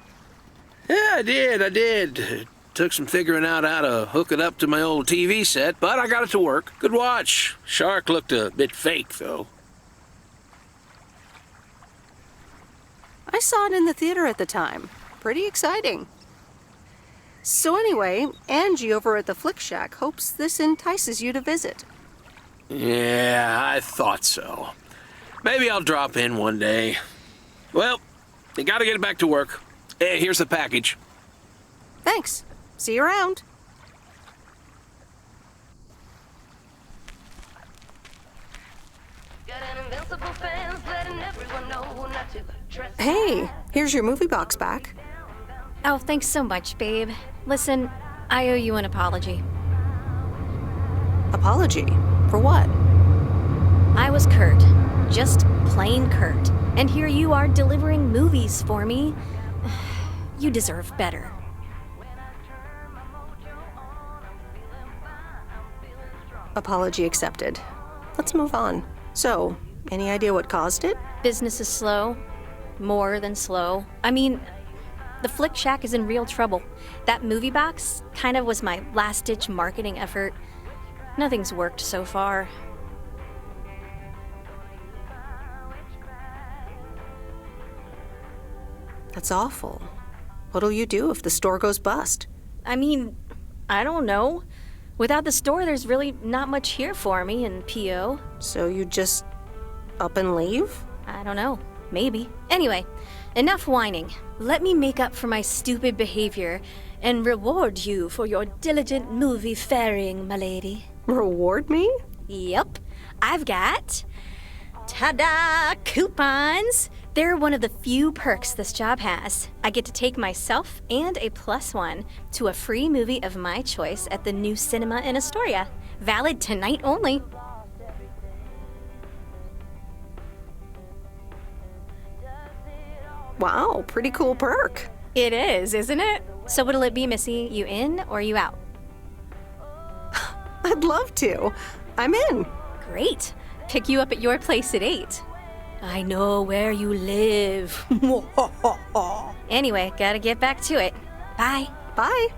Yeah, I did. It took some figuring out how to hook it up to my old TV set, but I got it to work. Good watch. Shark looked a bit fake, though. I saw it in the theater at the time. Pretty exciting. So anyway, Angie over at the Flick Shack hopes this entices you to visit. Yeah, I thought so. Maybe I'll drop in one day. Well, you gotta get back to work. Hey, here's the package. Thanks. See you around. Hey, here's your movie box back. Oh, thanks so much, babe. Listen, I owe you an apology. Apology? For what? I was Kurt. Just plain Kurt. And here you are delivering movies for me. You deserve better. Apology accepted. Let's move on. So, any idea what caused it? Business is slow. More than slow. I mean, the Flick Shack is in real trouble. That movie box kind of was my last-ditch marketing effort. Nothing's worked so far. That's awful. What'll you do if the store goes bust? I mean, I don't know. Without the store, there's really not much here for me in PO. So you just up and leave? I don't know. Maybe. Anyway, enough whining. Let me make up for my stupid behavior and reward you for your diligent movie faring, my lady. Reward me? Yep. I've got... ta-da! Coupons! They're one of the few perks this job has. I get to take myself and a +1 to a free movie of my choice at the new cinema in Astoria. Valid tonight only. Wow, pretty cool perk. It is, isn't it? So what'll it be, Missy? You in or you out? I'd love to. I'm in. Great. Pick you up at your place at 8. I know where you live. Anyway, gotta get back to it. Bye. Bye.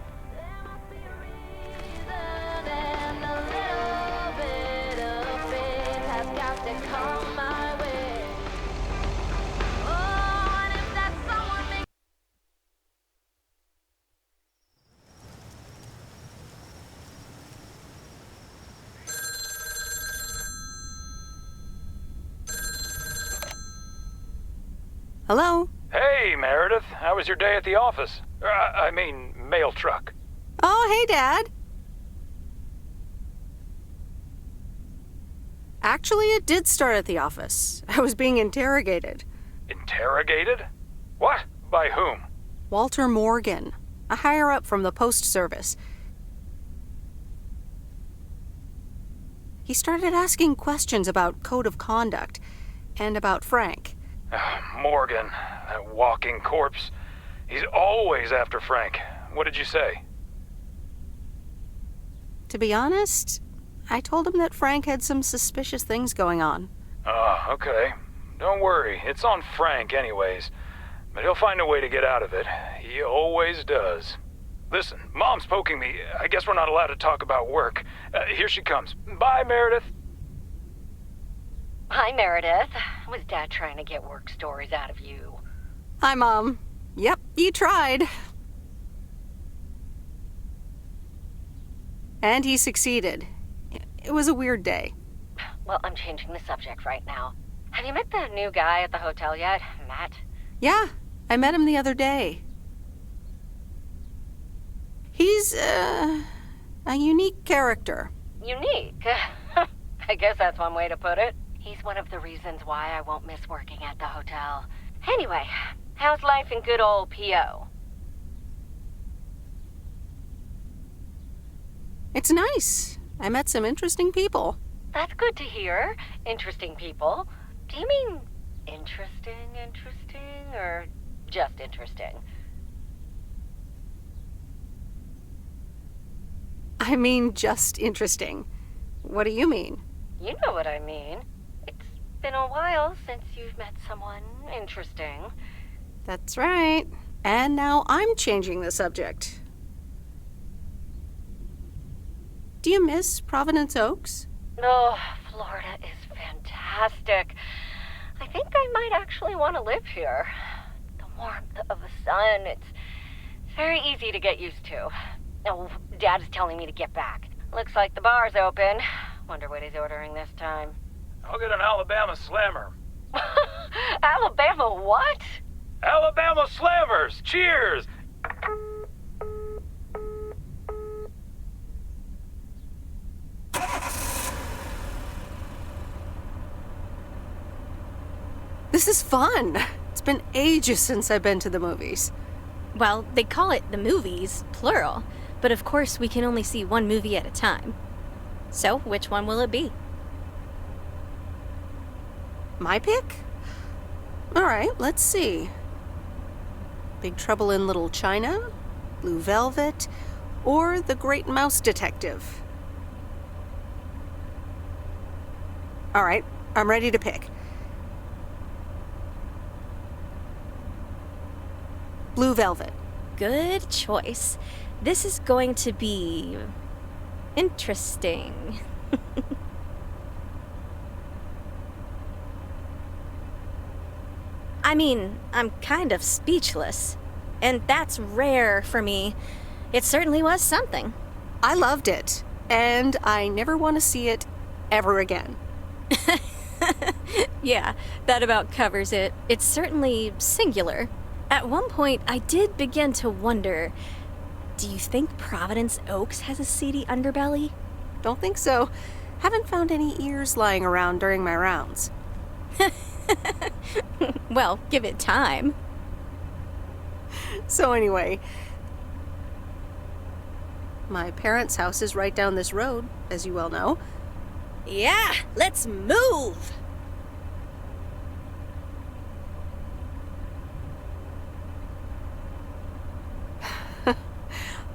Hello? Hey, Meredith. How was your day at the office? I mean, mail truck. Oh, hey, Dad. Actually, it did start at the office. I was being interrogated. Interrogated? What? By whom? Walter Morgan, a higher-up from the Post Service. He started asking questions about code of conduct and about Frank. Morgan, that walking corpse. He's always after Frank. What did you say? To be honest, I told him that Frank had some suspicious things going on. Oh, okay. Don't worry, it's on Frank anyways. But he'll find a way to get out of it. He always does. Listen, Mom's poking me. I guess we're not allowed to talk about work. Here she comes. Bye, Meredith. Hi, Meredith. Was Dad trying to get work stories out of you? Hi, Mom. Yep, you tried. And he succeeded. It was a weird day. Well, I'm changing the subject right now. Have you met the new guy at the hotel yet, Matt? Yeah, I met him the other day. He's, a unique character. Unique? I guess that's one way to put it. He's one of the reasons why I won't miss working at the hotel. Anyway, how's life in good old P.O.? It's nice. I met some interesting people. That's good to hear. Interesting people. Do you mean interesting, or just interesting? I mean, just interesting. What do you mean? You know what I mean. It's been a while since you've met someone interesting. That's right. And now I'm changing the subject. Do you miss Providence Oaks? Oh, Florida is fantastic. I think I might actually want to live here. The warmth of the sun, it's very easy to get used to. Oh, Dad is telling me to get back. Looks like the bar's open. Wonder what he's ordering this time. I'll get an Alabama Slammer. Alabama what? Alabama Slammers! Cheers! This is fun. It's been ages since I've been to the movies. Well, they call it the movies, plural, but of course we can only see one movie at a time. So, which one will it be? My pick? All right, let's see. Big Trouble in Little China, Blue Velvet, or The Great Mouse Detective. All right, I'm ready to pick. Blue Velvet. Good choice. This is going to be interesting. I mean, I'm kind of speechless. And that's rare for me. It certainly was something. I loved it. And I never want to see it ever again. Yeah, that about covers it. It's certainly singular. At one point, I did begin to wonder, do you think Providence Oaks has a seedy underbelly? Don't think so. Haven't found any ears lying around during my rounds. Well, give it time. So anyway, my parents' house is right down this road, as you well know. Yeah, let's move!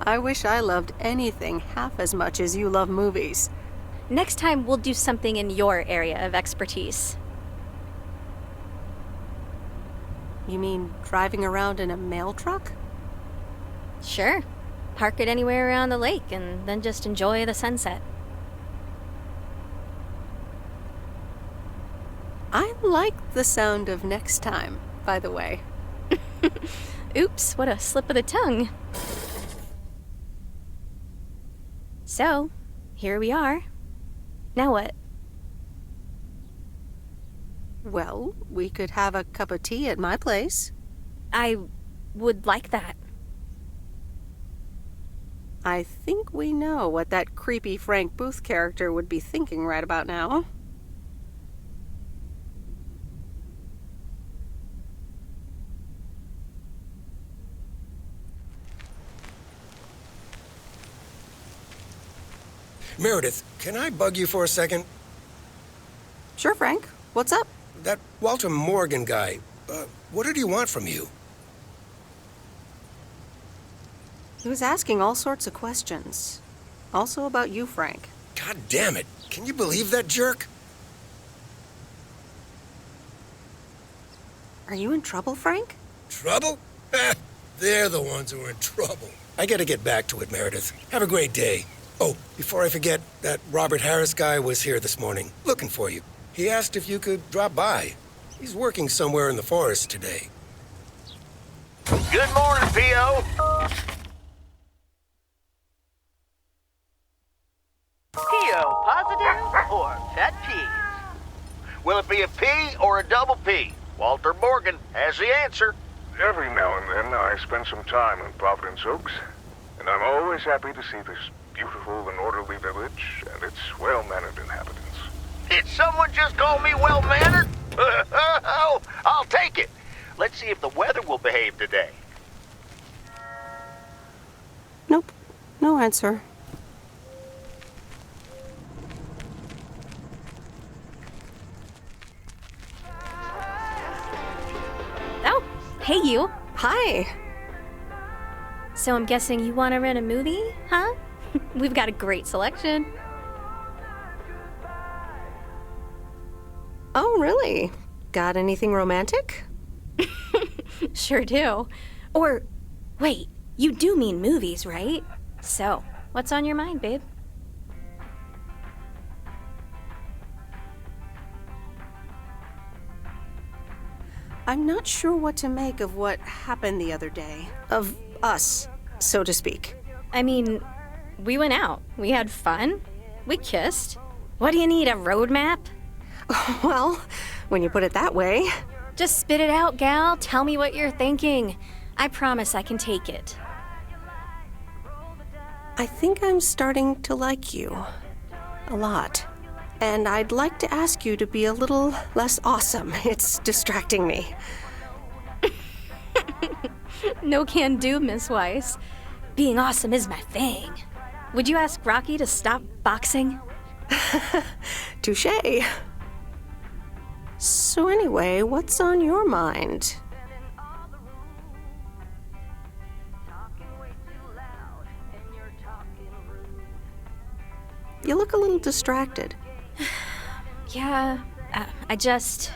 I wish I loved anything half as much as you love movies. Next time, we'll do something in your area of expertise. You mean driving around in a mail truck? Sure. Park it anywhere around the lake and then just enjoy the sunset. I like the sound of next time, by the way. Oops, what a slip of the tongue. So, here we are. Now what? Well, we could have a cup of tea at my place. I would like that. I think we know what that creepy Frank Booth character would be thinking right about now. Meredith, can I bug you for a second? Sure, Frank. What's up? That Walter Morgan guy, what did he want from you? He was asking all sorts of questions. Also about you, Frank. God damn it. Can you believe that jerk? Are you in trouble, Frank? Trouble? They're the ones who are in trouble. I gotta get back to it, Meredith. Have a great day. Oh, before I forget, that Robert Harris guy was here this morning, looking for you. He asked if you could drop by. He's working somewhere in the forest today. Good morning, P.O. P.O. positive or pet peeves? Will it be a P or a double P? Walter Morgan has the answer. Every now and then I spend some time in Providence Oaks, and I'm always happy to see this beautiful and orderly village and its well-mannered inhabitants. Did someone just call me well-mannered? I'll take it. Let's see if the weather will behave today. Nope. No answer. Oh, hey you. Hi. So I'm guessing you want to rent a movie, huh? We've got a great selection. Oh, really? Got anything romantic? Sure do. Or, wait, you do mean movies, right? So, what's on your mind, babe? I'm not sure what to make of what happened the other day. Of us, so to speak. I mean, we went out. We had fun. We kissed. What do you need, a roadmap? Well, when you put it that way. Just spit it out, gal. Tell me what you're thinking. I promise I can take it. I think I'm starting to like you. A lot. And I'd like to ask you to be a little less awesome. It's distracting me. No can do, Miss Weiss. Being awesome is my thing. Would you ask Rocky to stop boxing? Touché. So anyway, what's on your mind? You look a little distracted. Yeah, I just...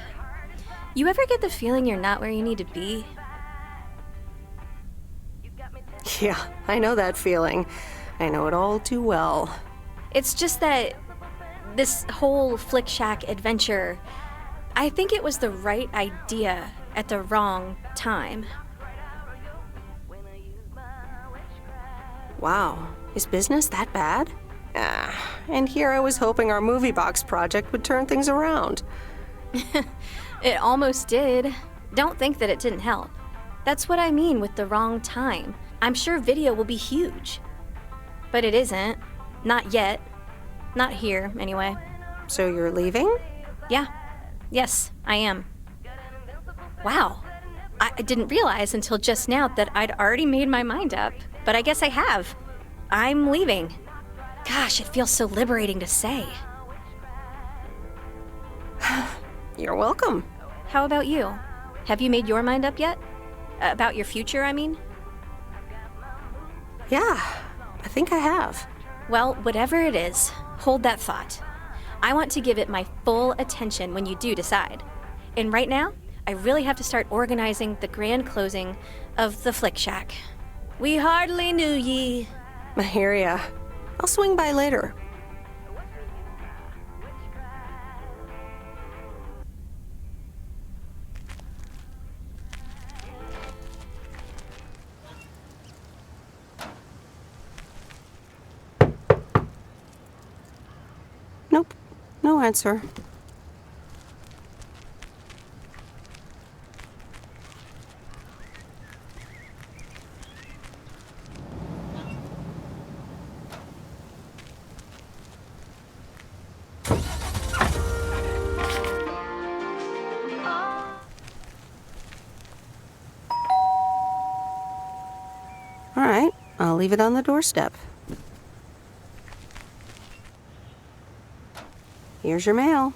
You ever get the feeling you're not where you need to be? Yeah, I know that feeling. I know it all too well. It's just that this whole Flick Shack adventure, I think it was the right idea at the wrong time. Wow, is business that bad? And here I was hoping our movie box project would turn things around. It almost did. Don't think that it didn't help. That's what I mean with the wrong time. I'm sure video will be huge. But it isn't. Not yet. Not here, anyway. So you're leaving? Yeah. Yes, I am. Wow. I didn't realize until just now that I'd already made my mind up. But I guess I have. I'm leaving. Gosh, it feels so liberating to say. You're welcome. How about you? Have you made your mind up yet? About your future, I mean? Yeah, I think I have. Well, whatever it is, hold that thought. I want to give it my full attention when you do decide. And right now, I really have to start organizing the grand closing of the Flick Shack. We hardly knew ye. I hear ya. I'll swing by later. Nope, no answer. I'll leave it on the doorstep. Here's your mail.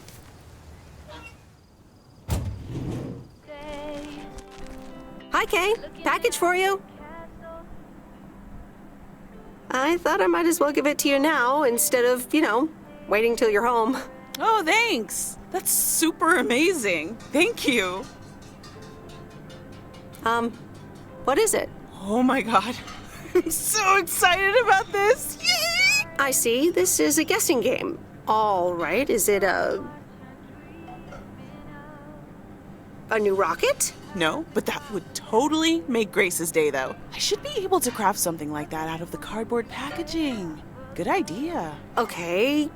Hi, Kay. Package for you. I thought I might as well give it to you now instead of, waiting till you're home. Oh, thanks. That's super amazing. Thank you. What is it? Oh my god. I'm so excited about this. Yay! I see. This is a guessing game. All right. Is it a new rocket? No, but that would totally make Grace's day, though. I should be able to craft something like that out of the cardboard packaging. Good idea. Okay.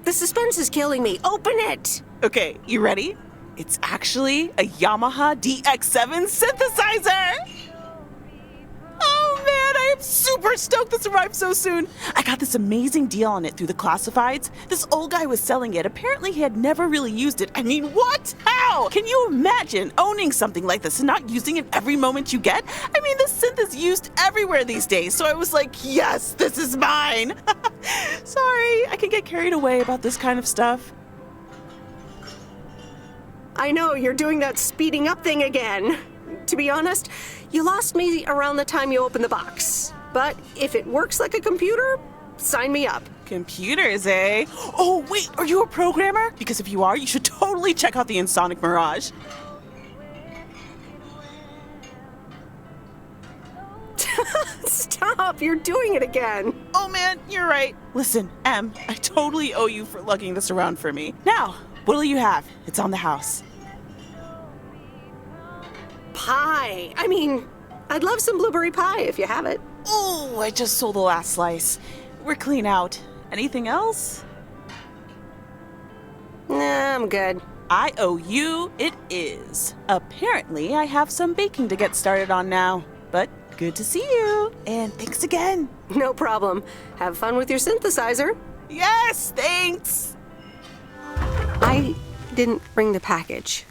The suspense is killing me. Open it! Okay, you ready? It's actually a Yamaha DX7 synthesizer! Oh man, I am super stoked this arrived so soon. I got this amazing deal on it through the classifieds. This old guy was selling it. Apparently he had never really used it. I mean, what? How? Can you imagine owning something like this and not using it every moment you get? I mean, this synth is used everywhere these days, so I was like, yes, this is mine. Sorry, I can get carried away about this kind of stuff. I know, you're doing that speeding up thing again. To be honest, you lost me around the time you opened the box. But if it works like a computer, sign me up. Computers, eh? Oh, wait, are you a programmer? Because if you are, you should totally check out the Insonic Mirage. Stop, you're doing it again. Oh man, you're right. Listen, Em, I totally owe you for lugging this around for me. Now, what'll you have? It's on the house. Pie. I mean, I'd love some blueberry pie if you have it. Oh, I just sold the last slice. We're clean out. Anything else? Nah, I'm good. I owe you, it is. Apparently, I have some baking to get started on now. But good to see you. And thanks again. No problem. Have fun with your synthesizer. Yes, thanks. I didn't bring the package.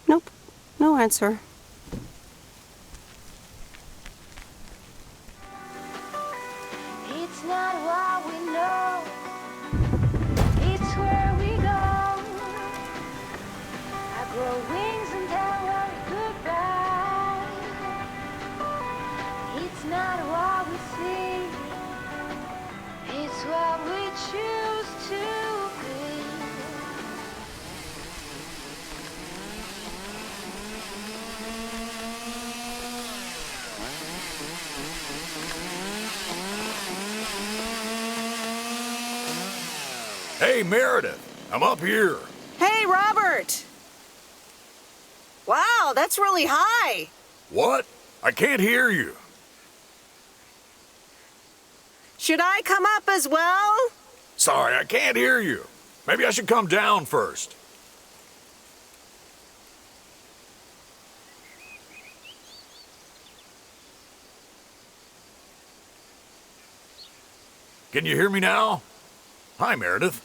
Nope, no answer. It's not what we know, it's where we go. I grow wings and tell her goodbye. It's not what we see, it's what we choose to be. Hey, Meredith, I'm up here. Hey, Robert! Wow, that's really high. What? I can't hear you. Should I come up as well? Sorry, I can't hear you. Maybe I should come down first. Can you hear me now? Hi, Meredith.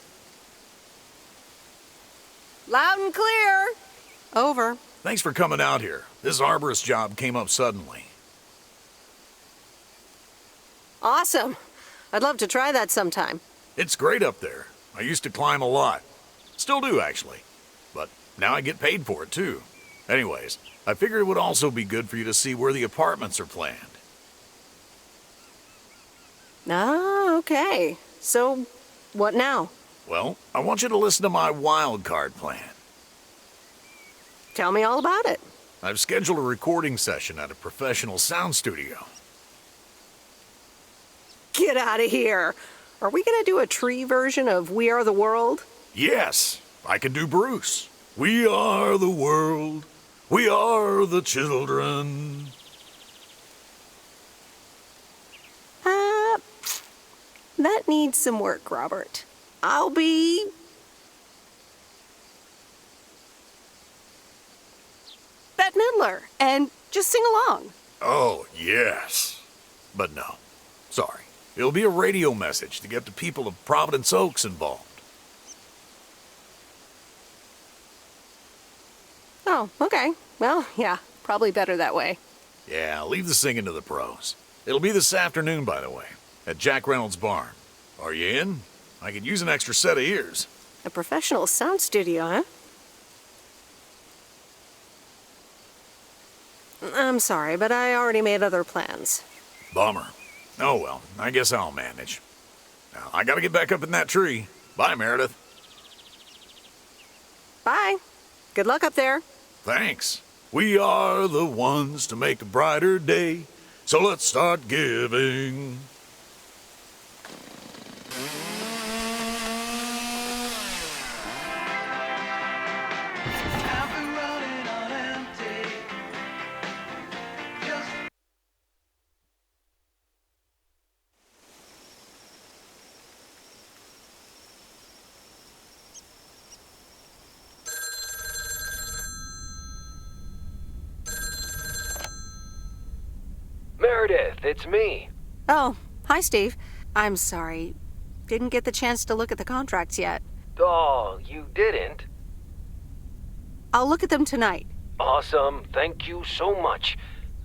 Loud and clear. Over. Thanks for coming out here. This arborist job came up suddenly. Awesome. I'd love to try that sometime. It's great up there. I used to climb a lot. Still do, actually. But now I get paid for it, too. Anyways, I figured it would also be good for you to see where the apartments are planned. Ah, okay. So, what now? Well, I want you to listen to my wild card plan. Tell me all about it. I've scheduled a recording session at a professional sound studio. Get out of here. Are we going to do a tree version of We Are the World? Yes, I can do Bruce. We are the world. We are the children. That needs some work, Robert. I'll be... That Bette Midler and just sing along. Oh, yes. But no. Sorry. It'll be a radio message to get the people of Providence Oaks involved. Oh, okay. Well, yeah, probably better that way. Yeah, leave the singing to the pros. It'll be this afternoon, by the way, at Jack Reynolds' barn. Are you in? I could use an extra set of ears. A professional sound studio, huh? I'm sorry, but I already made other plans. Bummer. Oh well, I guess I'll manage. Now, I gotta get back up in that tree. Bye, Meredith. Bye. Good luck up there. Thanks. We are the ones to make a brighter day, so let's start giving. Meredith, it's me. Oh, hi, Steve. I'm sorry. Didn't get the chance to look at the contracts yet. Oh, you didn't? I'll look at them tonight. Awesome. Thank you so much.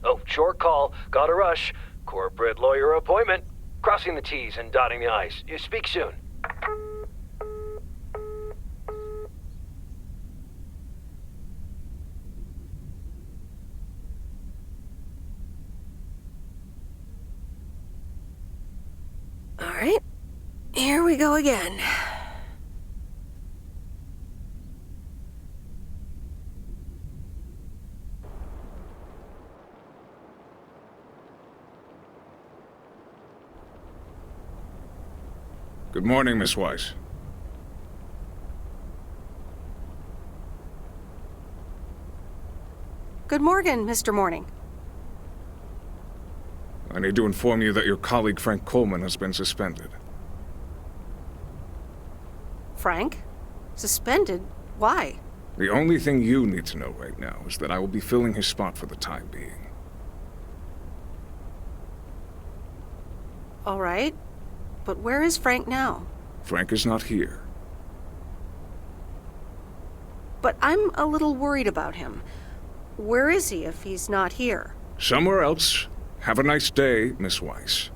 Oh, short call. Gotta rush. Corporate lawyer appointment. Crossing the T's and dotting the I's. You speak soon. All right. Here we go again. Good morning, Miss Weiss. Good morning, Mr. Morning. I need to inform you that your colleague Frank Coleman has been suspended. Frank? Suspended? Why? The only thing you need to know right now is that I will be filling his spot for the time being. All right. But where is Frank now? Frank is not here. But I'm a little worried about him. Where is he if he's not here? Somewhere else. Have a nice day, Miss Weiss.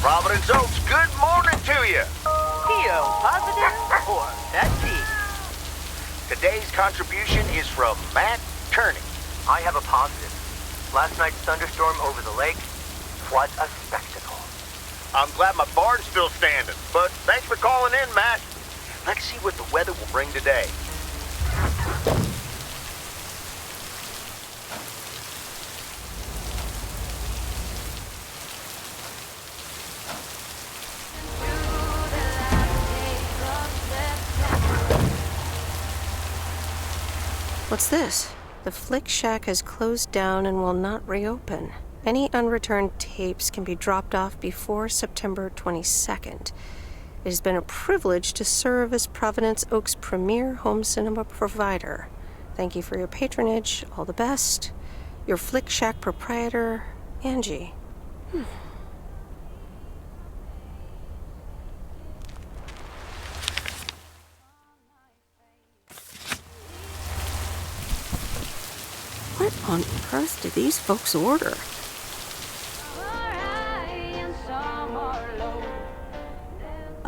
Providence Oaks, good morning to you. PO positive or pet peeve? Today's contribution is from Matt Kearney. I have a positive. Last night's thunderstorm over the lake, what a spectacle. I'm glad my barn's still standing, but thanks for calling in, Matt. Let's see what the weather will bring today. What's this? The Flick Shack has closed down and will not reopen. Any unreturned tapes can be dropped off before September 22nd. It has been a privilege to serve as Providence Oaks' premier home cinema provider. Thank you for your patronage. All the best. Your Flick Shack proprietor, Angie. What on earth did these folks order?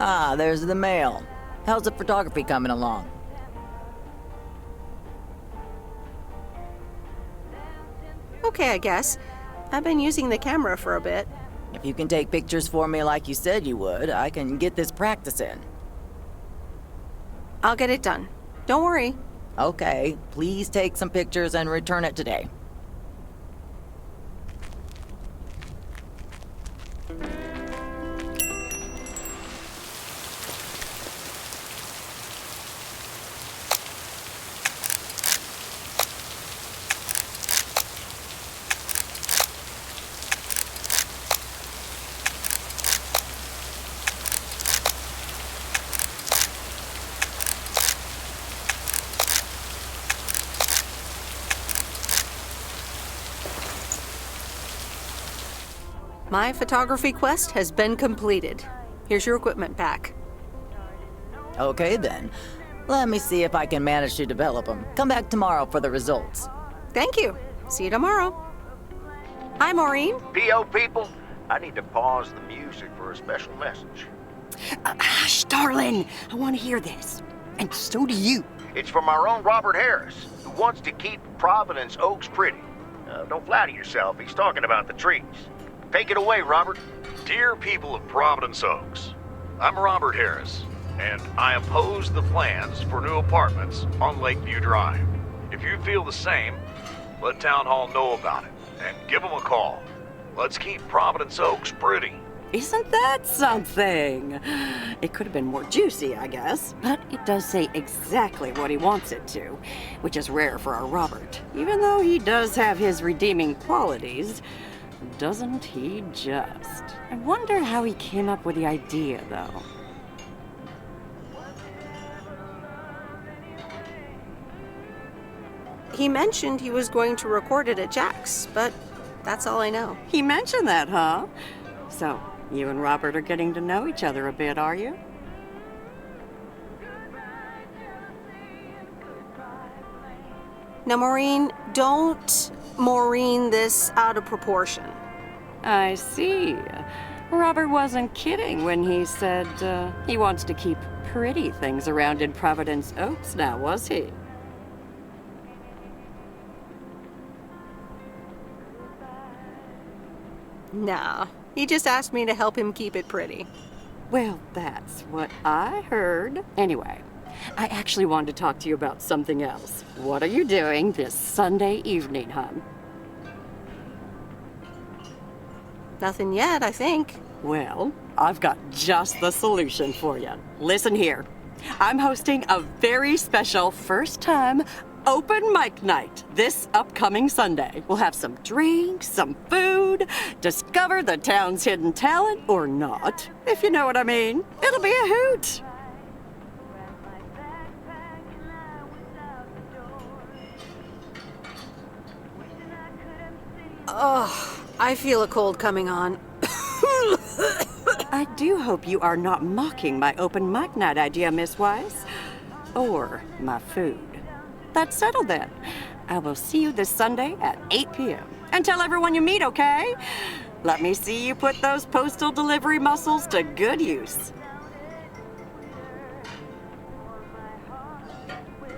Ah, there's the mail. How's the photography coming along? Okay, I guess. I've been using the camera for a bit. If you can take pictures for me like you said you would, I can get this practice in. I'll get it done. Don't worry. Okay, please take some pictures and return it today. My photography quest has been completed. Here's your equipment back. Okay then. Let me see if I can manage to develop them. Come back tomorrow for the results. Thank you. See you tomorrow. Hi, Maureen. PO people, I need to pause the music for a special message. Hush, darling. I want to hear this. And so do you. It's from our own Robert Harris, who wants to keep Providence Oaks pretty. Don't flatter yourself. He's talking about the trees. Take it away, Robert. Dear people of Providence Oaks, I'm Robert Harris, and I oppose the plans for new apartments on Lakeview Drive. If you feel the same, let Town Hall know about it, and give them a call. Let's keep Providence Oaks pretty. Isn't that something? It could have been more juicy, I guess, but it does say exactly what he wants it to, which is rare for our Robert. Even though he does have his redeeming qualities, doesn't he just? I wonder how he came up with the idea, though. He mentioned he was going to record it at Jack's, but that's all I know. He mentioned that, huh? So, you and Robert are getting to know each other a bit, are you? Now, Maureen, don't Maureen this out of proportion. I see. Robert wasn't kidding when he said he wants to keep pretty things around in Providence Oaks now, was he? Nah, he just asked me to help him keep it pretty. Well, that's what I heard. Anyway, I actually wanted to talk to you about something else. What are you doing this Sunday evening, hon? Nothing yet, I think. Well, I've got just the solution for you. Listen here. I'm hosting a very special first-time open mic night this upcoming Sunday. We'll have some drinks, some food, discover the town's hidden talent, or not, if you know what I mean. It'll be a hoot. Ugh, I feel a cold coming on. I do hope you are not mocking my open mic night idea, Miss Weiss. Or my food. That's settled then. I will see you this Sunday at 8 p.m. And tell everyone you meet, okay? Let me see you put those postal delivery muscles to good use.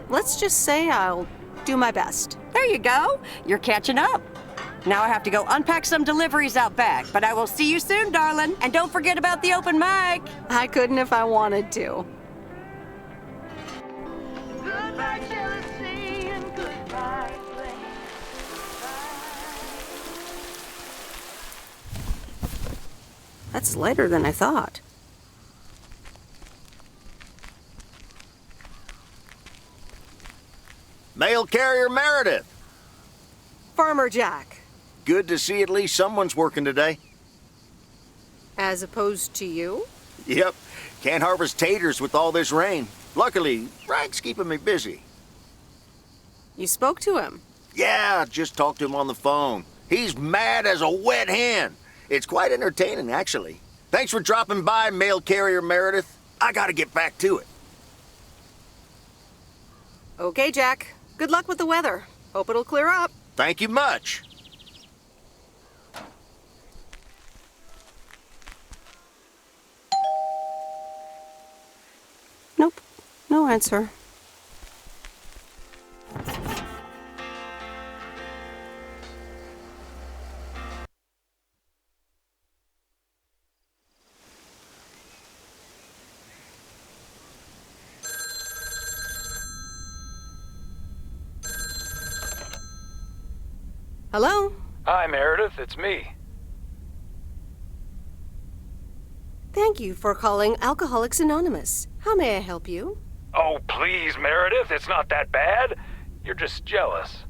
Let's just say I'll do my best. There you go. You're catching up. Now I have to go unpack some deliveries out back, but I will see you soon, darling. And don't forget about the open mic. I couldn't if I wanted to. Goodbye, jealousy, and goodbye, blame. That's lighter than I thought. Mail carrier Meredith. Farmer Jack. Good to see at least someone's working today. As opposed to you? Yep. Can't harvest taters with all this rain. Luckily, Frank's keeping me busy. You spoke to him? Yeah, just talked to him on the phone. He's mad as a wet hen. It's quite entertaining, actually. Thanks for dropping by, mail carrier Meredith. I gotta get back to it. Okay, Jack. Good luck with the weather. Hope it'll clear up. Thank you much. Nope. No answer. Hello? Hi, Meredith. It's me. Thank you for calling Alcoholics Anonymous. How may I help you? Oh, please, Meredith. It's not that bad. You're just jealous.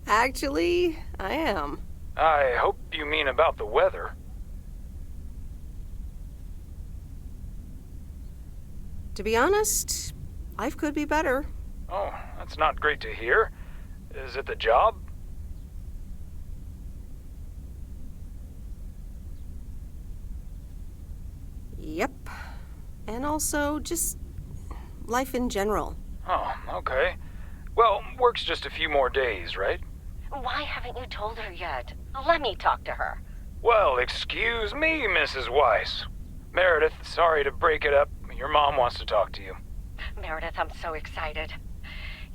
Actually, I am. I hope you mean about the weather. To be honest, life could be better. Oh, that's not great to hear. Is it the job? Yep. And also just life in general. Oh, okay. Well, work's just a few more days, right? Why haven't you told her yet? Let me talk to her. Well, excuse me, Mrs. Weiss. Meredith, sorry to break it up. Your mom wants to talk to you. Meredith, I'm so excited.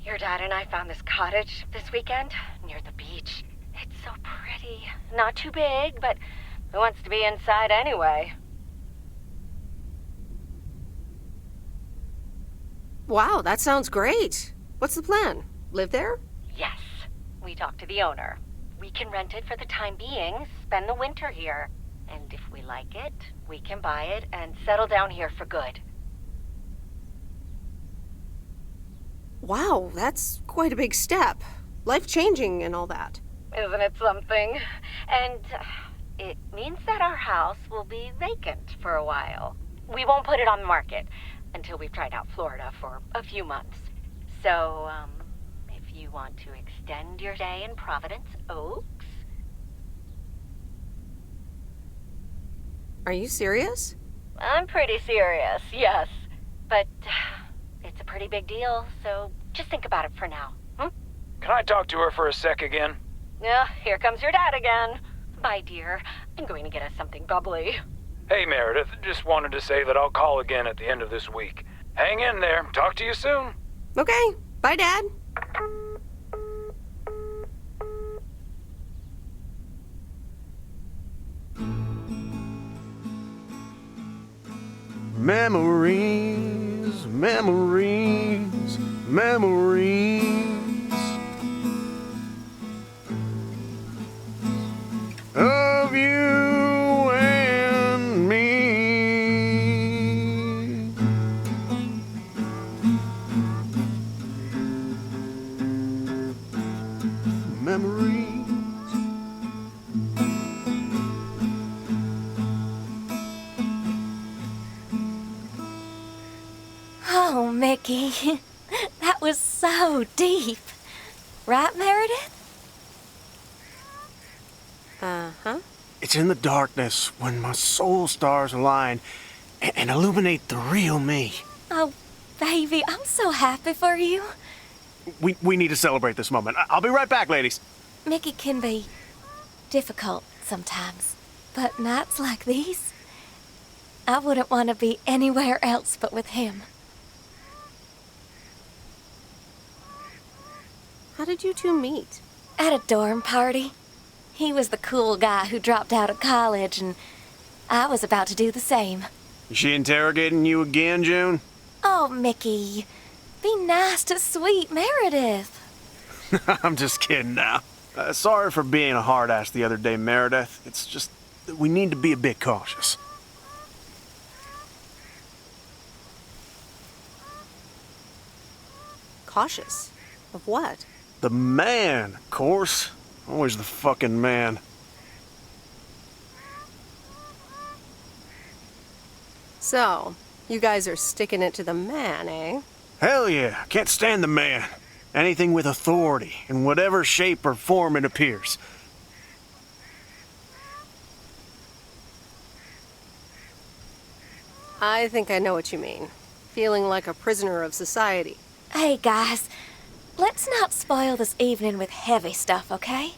Your dad and I found this cottage this weekend near the beach. It's so pretty. Not too big, but who wants to be inside anyway? Wow, that sounds great. What's the plan? Live there? Yes. We talked to the owner. We can rent it for the time being, spend the winter here. And if we like it, we can buy it and settle down here for good. Wow, that's quite a big step. Life-changing and all that. Isn't it something? And it means that our house will be vacant for a while. We won't put it on the market until we've tried out Florida for a few months. So, if you want to extend your stay in Providence Oaks... Are you serious? I'm pretty serious, yes. But it's a pretty big deal, so just think about it for now. Can I talk to her for a sec again? Yeah, here comes your dad again. Bye, dear. I'm going to get us something bubbly. Hey, Meredith, just wanted to say that I'll call again at the end of this week. Hang in there. Talk to you soon. Okay. Bye, Dad. Memories, memories, memories of you and me. Memories. Oh, Mickey, that was so deep. Right, Meredith? Uh-huh. It's in the darkness when my soul stars align and illuminate the real me. Oh, baby, I'm so happy for you. We need to celebrate this moment. I'll be right back, ladies. Mickey can be difficult sometimes, but nights like these, I wouldn't want to be anywhere else but with him. How did you two meet? At a dorm party. He was the cool guy who dropped out of college, and I was about to do the same. Is she interrogating you again, June? Oh, Mickey, be nice to sweet Meredith. I'm just kidding now. Sorry for being a hard ass the other day, Meredith. It's just that we need to be a bit cautious. Cautious? Of what? The man, of course. Always the fucking man. So, you guys are sticking it to the man, eh? Hell yeah, can't stand the man. Anything with authority, in whatever shape or form it appears. I think I know what you mean. Feeling like a prisoner of society. Hey, guys, let's not spoil this evening with heavy stuff, okay?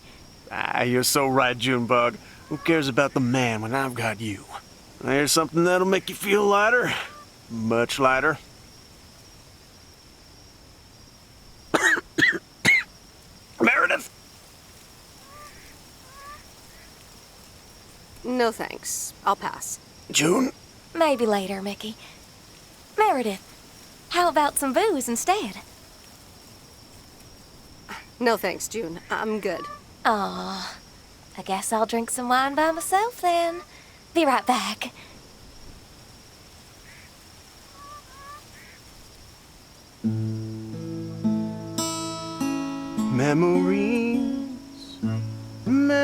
You're so right, Junebug. Who cares about the man when I've got you? Here's something that'll make you feel lighter. Much lighter. Meredith! No thanks. I'll pass. June? Maybe later, Mickey. Meredith, how about some booze instead? No thanks, June. I'm good. Aw, I guess I'll drink some wine by myself then. Be right back. Memories, memories,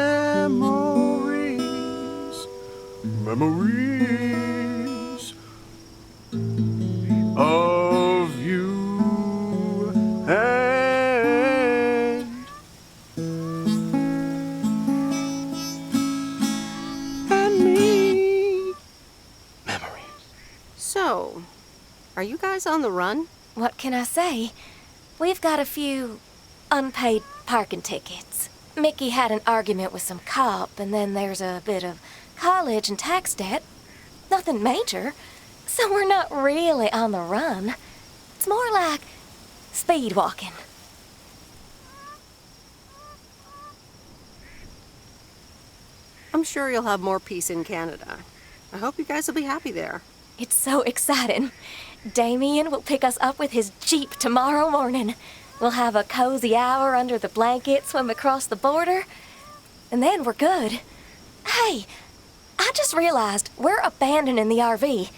memories of you and me. Memories. So, are you guys on the run? What can I say? We've got a few unpaid parking tickets. Mickey had an argument with some cop, and then there's a bit of college and tax debt. Nothing major. So we're not really on the run. It's more like speed walking. I'm sure you'll have more peace in Canada. I hope you guys will be happy there. It's so exciting. Damien will pick us up with his Jeep tomorrow morning. We'll have a cozy hour under the blanket, swim across the border, and then we're good. Hey, I just realized we're abandoning the RV.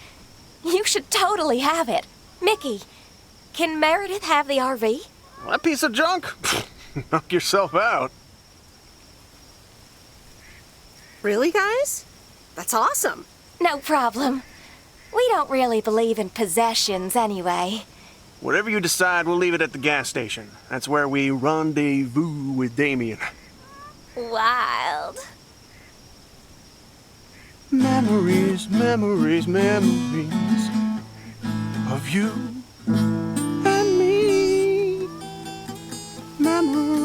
You should totally have it. Mickey, can Meredith have the RV? That piece of junk? Knock yourself out. Really, guys? That's awesome. No problem. We don't really believe in possessions anyway. Whatever you decide, we'll leave it at the gas station. That's where we rendezvous with Damien. Wild. Memories, memories, memories of you and me. Memories.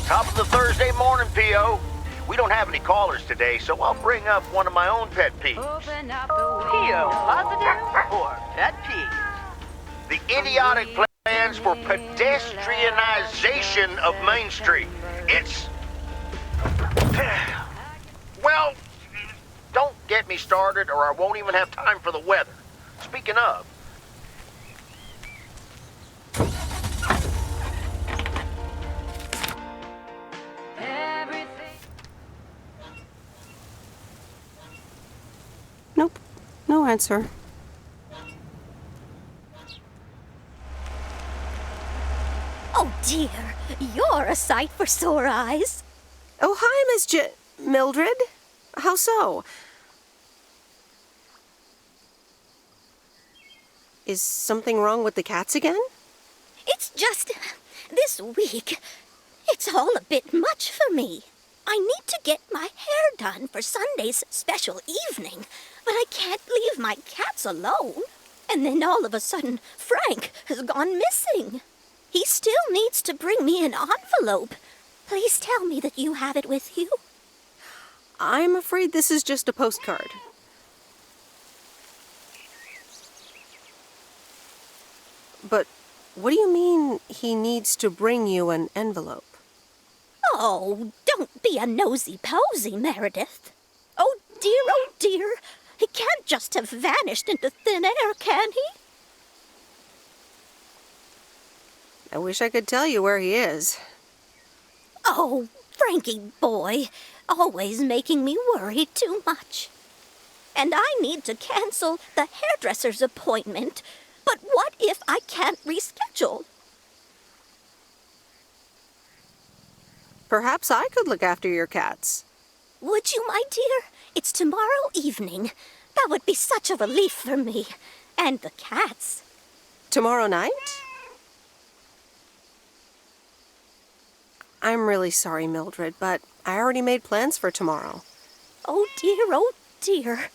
Top of the Thursday morning, P.O. We don't have any callers today, so I'll bring up one of my own pet peeves. P.O. positive or pet peeve? The idiotic plans for pedestrianization of Main Street. It's... Well, don't get me started or I won't even have time for the weather. Speaking of... Nope. No answer. Oh dear, you're a sight for sore eyes. Oh, hi, Miss Mildred. How so? Is something wrong with the cats again? It's just this week. It's all a bit much for me. I need to get my hair done for Sunday's special evening, but I can't leave my cats alone. And then all of a sudden, Frank has gone missing. He still needs to bring me an envelope. Please tell me that you have it with you. I'm afraid this is just a postcard. But what do you mean he needs to bring you an envelope? Oh, don't be a nosy-posy, Meredith. Oh dear, he can't just have vanished into thin air, can he? I wish I could tell you where he is. Oh, Frankie boy, always making me worry too much. And I need to cancel the hairdresser's appointment, but what if I can't reschedule? Perhaps I could look after your cats. Would you, my dear? It's tomorrow evening. That would be such a relief for me. And the cats. Tomorrow night? I'm really sorry, Mildred, but I already made plans for tomorrow. Oh dear.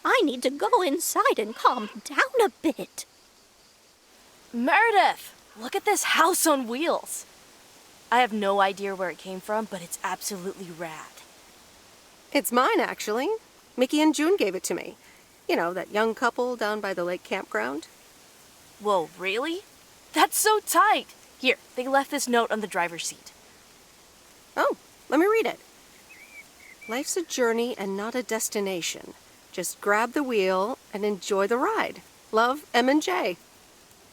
I need to go inside and calm down a bit. Meredith, look at this house on wheels. I have no idea where it came from, but it's absolutely rad. It's mine, actually. Mickey and June gave it to me. You know, that young couple down by the lake campground. Whoa, really? That's so tight. Here, they left this note on the driver's seat. Oh, let me read it. Life's a journey and not a destination. Just grab the wheel and enjoy the ride. Love, M and J.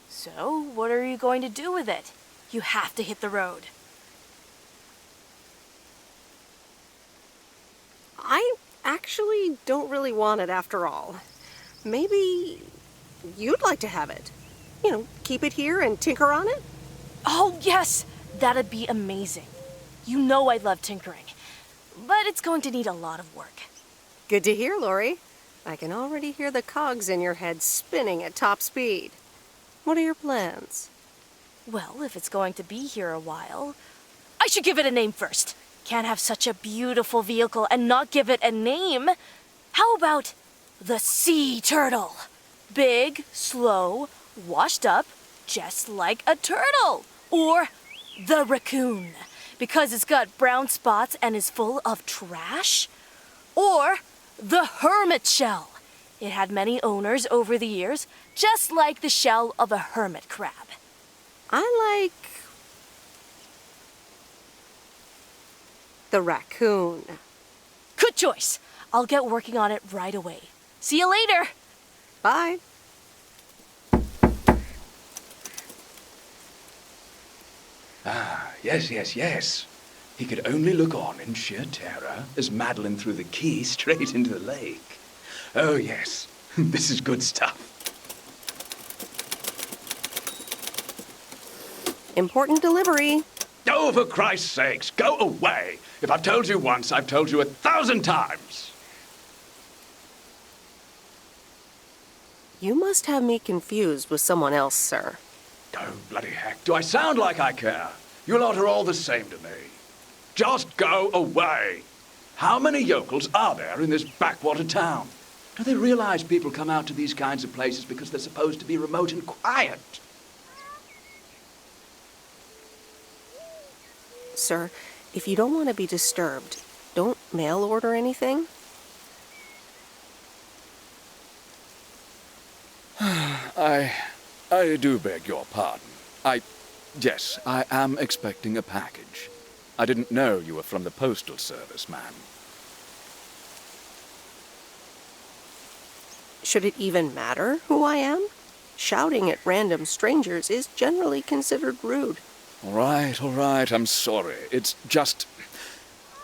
So, what are you going to do with it? You have to hit the road. I actually don't really want it after all. Maybe you'd like to have it. You know, keep it here and tinker on it? Oh, yes! That'd be amazing. You know I love tinkering, but it's going to need a lot of work. Good to hear, Lori. I can already hear the cogs in your head spinning at top speed. What are your plans? Well, if it's going to be here a while, I should give it a name first. Can't have such a beautiful vehicle and not give it a name. How about the sea turtle? Big, slow, washed up, just like a turtle. Or the raccoon, because it's got brown spots and is full of trash. Or the hermit shell. It had many owners over the years, just like the shell of a hermit crab. I like the raccoon. Good choice. I'll get working on it right away. See you later. Bye. Ah, yes. He could only look on in sheer terror as Madeline threw the key straight into the lake. Oh, yes. This is good stuff. Important delivery. Oh, for Christ's sakes, go away. If I've told you once, I've told you 1,000 times. You must have me confused with someone else, sir. Oh, bloody heck. Do I sound like I care? You lot are all the same to me. Just go away. How many yokels are there in this backwater town? Do they realize people come out to these kinds of places because they're supposed to be remote and quiet? Sir, if you don't want to be disturbed, don't mail order anything. I do beg your pardon. Yes, I am expecting a package. I didn't know you were from the Postal Service, ma'am. Should it even matter who I am? Shouting at random strangers is generally considered rude. All right, I'm sorry. It's just...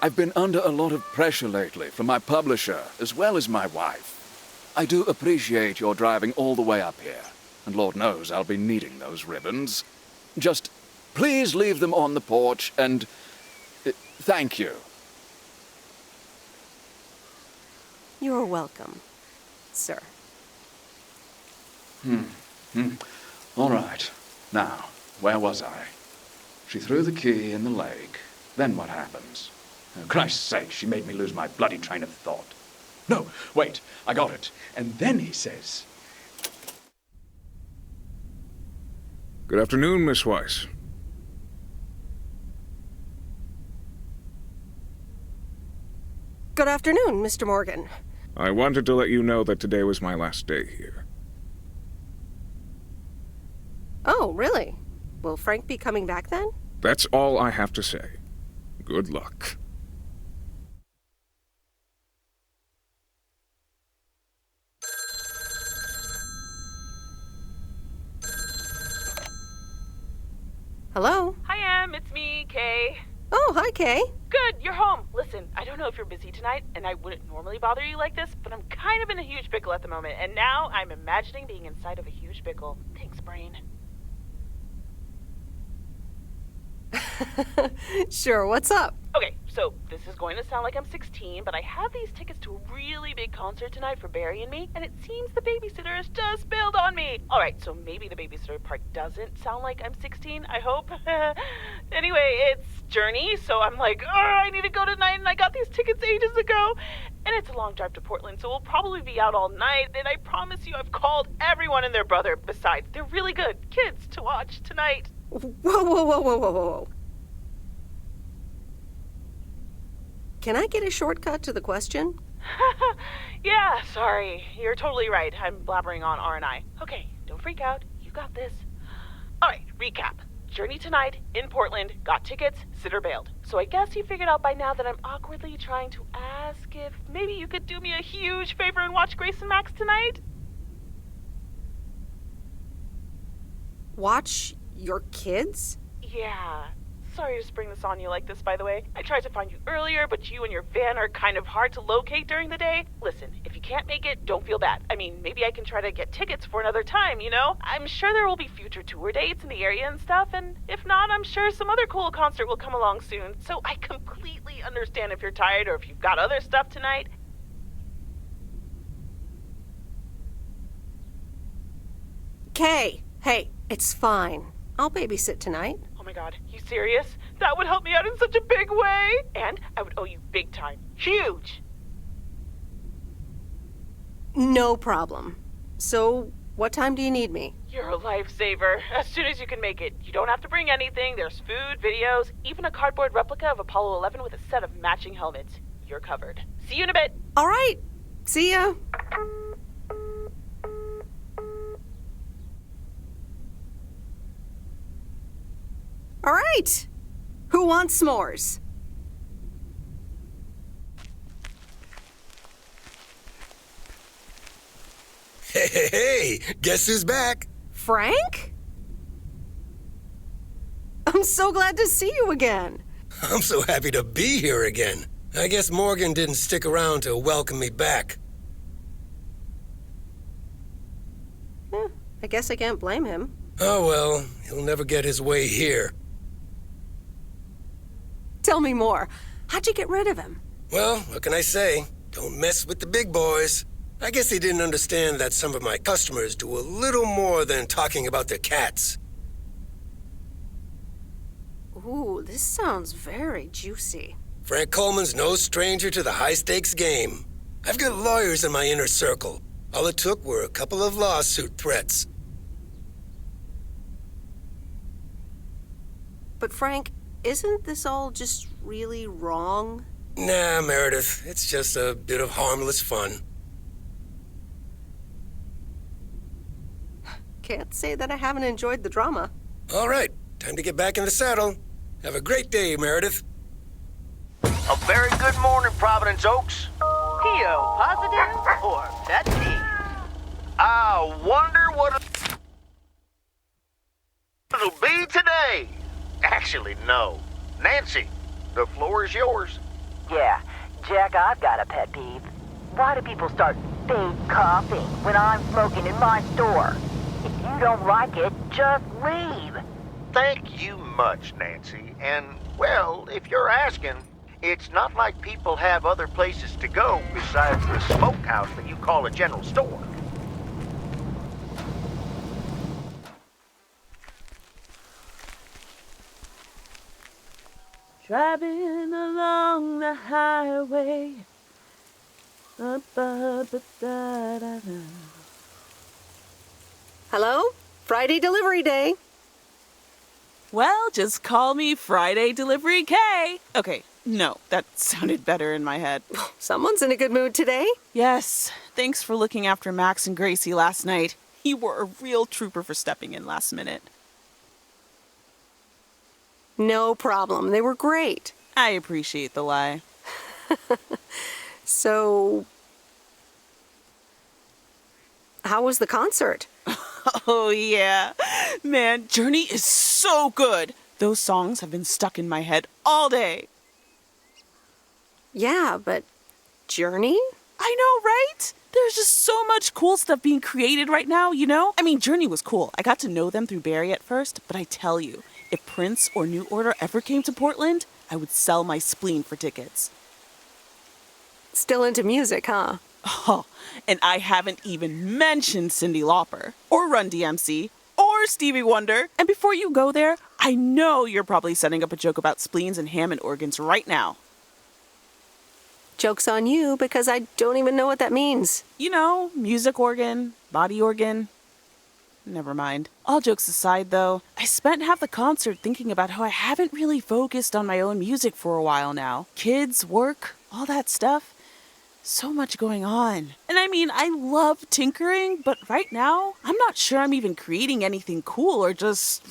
I've been under a lot of pressure lately from my publisher, as well as my wife. I do appreciate your driving all the way up here, and Lord knows I'll be needing those ribbons. Just please leave them on the porch, and... thank you. You're welcome, sir. All right. Now, where was I? She threw the key in the lake. Then what happens? Oh, Christ's sake, she made me lose my bloody train of thought. No, wait, I got it. And then he says... Good afternoon, Miss Weiss. Good afternoon, Mr. Morgan. I wanted to let you know that today was my last day here. Oh, really? Will Frank be coming back then? That's all I have to say. Good luck. Hello? Hi, Em. It's me, Kay. Oh, hi, Kay. Good, you're home. Listen, I don't know if you're busy tonight, and I wouldn't normally bother you like this, but I'm kind of in a huge pickle at the moment, and now I'm imagining being inside of a huge pickle. Thanks, brain. Sure, what's up? Okay, so this is going to sound like I'm 16, but I have these tickets to a really big concert tonight for Barry and me, and it seems the babysitter has just bailed on me. Alright, so maybe the babysitter part doesn't sound like I'm 16, I hope. Anyway, it's Journey, so I'm like, I need to go tonight, and I got these tickets ages ago. And it's a long drive to Portland, so we'll probably be out all night, and I promise you I've called everyone and their brother. Besides, they're really good kids to watch tonight. Whoa. Can I get a shortcut to the question? Yeah, sorry. You're totally right. I'm blabbering on R&I. Okay, don't freak out. You got this. Alright, recap. Journey tonight, in Portland, got tickets, sitter bailed. So I guess you figured out by now that I'm awkwardly trying to ask if maybe you could do me a huge favor and watch Grace and Max tonight? Watch your kids? Yeah. Sorry to spring this on you like this, by the way. I tried to find you earlier, but you and your van are kind of hard to locate during the day. Listen, if you can't make it, don't feel bad. I mean, maybe I can try to get tickets for another time, you know? I'm sure there will be future tour dates in the area and stuff, and if not, I'm sure some other cool concert will come along soon. So I completely understand if you're tired or if you've got other stuff tonight. Kay. Hey, it's fine. I'll babysit tonight. Oh my god, you serious? That would help me out in such a big way! And I would owe you big time. Huge! No problem. So, what time do you need me? You're a lifesaver. As soon as you can make it. You don't have to bring anything. There's food, videos, even a cardboard replica of Apollo 11 with a set of matching helmets. You're covered. See you in a bit. All right. See ya. All right. Who wants s'mores? Hey, guess who's back? Frank? I'm so glad to see you again. I'm so happy to be here again. I guess Morgan didn't stick around to welcome me back. I guess I can't blame him. Oh well, he'll never get his way here. Tell me more. How'd you get rid of him? Well, what can I say? Don't mess with the big boys. I guess he didn't understand that some of my customers do a little more than talking about their cats. Ooh, this sounds very juicy. Frank Coleman's no stranger to the high-stakes game. I've got lawyers in my inner circle. All it took were a couple of lawsuit threats. But Frank, isn't this all just really wrong? Nah, Meredith. It's just a bit of harmless fun. Can't say that I haven't enjoyed the drama. All right, time to get back in the saddle. Have a great day, Meredith. A very good morning, Providence Oaks. P.O. positive or pet peeve? I wonder what it'll be today. Actually, no. Nancy, the floor is yours. Yeah, Jack, I've got a pet peeve. Why do people start fake coughing when I'm smoking in my store? If you don't like it, just leave. Thank you much, Nancy. And, well, if you're asking, it's not like people have other places to go besides the smokehouse that you call a general store. Driving along the highway. Hello? Friday delivery day. Well, just call me Friday Delivery K. Okay, no, that sounded better in my head. Someone's in a good mood today. Yes, thanks for looking after Max and Gracie last night. You were a real trooper for stepping in last minute. No problem. They were great. I appreciate the lie. So, how was the concert? Oh, yeah. Man, Journey is so good. Those songs have been stuck in my head all day. Yeah, but Journey? I know, right? There's just so much cool stuff being created right now, you know? I mean, Journey was cool. I got to know them through Barry at first, but I tell you, if Prince or New Order ever came to Portland, I would sell my spleen for tickets. Still into music, huh? Oh, and I haven't even mentioned Cyndi Lauper, or Run DMC, or Stevie Wonder. And before you go there, I know you're probably setting up a joke about spleens and Hammond organs right now. Joke's on you, because I don't even know what that means. You know, music organ, body organ. Never mind. All jokes aside, though, I spent half the concert thinking about how I haven't really focused on my own music for a while now. Kids, work, all that stuff. So much going on. And I mean, I love tinkering, but right now, I'm not sure I'm even creating anything cool or just,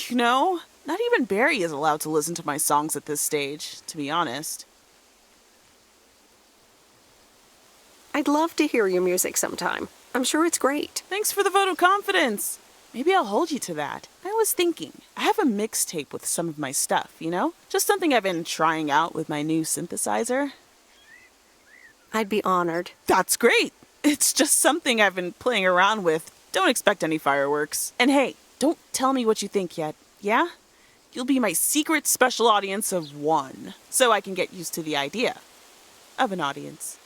you know, not even Barry is allowed to listen to my songs at this stage, to be honest. I'd love to hear your music sometime. I'm sure it's great. Thanks for the vote of confidence. Maybe I'll hold you to that. I was thinking, I have a mixtape with some of my stuff, you know? Just something I've been trying out with my new synthesizer. I'd be honored. That's great. It's just something I've been playing around with. Don't expect any fireworks. And hey, don't tell me what you think yet, yeah? You'll be my secret special audience of one, so I can get used to the idea of an audience.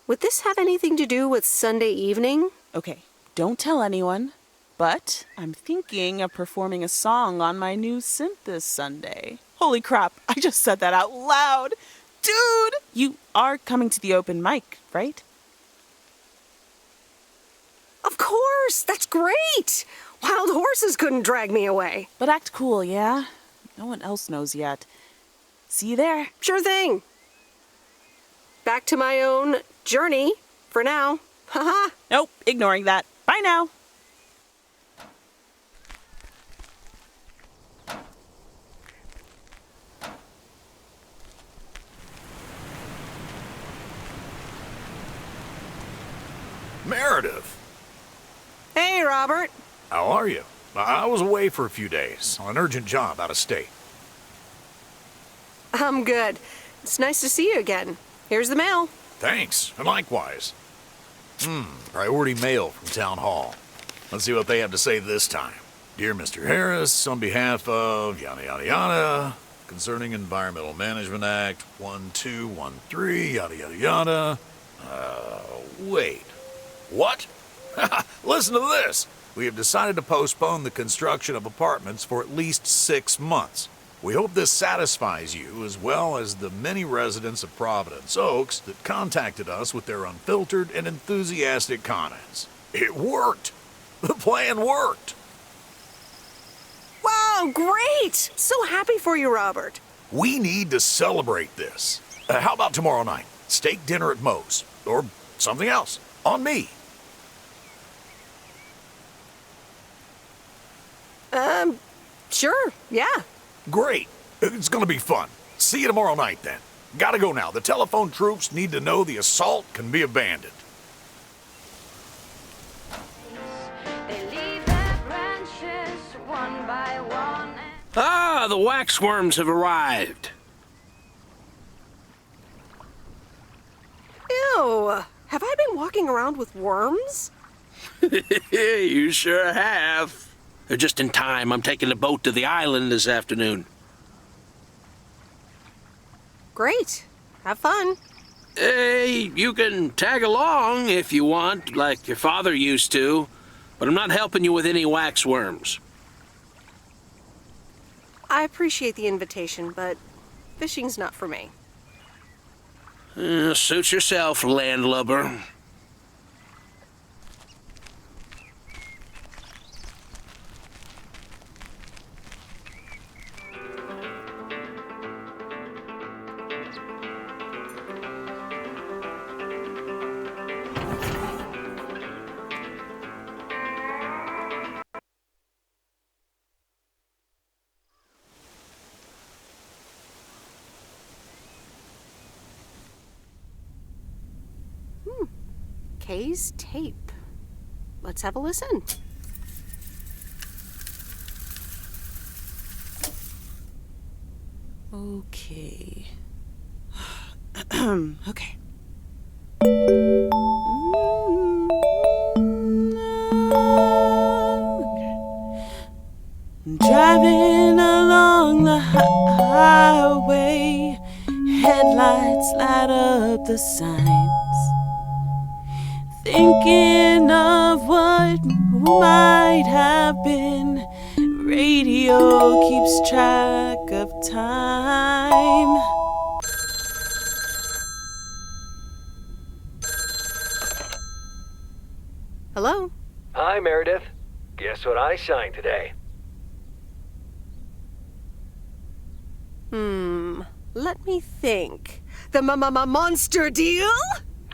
Would this have anything to do with Sunday evening? Okay, don't tell anyone, but I'm thinking of performing a song on my new synth this Sunday. Holy crap, I just said that out loud. Dude, you are coming to the open mic, right? Of course, that's great. Wild horses couldn't drag me away. But act cool, yeah? No one else knows yet. See you there. Sure thing. Back to my own journey for now. Haha. Nope, ignoring that. Bye now. Meredith! Hey, Robert. How are you? I was away for a few days on an urgent job out of state. I'm good. It's nice to see you again. Here's the mail. Thanks, and likewise. Priority mail from Town Hall. Let's see what they have to say this time. Dear Mr. Harris, on behalf of yada yada yada, concerning Environmental Management Act 1213, yada yada yada. Wait. What? Listen to this. We have decided to postpone the construction of apartments for at least 6 months. We hope this satisfies you as well as the many residents of Providence Oaks that contacted us with their unfiltered and enthusiastic comments. It worked. The plan worked. Wow, great! So happy for you, Robert. We need to celebrate this. How about tomorrow night? Steak dinner at Moe's. Or something else. On me. Sure, yeah. Great. It's gonna be fun. See you tomorrow night, then. Gotta go now. The telephone troops need to know the assault can be abandoned. Ah, the waxworms have arrived. Ew. Have I been walking around with worms? You sure have. They're just in time. I'm taking the boat to the island this afternoon. Great. Have fun. Hey, you can tag along if you want, like your father used to, but I'm not helping you with any waxworms. I appreciate the invitation, but fishing's not for me. Suit yourself, landlubber. Kay's tape. Let's have a listen. Okay. Okay. Driving along the highway, headlights light up the signs. Thinking of what might have been. Radio keeps track of time. Hello? Hi, Meredith. Guess what I signed today? Let me think. The monster deal?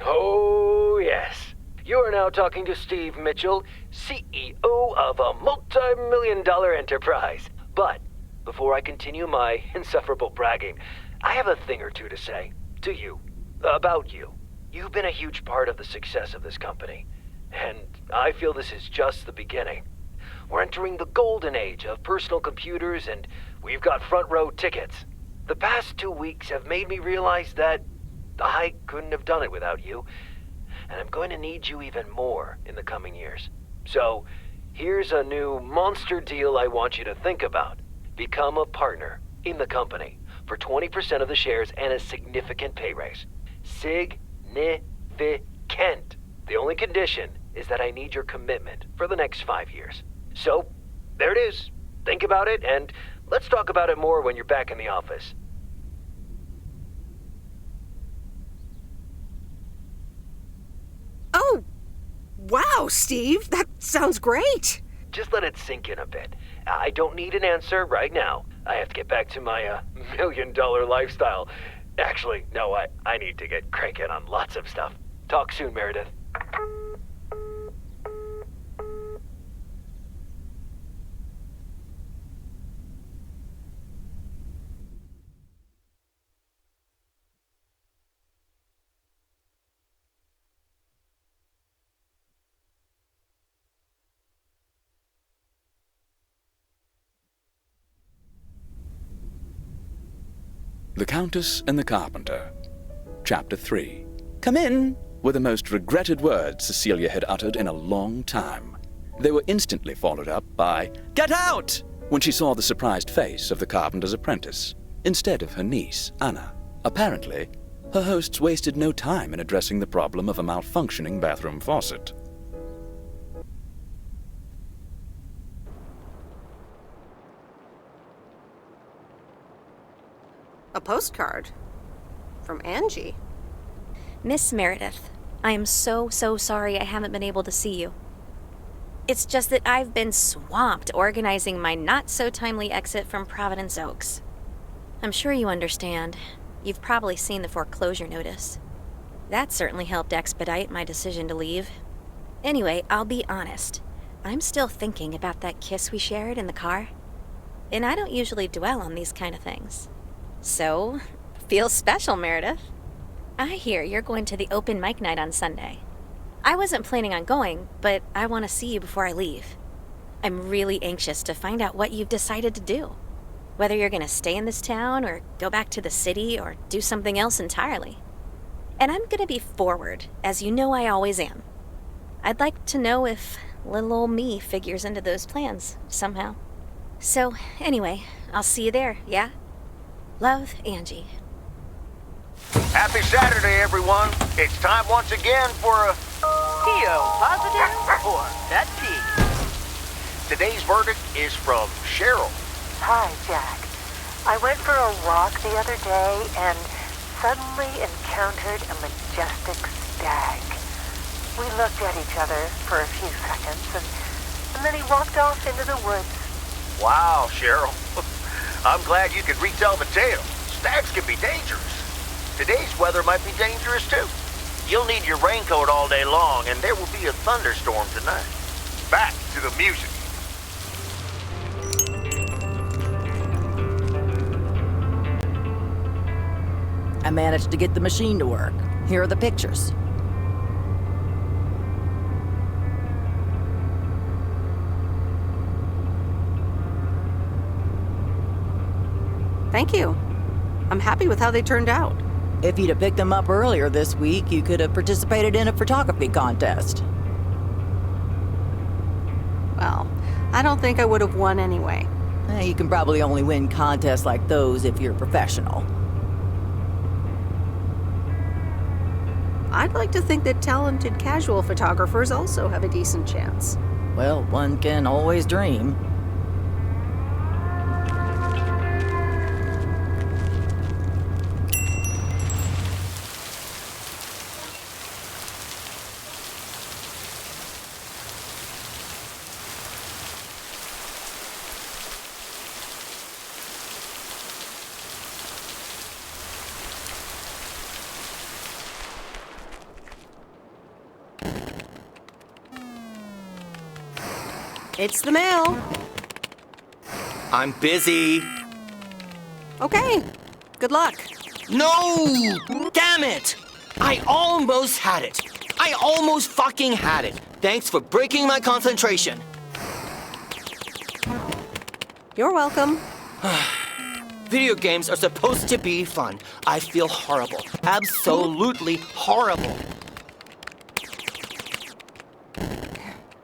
Oh, yes. You are now talking to Steve Mitchell, CEO of a multi-million-dollar enterprise. But before I continue my insufferable bragging, I have a thing or two to say to you, about you. You've been a huge part of the success of this company, and I feel this is just the beginning. We're entering the golden age of personal computers, and we've got front row tickets. The past 2 weeks have made me realize that I couldn't have done it without you, and I'm going to need you even more in the coming years. So, here's a new monster deal I want you to think about. Become a partner in the company for 20% of the shares and a significant pay raise. Significant. Significant. The only condition is that I need your commitment for the next 5 years. So, there it is. Think about it, and let's talk about it more when you're back in the office. Oh, wow, Steve. That sounds great. Just let it sink in a bit. I don't need an answer right now. I have to get back to my $1 million lifestyle. Actually, no, I need to get cranking on lots of stuff. Talk soon, Meredith. The Countess and the Carpenter. Chapter 3. Come in, were the most regretted words Cecilia had uttered in a long time. They were instantly followed up by, "Get out!" when she saw the surprised face of the carpenter's apprentice, instead of her niece, Anna. Apparently, her hosts wasted no time in addressing the problem of a malfunctioning bathroom faucet. A postcard? From Angie? Miss Meredith, I am so sorry I haven't been able to see you. It's just that I've been swamped organizing my not-so-timely exit from Providence Oaks. I'm sure you understand. You've probably seen the foreclosure notice. That certainly helped expedite my decision to leave. Anyway, I'll be honest. I'm still thinking about that kiss we shared in the car. And I don't usually dwell on these kind of things. So, feels special, Meredith. I hear you're going to the open mic night on Sunday. I wasn't planning on going, but I want to see you before I leave. I'm really anxious to find out what you've decided to do. Whether you're going to stay in this town, or go back to the city, or do something else entirely. And I'm going to be forward, as you know I always am. I'd like to know if little old me figures into those plans, somehow. So, anyway, I'll see you there, yeah? Love, Angie. Happy Saturday, everyone. It's time once again for a... Theo, positive or that pig? Today's verdict is from Cheryl. Hi, Jack. I went for a walk the other day and suddenly encountered a majestic stag. We looked at each other for a few seconds, and then he walked off into the woods. Wow, Cheryl. I'm glad you could retell the tale. Stags can be dangerous. Today's weather might be dangerous, too. You'll need your raincoat all day long, and there will be a thunderstorm tonight. Back to the music. I managed to get the machine to work. Here are the pictures. Thank you. I'm happy with how they turned out. If you'd have picked them up earlier this week, you could have participated in a photography contest. Well, I don't think I would have won anyway. You can probably only win contests like those if you're professional. I'd like to think that talented casual photographers also have a decent chance. Well, one can always dream. It's the mail. I'm busy. Okay. Good luck. No! Damn it! I almost had it. I almost fucking had it. Thanks for breaking my concentration. You're welcome. Video games are supposed to be fun. I feel horrible. Absolutely horrible.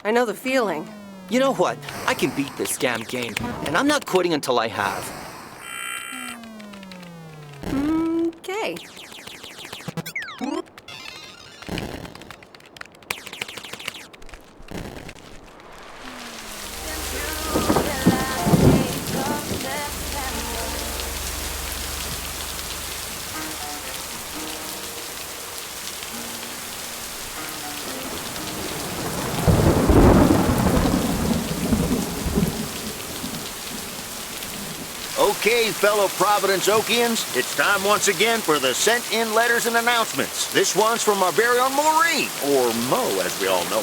I know the feeling. You know what? I can beat this damn game, and I'm not quitting until I have. Okay. Okay, fellow Providence Okians, it's time once again for the sent-in letters and announcements. This one's from our very own Maureen, or Mo, as we all know.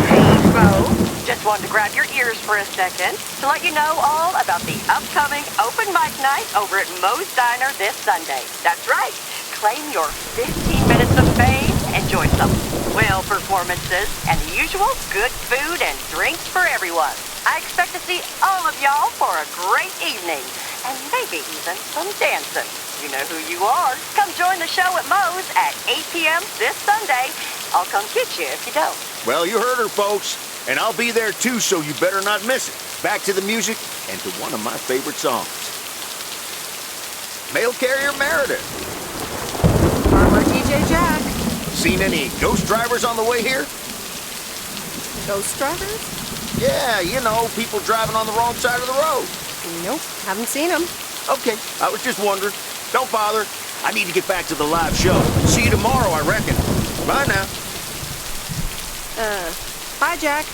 Hey, Mo. Just wanted to grab your ears for a second to let you know all about the upcoming open mic night over at Mo's Diner this Sunday. That's right. Claim your 15 minutes of fame, enjoy some whale performances, and the usual good food and drinks for everyone. I expect to see all of y'all for a great evening, and maybe even some dancing. You know who you are. Come join the show at Mo's at 8 p.m. this Sunday. I'll come get you if you don't. Well, you heard her, folks. And I'll be there too, so you better not miss it. Back to the music and to one of my favorite songs. Mail Carrier Meredith. Farmer DJ Jack. Seen any ghost drivers on the way here? Ghost drivers? Yeah, you know, people driving on the wrong side of the road. Nope, haven't seen them. Okay, I was just wondering. Don't bother. I need to get back to the live show. See you tomorrow, I reckon. Bye now. Bye, Jack.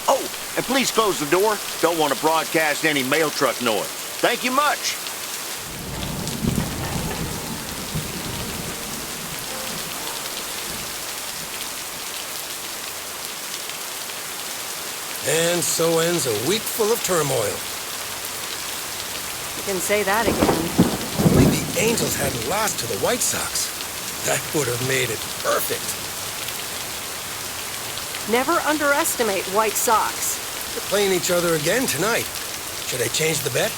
Oh, and please close the door. Don't want to broadcast any mail truck noise. Thank you much. And so ends a week full of turmoil. You can say that again. Only the Angels hadn't lost to the White Sox. That would have made it perfect. Never underestimate White Sox. They're playing each other again tonight. Should I change the bet?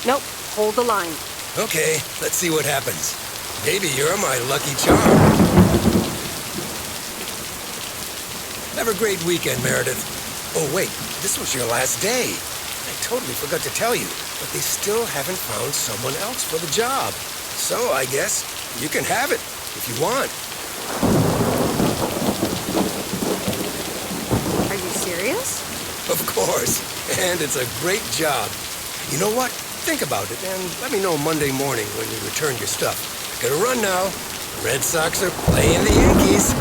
Nope, hold the line. Okay, let's see what happens. Maybe you're my lucky charm. Have a great weekend, Meredith. Oh, wait, this was your last day. I totally forgot to tell you, but they still haven't found someone else for the job. So I guess you can have it if you want. Are you serious? Of course, and it's a great job. You know what? Think about it and let me know Monday morning when you return your stuff. I gotta run now. The Red Sox are playing the Yankees.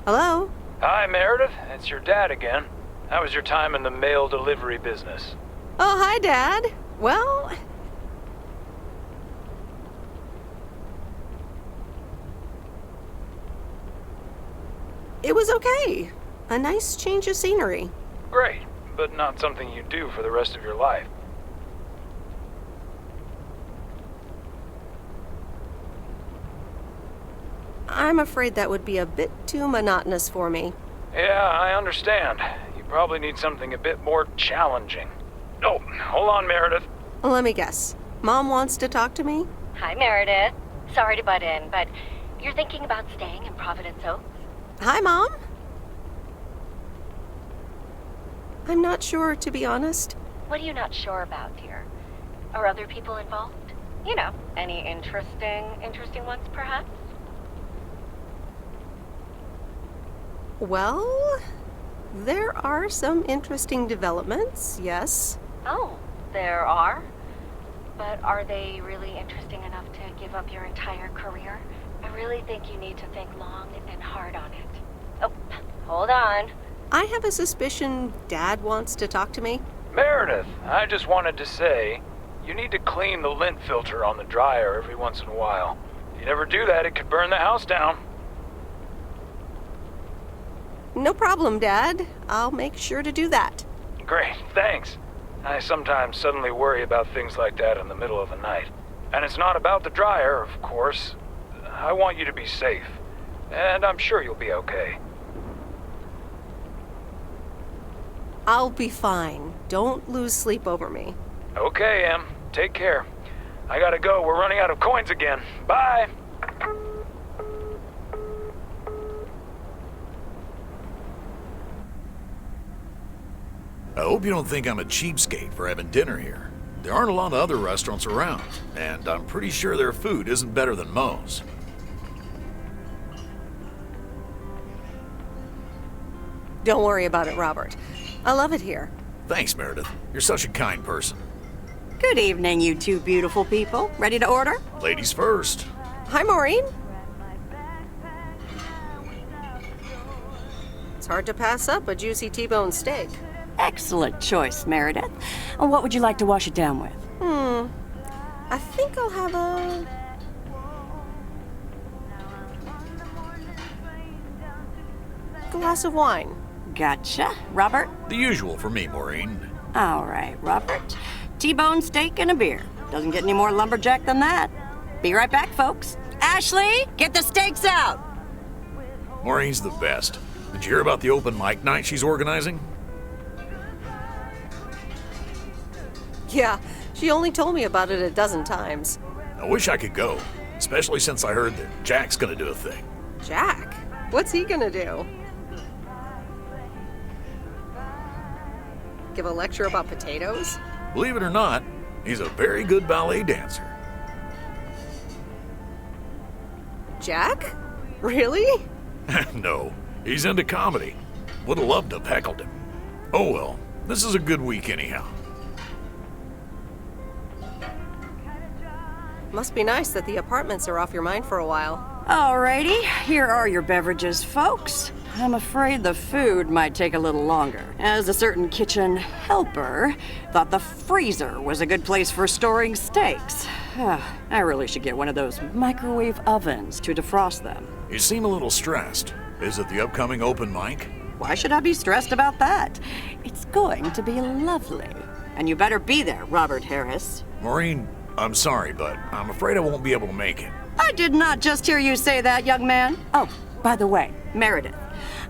Hello? Hi, Meredith. It's your dad again. How was your time in the mail delivery business? Oh, hi, Dad. Well... it was okay. A nice change of scenery. Great, but not something you do for the rest of your life. I'm afraid that would be a bit too monotonous for me. Yeah, I understand. You probably need something a bit more challenging. Oh, hold on, Meredith. Let me guess. Mom wants to talk to me? Hi, Meredith. Sorry to butt in, but you're thinking about staying in Providence Oaks? Hi, Mom. I'm not sure, to be honest. What are you not sure about, dear? Are other people involved? You know, any interesting ones, perhaps? Well, there are some interesting developments, yes. Oh, there are? But are they really interesting enough to give up your entire career? I really think you need to think long and hard on it. Oh, hold on. I have a suspicion Dad wants to talk to me. Meredith, I just wanted to say, you need to clean the lint filter on the dryer every once in a while. If you never do that, it could burn the house down. No problem, Dad. I'll make sure to do that. Great, thanks. I sometimes suddenly worry about things like that in the middle of the night. And it's not about the dryer, of course. I want you to be safe. And I'm sure you'll be okay. I'll be fine. Don't lose sleep over me. Okay, Em. Take care. I gotta go. We're running out of coins again. Bye! I hope you don't think I'm a cheapskate for having dinner here. There aren't a lot of other restaurants around, and I'm pretty sure their food isn't better than Mo's. Don't worry about it, Robert. I love it here. Thanks, Meredith. You're such a kind person. Good evening, you two beautiful people. Ready to order? Ladies first. Hi, Maureen. It's hard to pass up a juicy T-bone steak. Excellent choice, Meredith. And what would you like to wash it down with? I think I'll have a... glass of wine. Gotcha. Robert? The usual for me, Maureen. All right, Robert. T-bone steak and a beer. Doesn't get any more lumberjack than that. Be right back, folks. Ashley, get the steaks out! Maureen's the best. Did you hear about the open mic night she's organizing? Yeah, she only told me about it a dozen times. I wish I could go, especially since I heard that Jack's gonna do a thing. Jack? What's he gonna do? Give a lecture about potatoes? Believe it or not, he's a very good ballet dancer. Jack? Really? No, he's into comedy. Would have loved to have heckled him. Oh well, this is a good week anyhow. Must be nice that the apartments are off your mind for a while. Alrighty, here are your beverages, folks. I'm afraid the food might take a little longer, as a certain kitchen helper thought the freezer was a good place for storing steaks. I really should get one of those microwave ovens to defrost them. You seem a little stressed. Is it the upcoming open mic? Why should I be stressed about that? It's going to be lovely. And you better be there, Robert Harris. Maureen, I'm sorry, but I'm afraid I won't be able to make it. I did not just hear you say that, young man. Oh, by the way, Meredith,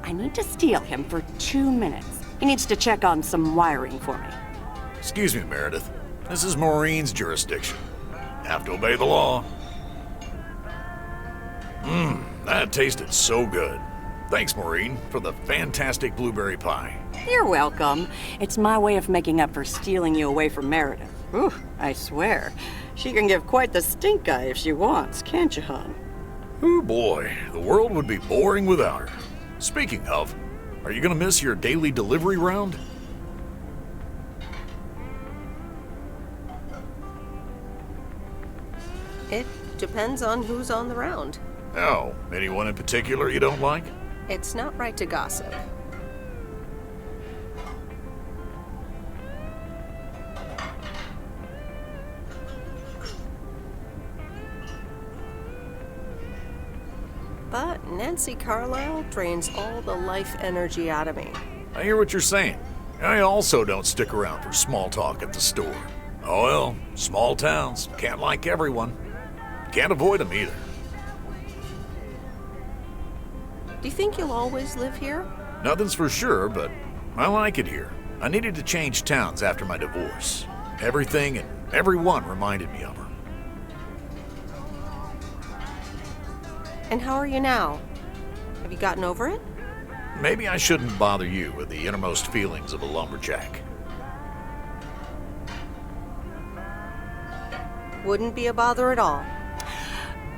I need to steal him for 2 minutes. He needs to check on some wiring for me. Excuse me, Meredith. This is Maureen's jurisdiction. Have to obey the law. That tasted so good. Thanks, Maureen, for the fantastic blueberry pie. You're welcome. It's my way of making up for stealing you away from Meredith. Ooh, I swear. She can give quite the stink eye if she wants, can't you, hon? Oh boy, the world would be boring without her. Speaking of, are you gonna miss your daily delivery round? It depends on who's on the round. Oh, anyone in particular you don't like? It's not right to gossip. But Nancy Carlisle drains all the life energy out of me. I hear what you're saying. I also don't stick around for small talk at the store. Oh well, small towns, can't like everyone. Can't avoid them either. Do you think you'll always live here? Nothing's for sure, but I like it here. I needed to change towns after my divorce. Everything and everyone reminded me of her. And how are you now? Have you gotten over it? Maybe I shouldn't bother you with the innermost feelings of a lumberjack. Wouldn't be a bother at all.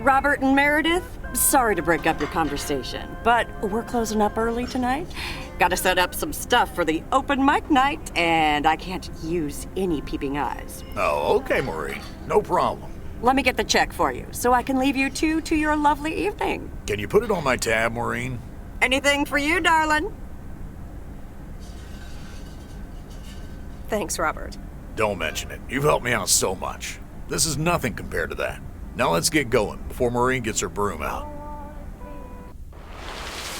Robert and Meredith, sorry to break up your conversation, but we're closing up early tonight. Gotta set up some stuff for the open mic night, and I can't use any peeping eyes. Oh, okay, Maureen. No problem. Let me get the check for you, so I can leave you two to your lovely evening. Can you put it on my tab, Maureen? Anything for you, darling? Thanks, Robert. Don't mention it. You've helped me out so much. This is nothing compared to that. Now let's get going before Maureen gets her broom out.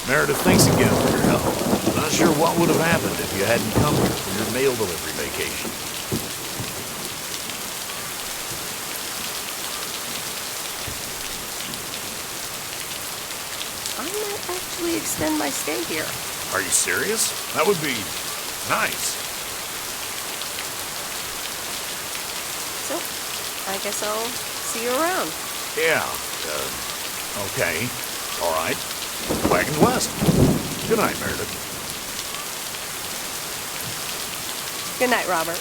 Meredith, thanks again for your help. Not sure what would have happened if you hadn't come here for your mail delivery vacation. I might actually extend my stay here. Are you serious? That would be nice. So, I guess I'll see you around. Yeah, okay. All right. Wagons west. Good night, Meredith. Good night, Robert.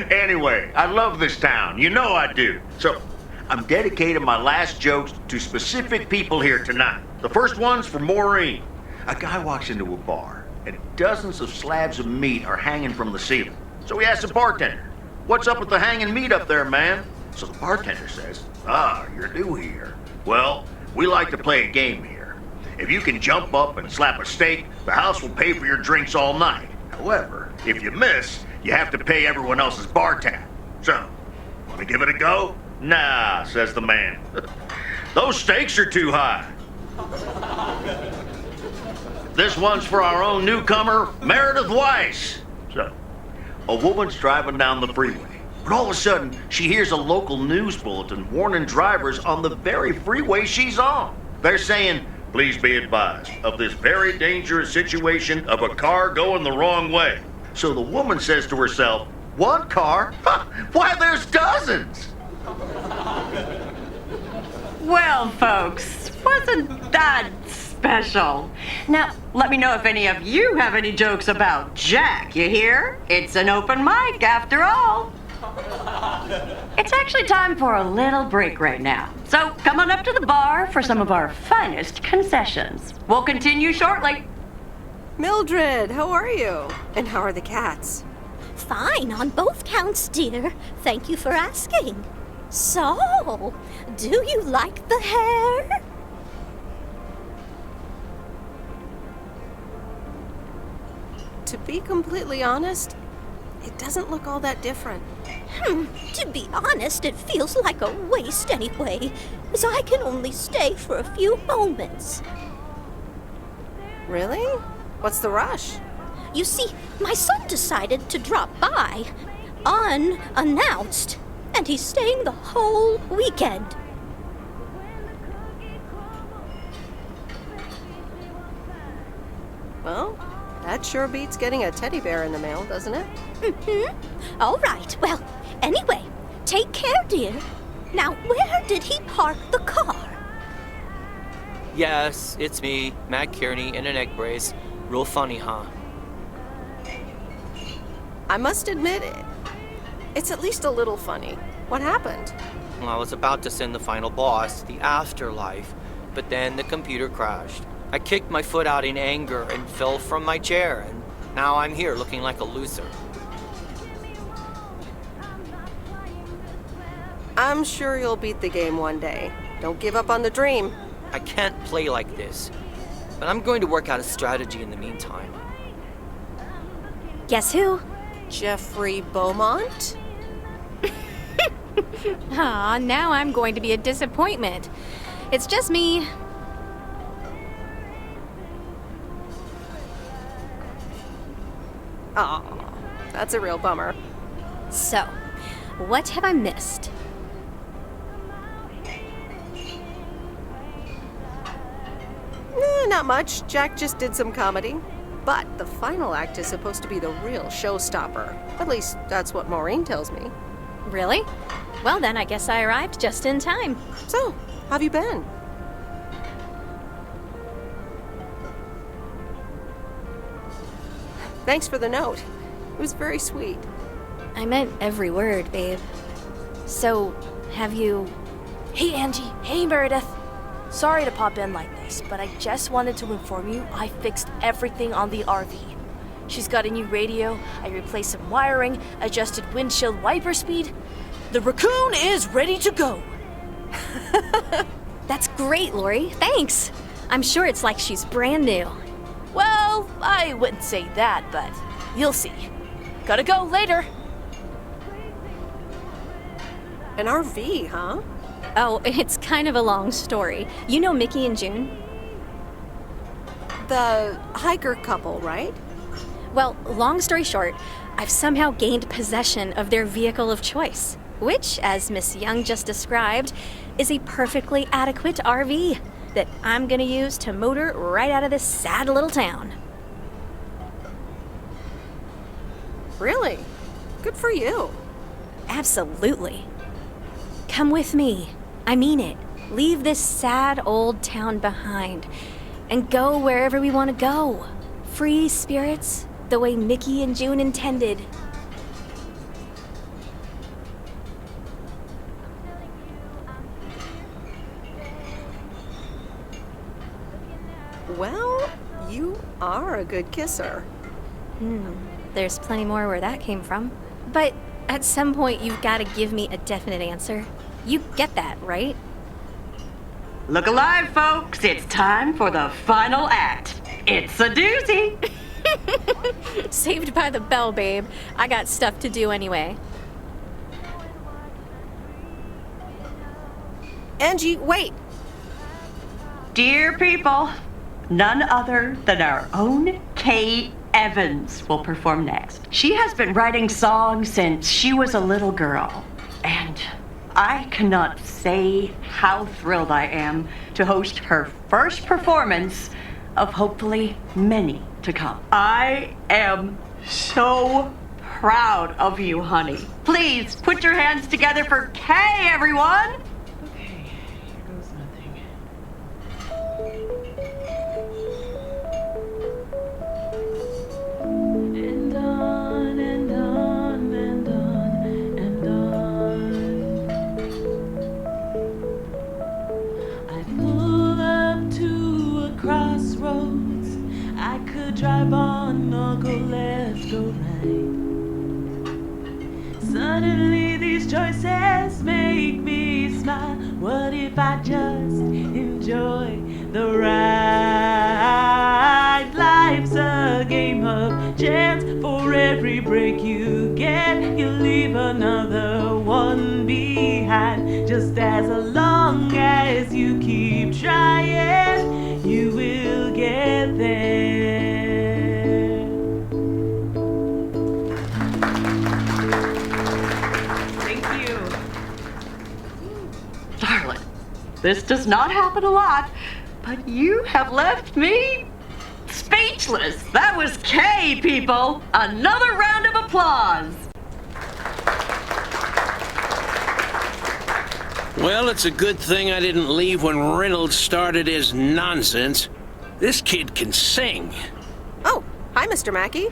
Anyway, I love this town. You know I do. So, I'm dedicating my last jokes to specific people here tonight. The first one's for Maureen. A guy walks into a bar, and dozens of slabs of meat are hanging from the ceiling. So he asks the bartender, "What's up with the hanging meat up there, man?" So the bartender says, "Ah, you're new here. Well, we like to play a game here. If you can jump up and slap a steak, the house will pay for your drinks all night. However, if you miss, you have to pay everyone else's bar tab. So, want to give it a go?" "Nah," says the man. "Those stakes are too high." This one's for our own newcomer, Meredith Weiss. So, a woman's driving down the freeway, but all of a sudden, she hears a local news bulletin warning drivers on the very freeway she's on. They're saying, "Please be advised of this very dangerous situation of a car going the wrong way." So the woman says to herself, "One car? Huh, why, there's dozens!" Well, folks, wasn't that special? Now, let me know if any of you have any jokes about Jack, you hear? It's an open mic after all. It's actually time for a little break right now. So come on up to the bar for some of our finest concessions. We'll continue shortly. Mildred, how are you? And how are the cats? Fine on both counts, dear. Thank you for asking. So, do you like the hair? To be completely honest, it doesn't look all that different. To be honest, it feels like a waste anyway, as I can only stay for a few moments. Really? What's the rush? You see, my son decided to drop by, unannounced, and he's staying the whole weekend. Well, that sure beats getting a teddy bear in the mail, doesn't it? All right, well, anyway, take care, dear. Now, where did he park the car? Yes, it's me, Matt Kearney, in an egg brace. Real funny, huh? I must admit, it's at least a little funny. What happened? Well, I was about to send the final boss to the afterlife, but then the computer crashed. I kicked my foot out in anger and fell from my chair, and now I'm here looking like a loser. I'm sure you'll beat the game one day. Don't give up on the dream. I can't play like this, but I'm going to work out a strategy in the meantime. Guess who? Jeffrey Beaumont? Aw, now I'm going to be a disappointment. It's just me. Aw, that's a real bummer. So, what have I missed? Not much. Jack just did some comedy. But the final act is supposed to be the real showstopper. At least, that's what Maureen tells me. Really? Well, then I guess I arrived just in time. So, how've you been? Thanks for the note. It was very sweet. I meant every word, babe. So, have you... Hey, Angie. Hey, Meredith. Sorry to pop in like this, but I just wanted to inform you I fixed everything on the RV. She's got a new radio, I replaced some wiring, adjusted windshield wiper speed. The raccoon is ready to go. That's great, Lori. Thanks. I'm sure it's like she's brand new. Well, I wouldn't say that, but you'll see. Gotta go later. An RV, huh? Oh, it's kind of a long story. You know Mickey and June? The hiker couple, right? Well, long story short, I've somehow gained possession of their vehicle of choice, which, as Miss Young just described, is a perfectly adequate RV that I'm gonna use to motor right out of this sad little town. Really? Good for you. Absolutely. Come with me. I mean it. Leave this sad old town behind and go wherever we want to go. Free spirits, the way Mickey and June intended. Well, you are a good kisser. There's plenty more where that came from. But at some point, you've got to give me a definite answer. You get that, right? Look alive, folks. It's time for the final act. It's a doozy. Saved by the bell, babe. I got stuff to do anyway. Angie, wait! Dear people, none other than our own Kay Evans will perform next. She has been writing songs since she was a little girl, and I cannot say how thrilled I am to host her first performance of hopefully many to come. I am so proud of you, honey. Please put your hands together for Kay, everyone! And on and on and on and on. I pull up to a crossroads. I could drive on or go left, go right. Suddenly these choices make me smile. What if I just enjoy the ride? Life's a game of chance. For every break you get, you leave another one behind. Just as long as you keep trying, you will get there. Thank you. Darling, this does not happen a lot, but you have left me speechless. That was Kay, people. Another round of applause. Well, it's a good thing I didn't leave when Reynolds started his nonsense. This kid can sing. Oh, hi, Mr. Mackey.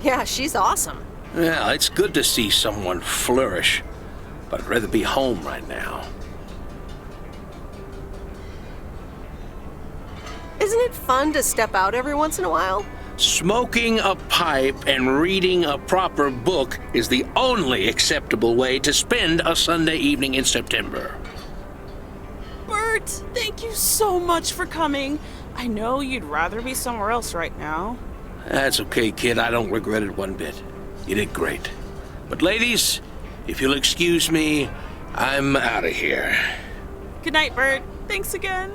Yeah, she's awesome. Well, it's good to see someone flourish, but I'd rather be home right now. Isn't it fun to step out every once in a while? Smoking a pipe and reading a proper book is the only acceptable way to spend a Sunday evening in September. Bert, thank you so much for coming. I know you'd rather be somewhere else right now. That's okay, kid. I don't regret it one bit. You did great. But ladies, if you'll excuse me, I'm out of here. Good night, Bert. Thanks again.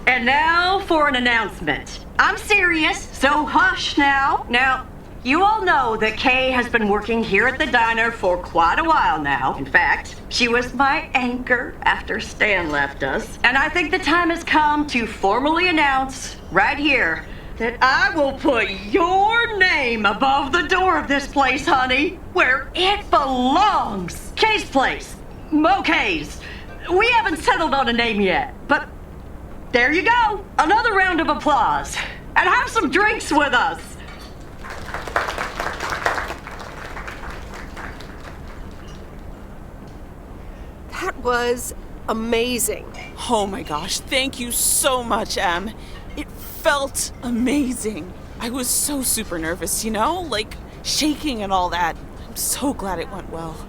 And now for an announcement. I'm serious, so hush now. Now, you all know that Kay has been working here at the diner for quite a while now. In fact, she was my anchor after Stan left us. And I think the time has come to formally announce right here that I will put your name above the door of this place, honey, where it belongs. Kay's Place. Mo Kay's. We haven't settled on a name yet, but there you go. Another round of applause. And have some drinks with us. That was amazing. Oh my gosh, thank you so much, Em. It felt amazing. I was so super nervous, you know? Like, shaking and all that. I'm so glad it went well.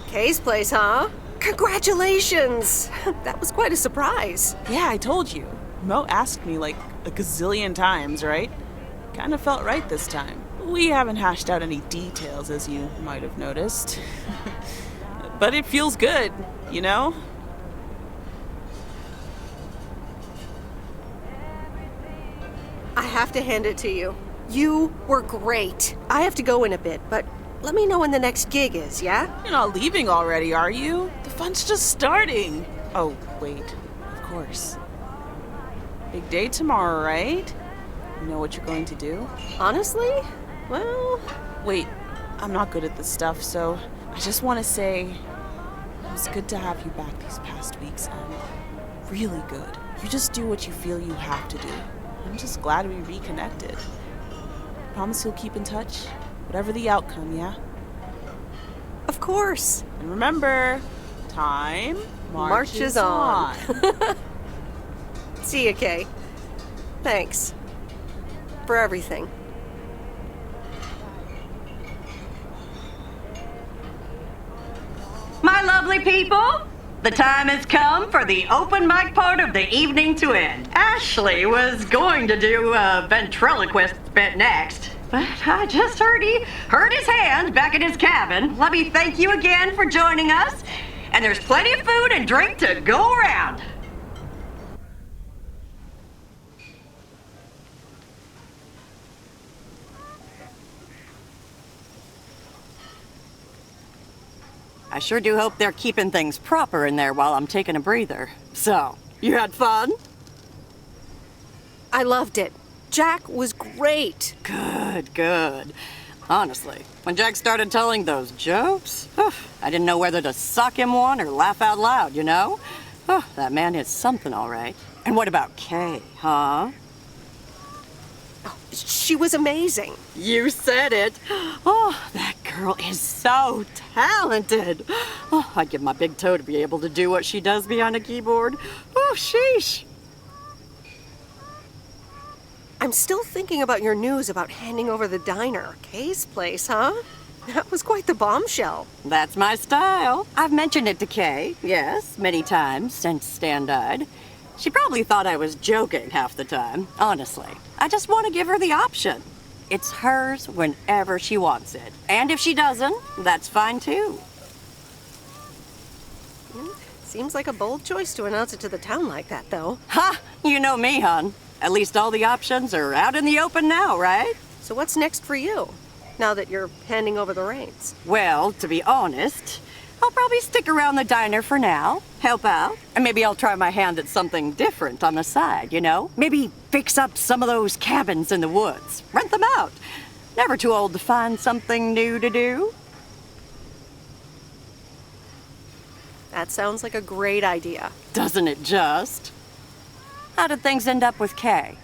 Kay's Place, huh? Congratulations! That was quite a surprise. Yeah, I told you. Mo asked me like a gazillion times, right? Kinda felt right this time. We haven't hashed out any details, as you might have noticed. But it feels good, you know? I have to hand it to you. You were great. I have to go in a bit, but let me know when the next gig is, yeah? You're not leaving already, are you? The fun's just starting. Oh, wait. Of course. Big day tomorrow, right? You know what you're going to do? Honestly? Well... Wait, I'm not good at this stuff, so I just want to say it was good to have you back these past weeks, and really good. You just do what you feel you have to do. I'm just glad we reconnected. Promise you'll keep in touch? Whatever the outcome, yeah? Of course. And remember, Time Marches on. See you, Kay. Thanks. For everything. My lovely people, the time has come for the open mic part of the evening to end. Ashley was going to do a ventriloquist bit next, but I just heard he hurt his hand back in his cabin. Let me thank you again for joining us, and there's plenty of food and drink to go around. I sure do hope they're keeping things proper in there while I'm taking a breather. So, you had fun? I loved it. Jack was great. Good, good. Honestly, when Jack started telling those jokes, I didn't know whether to suck him one or laugh out loud, you know? That man is something, all right. And what about Kay, huh? She was amazing. You said it. Oh, that girl is so talented. Oh, I'd give my big toe to be able to do what she does behind a keyboard. Oh, sheesh. I'm still thinking about your news about handing over the diner. Kay's place, huh? That was quite the bombshell. That's my style. I've mentioned it to Kay, yes, many times since Stan died. She probably thought I was joking half the time, honestly. I just want to give her the option. It's hers whenever she wants it. And if she doesn't, that's fine too. Seems like a bold choice to announce it to the town like that, though. Ha! You know me, hon. At least all the options are out in the open now, right? So what's next for you, now that you're handing over the reins? Well, to be honest, I'll probably stick around the diner for now, help out, and maybe I'll try my hand at something different on the side, you know? Maybe fix up some of those cabins in the woods, rent them out. Never too old to find something new to do. That sounds like a great idea. Doesn't it just? How did things end up with Kay?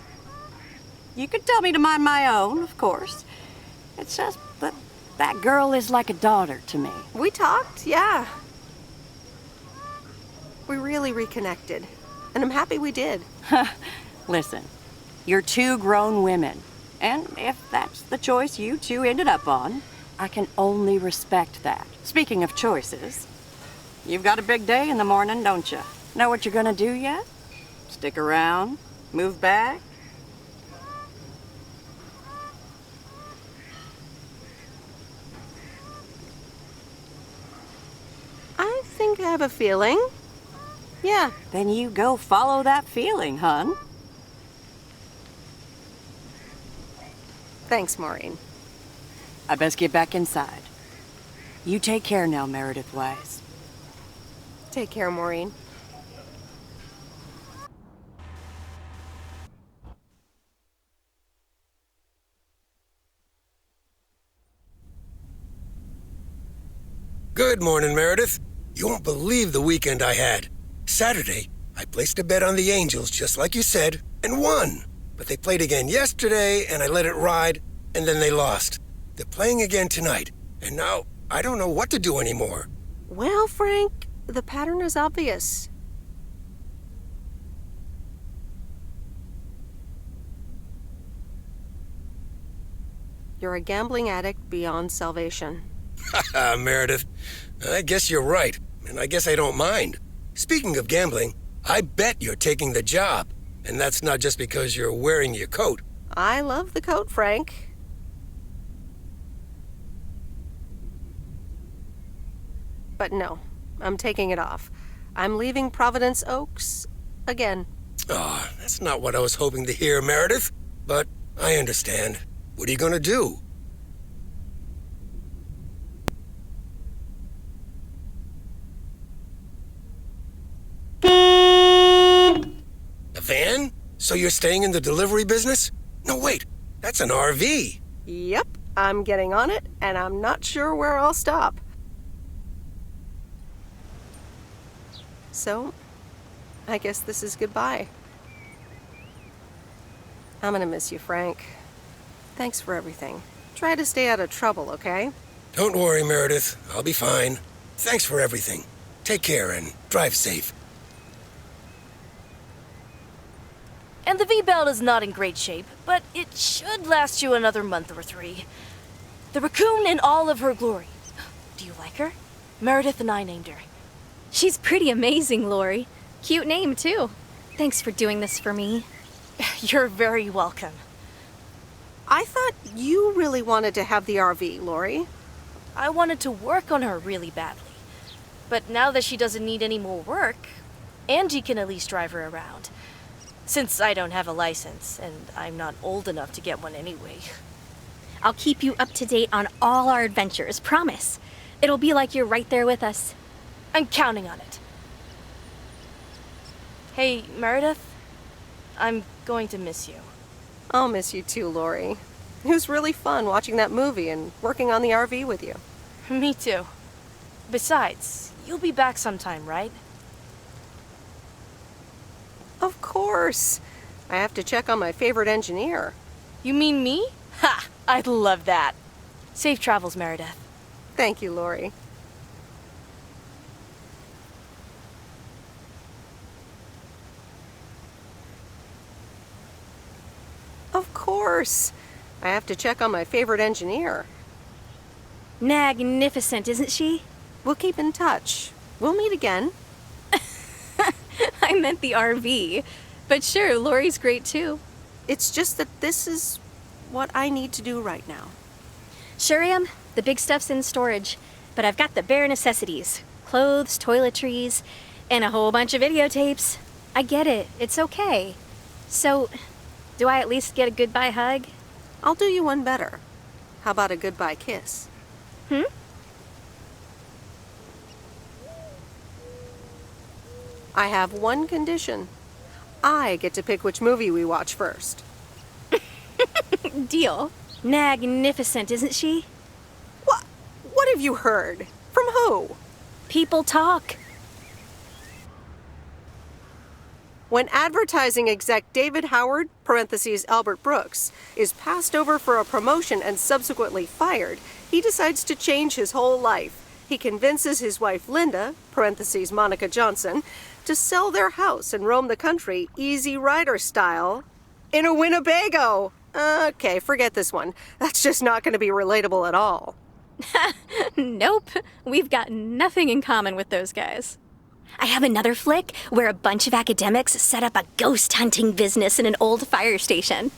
You could tell me to mind my own, of course. It's just that girl is like a daughter to me. We talked, yeah. We really reconnected, and I'm happy we did. Listen, you're two grown women, and if that's the choice you two ended up on, I can only respect that. Speaking of choices, you've got a big day in the morning, don't you? Know what you're gonna do yet? Stick around? Move back? I think I have a feeling. Yeah. Then you go follow that feeling, hon. Thanks, Maureen. I best get back inside. You take care now, Meredith Wise. Take care, Maureen. Good morning, Meredith. You won't believe the weekend I had. Saturday, I placed a bet on the Angels, just like you said, and won. But they played again yesterday, and I let it ride, and then they lost. They're playing again tonight, and now I don't know what to do anymore. Well, Frank, the pattern is obvious. You're a gambling addict beyond salvation. Haha, Meredith. I guess you're right, and I guess I don't mind. Speaking of gambling, I bet you're taking the job, and that's not just because you're wearing your coat. I love the coat, Frank. But no, I'm taking it off. I'm leaving Providence Oaks again. Oh, that's not what I was hoping to hear, Meredith. But I understand. What are you gonna do? A van? So you're staying in the delivery business? No, wait. That's an RV. Yep, I'm getting on it, and I'm not sure where I'll stop. So, I guess this is goodbye. I'm gonna miss you, Frank. Thanks for everything. Try to stay out of trouble, okay? Don't worry, Meredith. I'll be fine. Thanks for everything. Take care and drive safe. And the V-Belt is not in great shape, but it should last you another month or 3. The raccoon in all of her glory. Do you like her? Meredith and I named her. She's pretty amazing, Lori. Cute name, too. Thanks for doing this for me. You're very welcome. I thought you really wanted to have the RV, Lori. I wanted to work on her really badly. But now that she doesn't need any more work, Angie can at least drive her around. Since I don't have a license, and I'm not old enough to get one anyway. I'll keep you up to date on all our adventures, promise. It'll be like you're right there with us. I'm counting on it. Hey, Meredith, I'm going to miss you. I'll miss you too, Lori. It was really fun watching that movie and working on the RV with you. Me too. Besides, you'll be back sometime, right? Of course. I have to check on my favorite engineer. You mean me? Ha! I'd love that. Safe travels, Meredith. Thank you, Lori. Of course. I have to check on my favorite engineer. Magnificent, isn't she? We'll keep in touch. We'll meet again. I meant the RV. But sure, Lori's great too. It's just that this is what I need to do right now. Sure am. The big stuff's in storage. But I've got the bare necessities. Clothes, toiletries, and a whole bunch of videotapes. I get it. It's okay. So, do I at least get a goodbye hug? I'll do you one better. How about a goodbye kiss? I have one condition. I get to pick which movie we watch first. Deal. Magnificent, isn't she? What have you heard? From who? People talk. When advertising exec David Howard, parentheses Albert Brooks, is passed over for a promotion and subsequently fired, he decides to change his whole life. He convinces his wife Linda, parentheses Monica Johnson, to sell their house and roam the country Easy Rider style in a Winnebago. Okay, forget this one. That's just not going to be relatable at all. Nope. We've got nothing in common with those guys. I have another flick where a bunch of academics set up a ghost hunting business in an old fire station.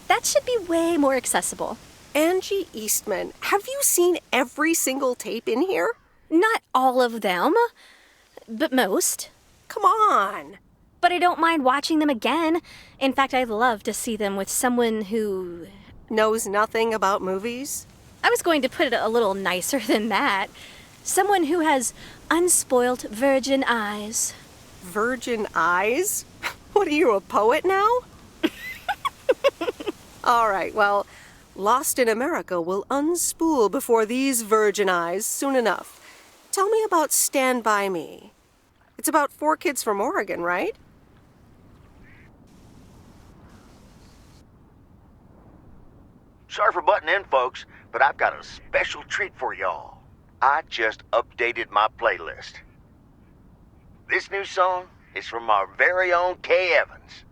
That should be way more accessible. Angie Eastman, have you seen every single tape in here? Not all of them, but most. Come on. But I don't mind watching them again. In fact, I'd love to see them with someone who knows nothing about movies. I was going to put it a little nicer than that. Someone who has unspoilt virgin eyes. Virgin eyes? What are you, a poet now? All right, well, Lost in America will unspool before these virgin eyes soon enough. Tell me about Stand By Me. It's about 4 kids from Oregon, right? Sorry for butting in, folks, but I've got a special treat for y'all. I just updated my playlist. This new song is from our very own Kay Evans.